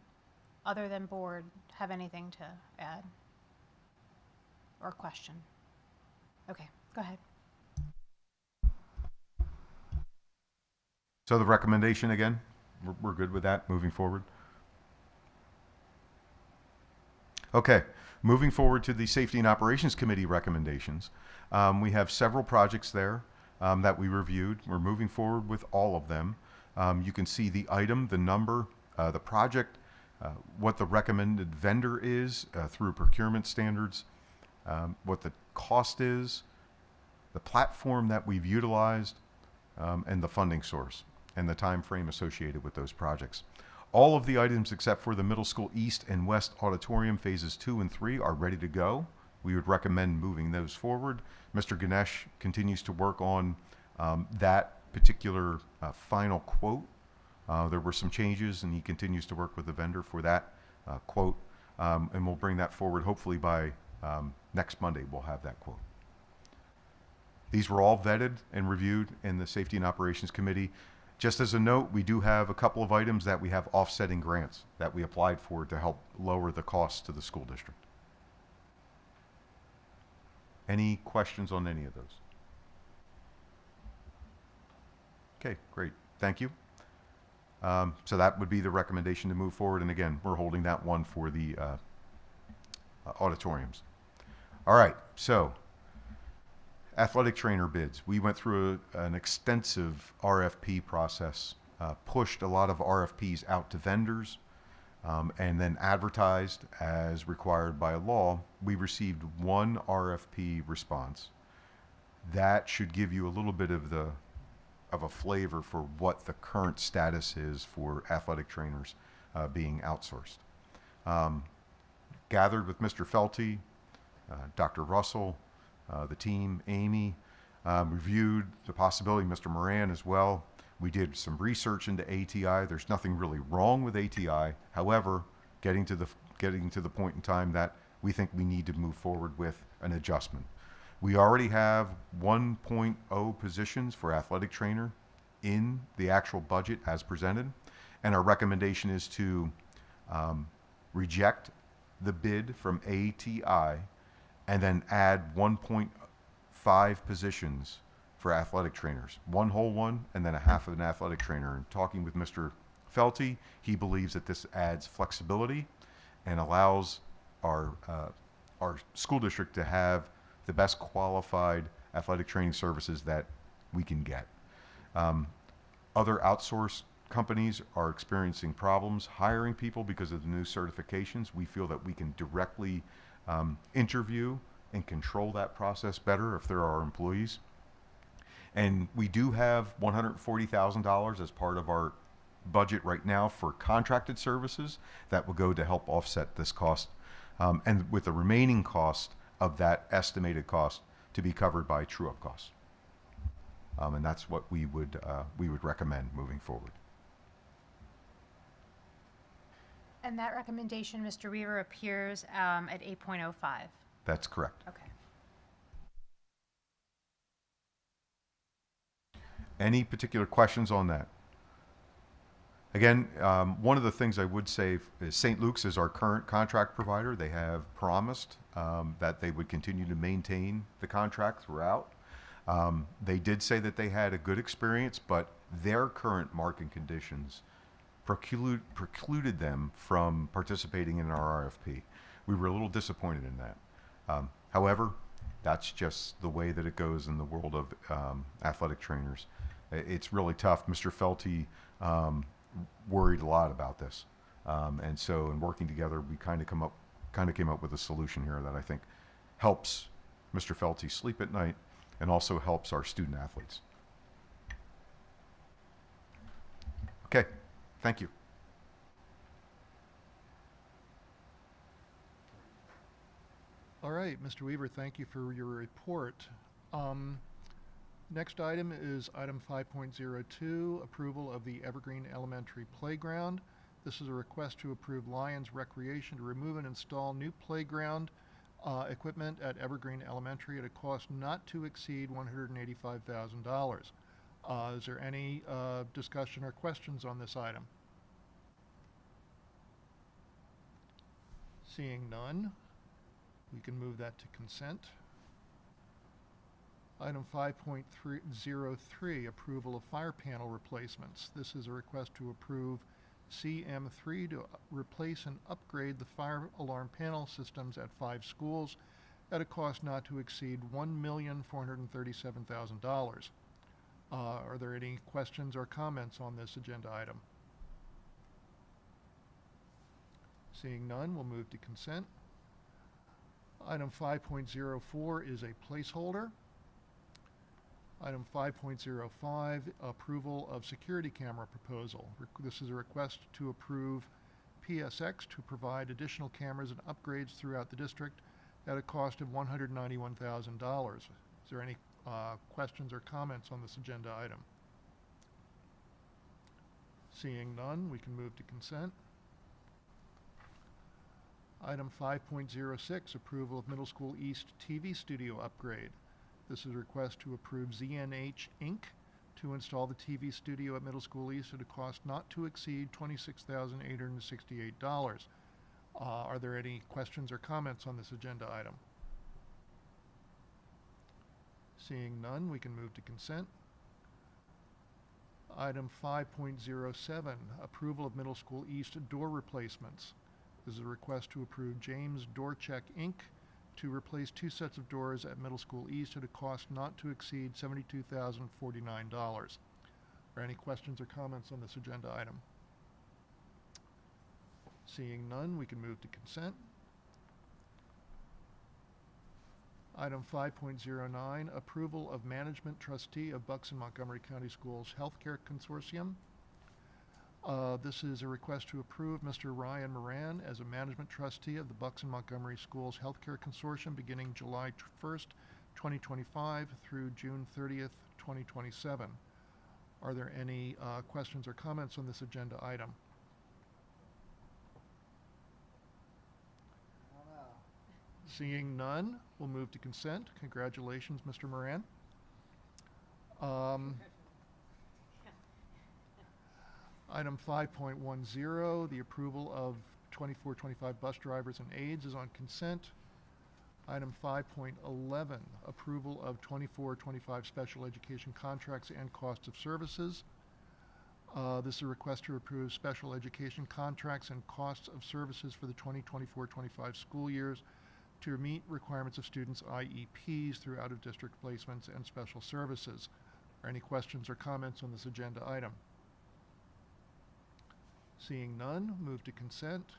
other than board have anything to add or question? Okay, go ahead. So the recommendation again, we're good with that moving forward? Okay, moving forward to the Safety and Operations Committee recommendations. We have several projects there that we reviewed. We're moving forward with all of them. You can see the item, the number, the project, what the recommended vendor is through procurement standards, what the cost is, the platform that we've utilized, and the funding source and the time frame associated with those projects. All of the items except for the middle school east and west auditorium phases 2 and 3 are ready to go. We would recommend moving those forward. Mr. Ganesh continues to work on that particular final quote. There were some changes, and he continues to work with the vendor for that quote, and we'll bring that forward. Hopefully by next Monday, we'll have that quote. These were all vetted and reviewed in the Safety and Operations Committee. Just as a note, we do have a couple of items that we have offsetting grants that we applied for to help lower the costs to the school district. Any questions on any of those? Okay, great. Thank you. So that would be the recommendation to move forward. And again, we're holding that one for the auditoriums. All right, so athletic trainer bids. We went through an extensive RFP process, pushed a lot of RFPs out to vendors, and then advertised as required by law. We received one RFP response. That should give you a little bit of a flavor for what the current status is for athletic trainers being outsourced. Gathered with Mr. Felty, Dr. Russell, the team, Amy, reviewed the possibility, Mr. Moran as well. We did some research into ATI. There's nothing really wrong with ATI. However, getting to the point in time that we think we need to move forward with an adjustment. We already have 1.0 positions for athletic trainer in the actual budget as presented, and our recommendation is to reject the bid from ATI and then add 1.5 positions for athletic trainers, one whole one and then a half of an athletic trainer. And talking with Mr. Felty, he believes that this adds flexibility and allows our school district to have the best qualified athletic training services that we can get. Other outsourced companies are experiencing problems hiring people because of the new certifications. We feel that we can directly interview and control that process better if they're our employees. And we do have $140,000 as part of our budget right now for contracted services that will go to help offset this cost, and with the remaining cost of that estimated cost to be covered by true-up costs. And that's what we would recommend moving forward. And that recommendation, Mr. Weaver, appears at 8.05. That's correct. Okay. Any particular questions on that? Again, one of the things I would say is St. Luke's is our current contract provider. They have promised that they would continue to maintain the contract throughout. They did say that they had a good experience, but their current market conditions precluded them from participating in our RFP. We were a little disappointed in that. However, that's just the way that it goes in the world of athletic trainers. It's really tough. Mr. Felty worried a lot about this, and so in working together, we kind of came up with a solution here that I think helps Mr. Felty sleep at night and also helps our student athletes. Okay, thank you. All right, Mr. Weaver, thank you for your report. Next item is item 5.02, approval of the Evergreen Elementary Playground. This is a request to approve Lions Recreation to remove and install new playground equipment at Evergreen Elementary at a cost not to exceed $185,000. Is there any discussion or questions on this item? Seeing none, we can move that to consent. Item 5.03, approval of fire panel replacements. This is a request to approve CM3 to replace and upgrade the fire alarm panel systems at 5 schools at a cost not to exceed $1,437,000. Are there any questions or comments on this agenda item? Seeing none, we'll move to consent. Item 5.04 is a placeholder. Item 5.05, approval of security camera proposal. This is a request to approve PSX to provide additional cameras and upgrades throughout the district at a cost of $191,000. Is there any questions or comments on this agenda item? Seeing none, we can move to consent. Item 5.06, approval of Middle School East TV studio upgrade. This is a request to approve ZNH Inc. to install the TV studio at Middle School East at a cost not to exceed $26,868. Are there any questions or comments on this agenda item? Seeing none, we can move to consent. Item 5.07, approval of Middle School East door replacements. This is a request to approve James Doorcheck Inc. to replace 2 sets of doors at Middle School East at a cost not to exceed $72,049. Are any questions or comments on this agenda item? Seeing none, we can move to consent. Item 5.09, approval of management trustee of Bucks and Montgomery County Schools Healthcare Consortium. This is a request to approve Mr. Ryan Moran as a management trustee of the Bucks and Montgomery Schools Healthcare Consortium beginning July 1st, 2025 through June 30th, 2027. Are there any questions or comments on this agenda item? Seeing none, we'll move to consent. Congratulations, Mr. Moran. Item 5.10, the approval of 24-25 bus drivers and aides is on consent. Item 5.11, approval of 24-25 special education contracts and costs of services. This is a request to approve special education contracts and costs of services for the 2024-25 school years to meet requirements of students' IEPs through out-of-district placements and special services. Are any questions or comments on this agenda item? Seeing none, move to consent.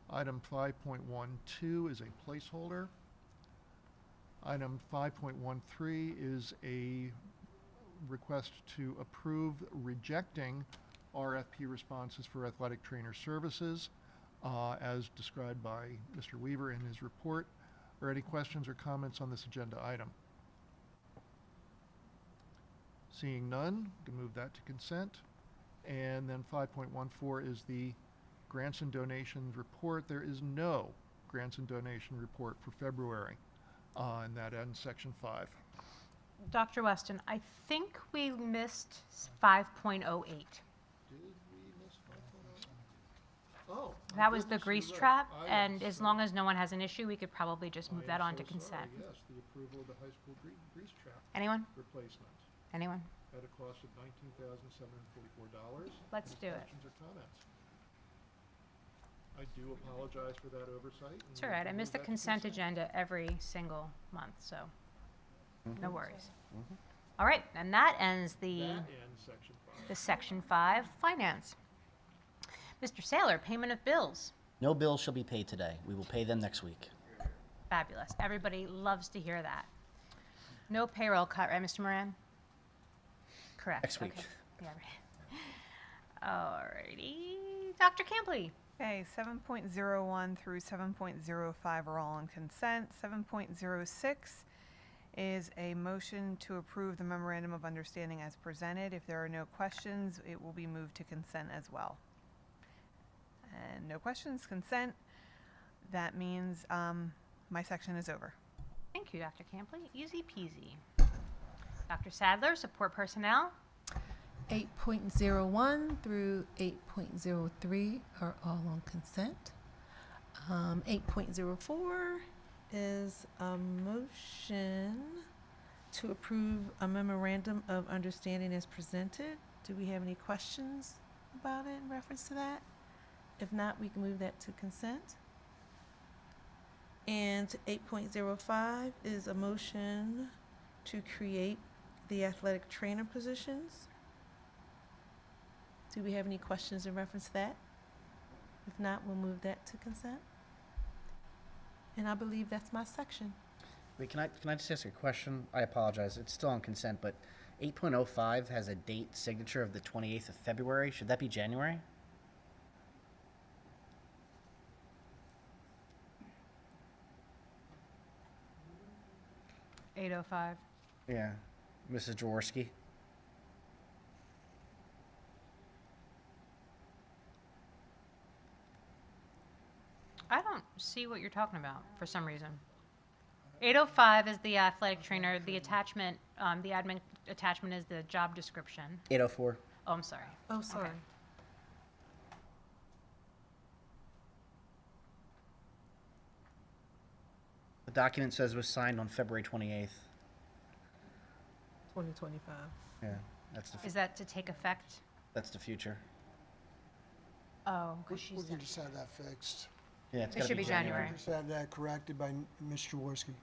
Item 5.12 is a placeholder. Item 5.13 is a request to approve rejecting RFP responses for athletic trainer services, as described by Mr. Weaver in his report. Are any questions or comments on this agenda item? Seeing none, we can move that to consent. And then 5.14 is the grants and donations report. There is no grants and donation report for February, and that ends section 5. Dr. Weston, I think we missed 5.08. Oh. That was the grease trap, and as long as no one has an issue, we could probably just move that on to consent. Yes, the approval of the high school grease trap Anyone? replacement Anyone? at a cost of $19,744. Let's do it. Questions or comments? I do apologize for that oversight. It's all right. I miss the consent agenda every single month, so no worries. All right, and that ends the That ends section 5. section 5 finance. Mr. Saylor, payment of bills. No bills shall be paid today. We will pay them next week. Fabulous. Everybody loves to hear that. No payroll cut, right, Mr. Moran? Correct. Next week. Okay. Yeah, right. All righty. Dr. Campley. Okay, 7.01 through 7.05 are all on consent. 7.06 is a motion to approve the memorandum of understanding as presented. If there are no questions, it will be moved to consent as well. And no questions, consent. That means my section is over. Thank you, Dr. Campley. Easy peasy. Dr. Sadler, support personnel. 8.01 through 8.03 are all on consent. 8.04 is a motion to approve a memorandum of understanding as presented. Do we have any questions about it in reference to that? If not, we can move that to consent. And 8.05 is a motion to create the athletic trainer positions. Do we have any questions in reference to that? If not, we'll move that to consent. And I believe that's my section. Wait, can I just ask a question? I apologize. It's still on consent, but 8.05 has a date signature of the 28th of February. Should that be January? $8:05. Yeah. Mrs. Jaworski? I don't see what you're talking about for some reason. 8:05 is the athletic trainer. The attachment, the admin attachment is the job description. 8:04. Oh, I'm sorry. Oh, sorry. The document says was signed on February 28th. 2025. Yeah, that's the Is that to take effect? that's the future. Oh, because she's. We can just have that fixed. Yeah, it's It gotta should be January. Just have that corrected by Ms. Jaworski.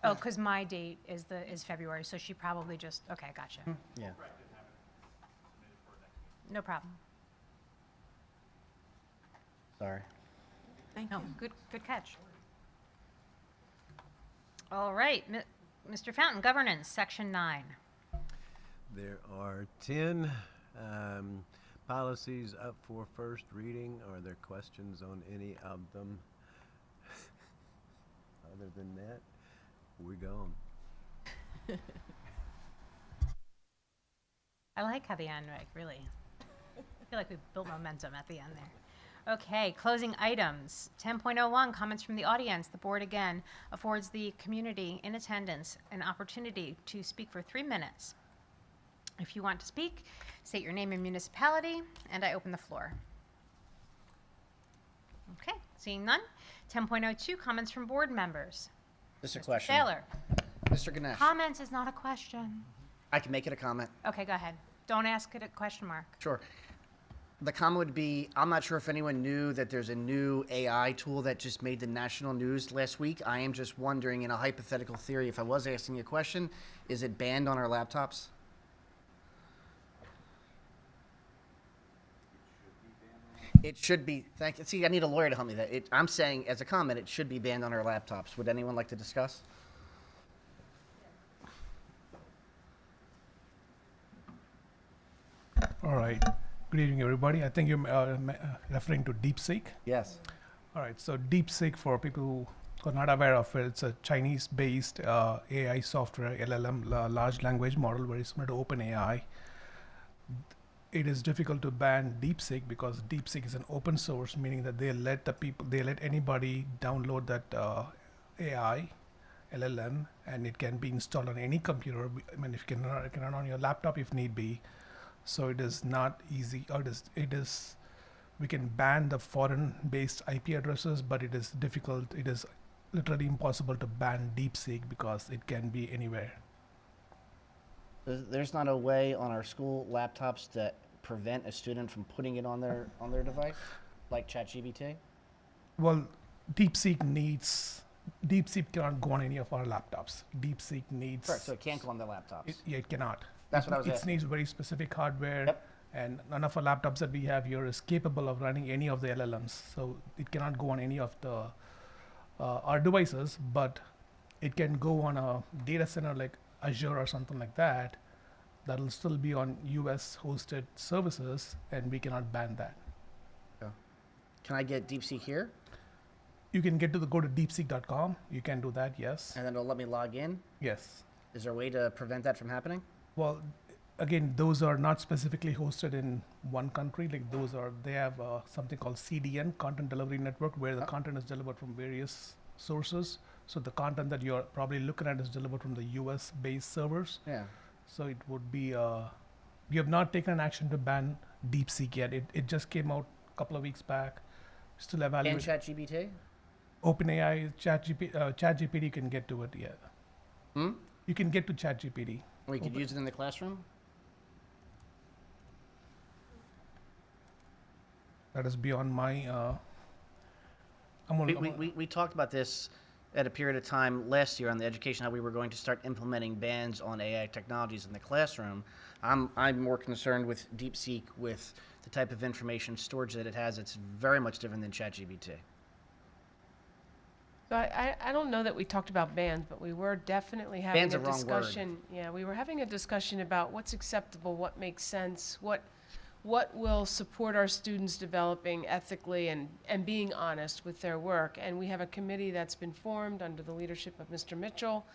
Oh, because my date is February, so she probably just, okay, gotcha. Yeah. No problem. Sorry. Thank No, you. good catch. All right, Mr. Fountain, governance, section 9. There are 10 policies up for first reading. Are there questions on any of them? Other than that, we're gone. I like how the end, like, really, I feel like we built momentum at the end there. Okay, closing items. 10.01, comments from the audience. The board again affords the community in attendance an opportunity to speak for 3 minutes. If you want to speak, state your name and municipality, and I open the floor. Okay, seeing none. 10.02, comments from board members. Just a question. Taylor, Mr. Ganesh, comments is not a question. I can make it a comment. Okay, go ahead. Don't ask it a question mark. Sure. The comment would be, I'm not sure if anyone knew that there's a new AI tool that just made the national news last week. I am just wondering, in a hypothetical theory, if I was asking you a question, is it banned on our laptops? It should be. Thank you. See, I need a lawyer to help me with that. I'm saying, as a comment, it should be banned on our laptops. Would anyone like to discuss? All right. Good evening, everybody. I think you're referring to DeepSeek. Yes. All right. So DeepSeek, for people who are not aware of it, it's a Chinese-based AI software, LLM, large language model, very similar to OpenAI. It is difficult to ban DeepSeek because DeepSeek is an open source, meaning that they let anybody download that AI, LLM, and it can be installed on any computer. I mean, it can run on your laptop if need be. So it is not easy, or we can ban the foreign-based IP addresses, but it is difficult. It is literally impossible to ban DeepSeek because it can be anywhere. There's not a way on our school laptops to prevent a student from putting it on their device, like ChatGPT? Well, DeepSeek cannot go on any of our laptops. DeepSeek needs. Correct. So it can't go on the laptops. It cannot. That's what I was It asking. needs very specific hardware. Yep. And none of our laptops that we have here is capable of running any of the LLMs. So it cannot go on any of the our devices, but it can go on a data center like Azure or something like that. That'll still be on US hosted services, and we cannot ban that. Yeah. Can I get DeepSeek here? You can go to deepseek.com. You can do that, yes. And then it'll let me log in? Yes. Is there a way to prevent that from happening? Well, again, those are not specifically hosted in one country. Like they have something called CDN, Content Delivery Network, where the content is delivered from various sources. So the content that you're probably looking at is delivered from the US-based servers. Yeah. So it would be, we have not taken an action to ban DeepSeek yet. It just came out a couple of weeks back. Still And evaluating. ChatGPT? OpenAI, ChatGPT, you can get to it, yeah. Hmm? You can get to ChatGPT. Or you could use it in the classroom? That is beyond my, We talked about this at a period of time last year on the education, how we were going to start implementing bans on AI technologies in the classroom. I'm more concerned with DeepSeek, with the type of information storage that it has. It's very much different than ChatGPT. So I don't know that we talked about bands, but we were definitely having Band's a a wrong word. discussion. Yeah, we were having a discussion about what's acceptable, what makes sense, what will support our students developing ethically and being honest with their work. And we have a committee that's been formed under the leadership of Mr. Mitchell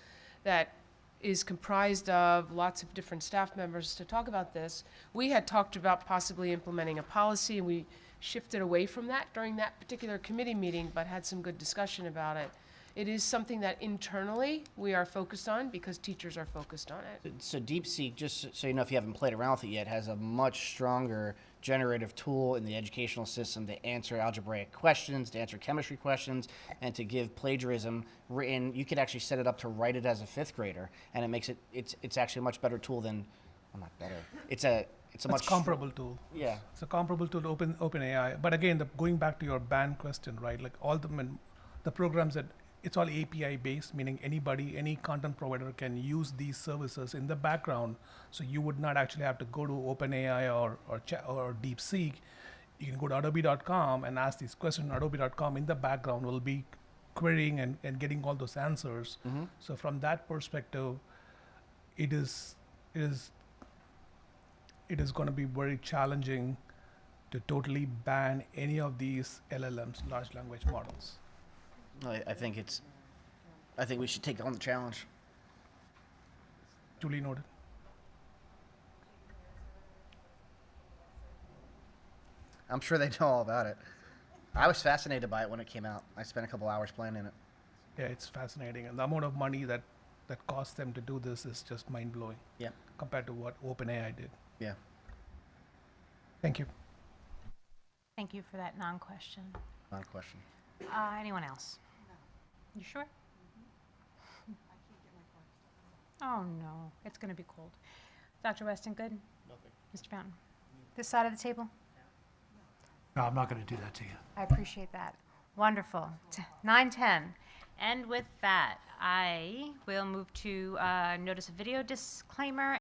that is comprised of lots of different staff members to talk about this. We had talked about possibly implementing a policy, and we shifted away from that during that particular committee meeting, but had some good discussion about it. It is something that internally we are focused on because teachers are focused on it. So DeepSeek, just so you know if you haven't played around with it yet, has a much stronger generative tool in the educational system to answer algebraic questions, to answer chemistry questions, and to give plagiarism written. You could actually set it up to write it as a 5th grader, and it makes it, it's actually a much better tool than, well, not better. It's a much comparable tool. Yeah. It's a comparable tool to OpenAI. But again, going back to your ban question, right? Like all the programs that it's all API based, meaning anybody, any content provider can use these services in the background. So you would not actually have to go to OpenAI or DeepSeek. You can go to adobe.com and ask these questions. Adobe.com in the background will be querying and getting all those answers. Mm-hmm. So from that perspective, it is going to be very challenging to totally ban any of these LLMs, large language models. I think we should take on the challenge. Duly noted. I'm sure they know all about it. I was fascinated by it when it came out. I spent a couple hours playing in it. Yeah, it's fascinating. And the amount of money that costs them to do this is just mind-blowing. Yeah. Compared to what OpenAI did. Yeah. Thank you. Thank you for that non-question. Not a question. Anyone else? You sure? Oh, no. It's going to be cold. Dr. Weston, good? Nothing. Mr. Fountain? This side of the table? No, I'm not going to do that to you. I appreciate that. Wonderful. 9:10. And with that, I will move to notice of video disclaimer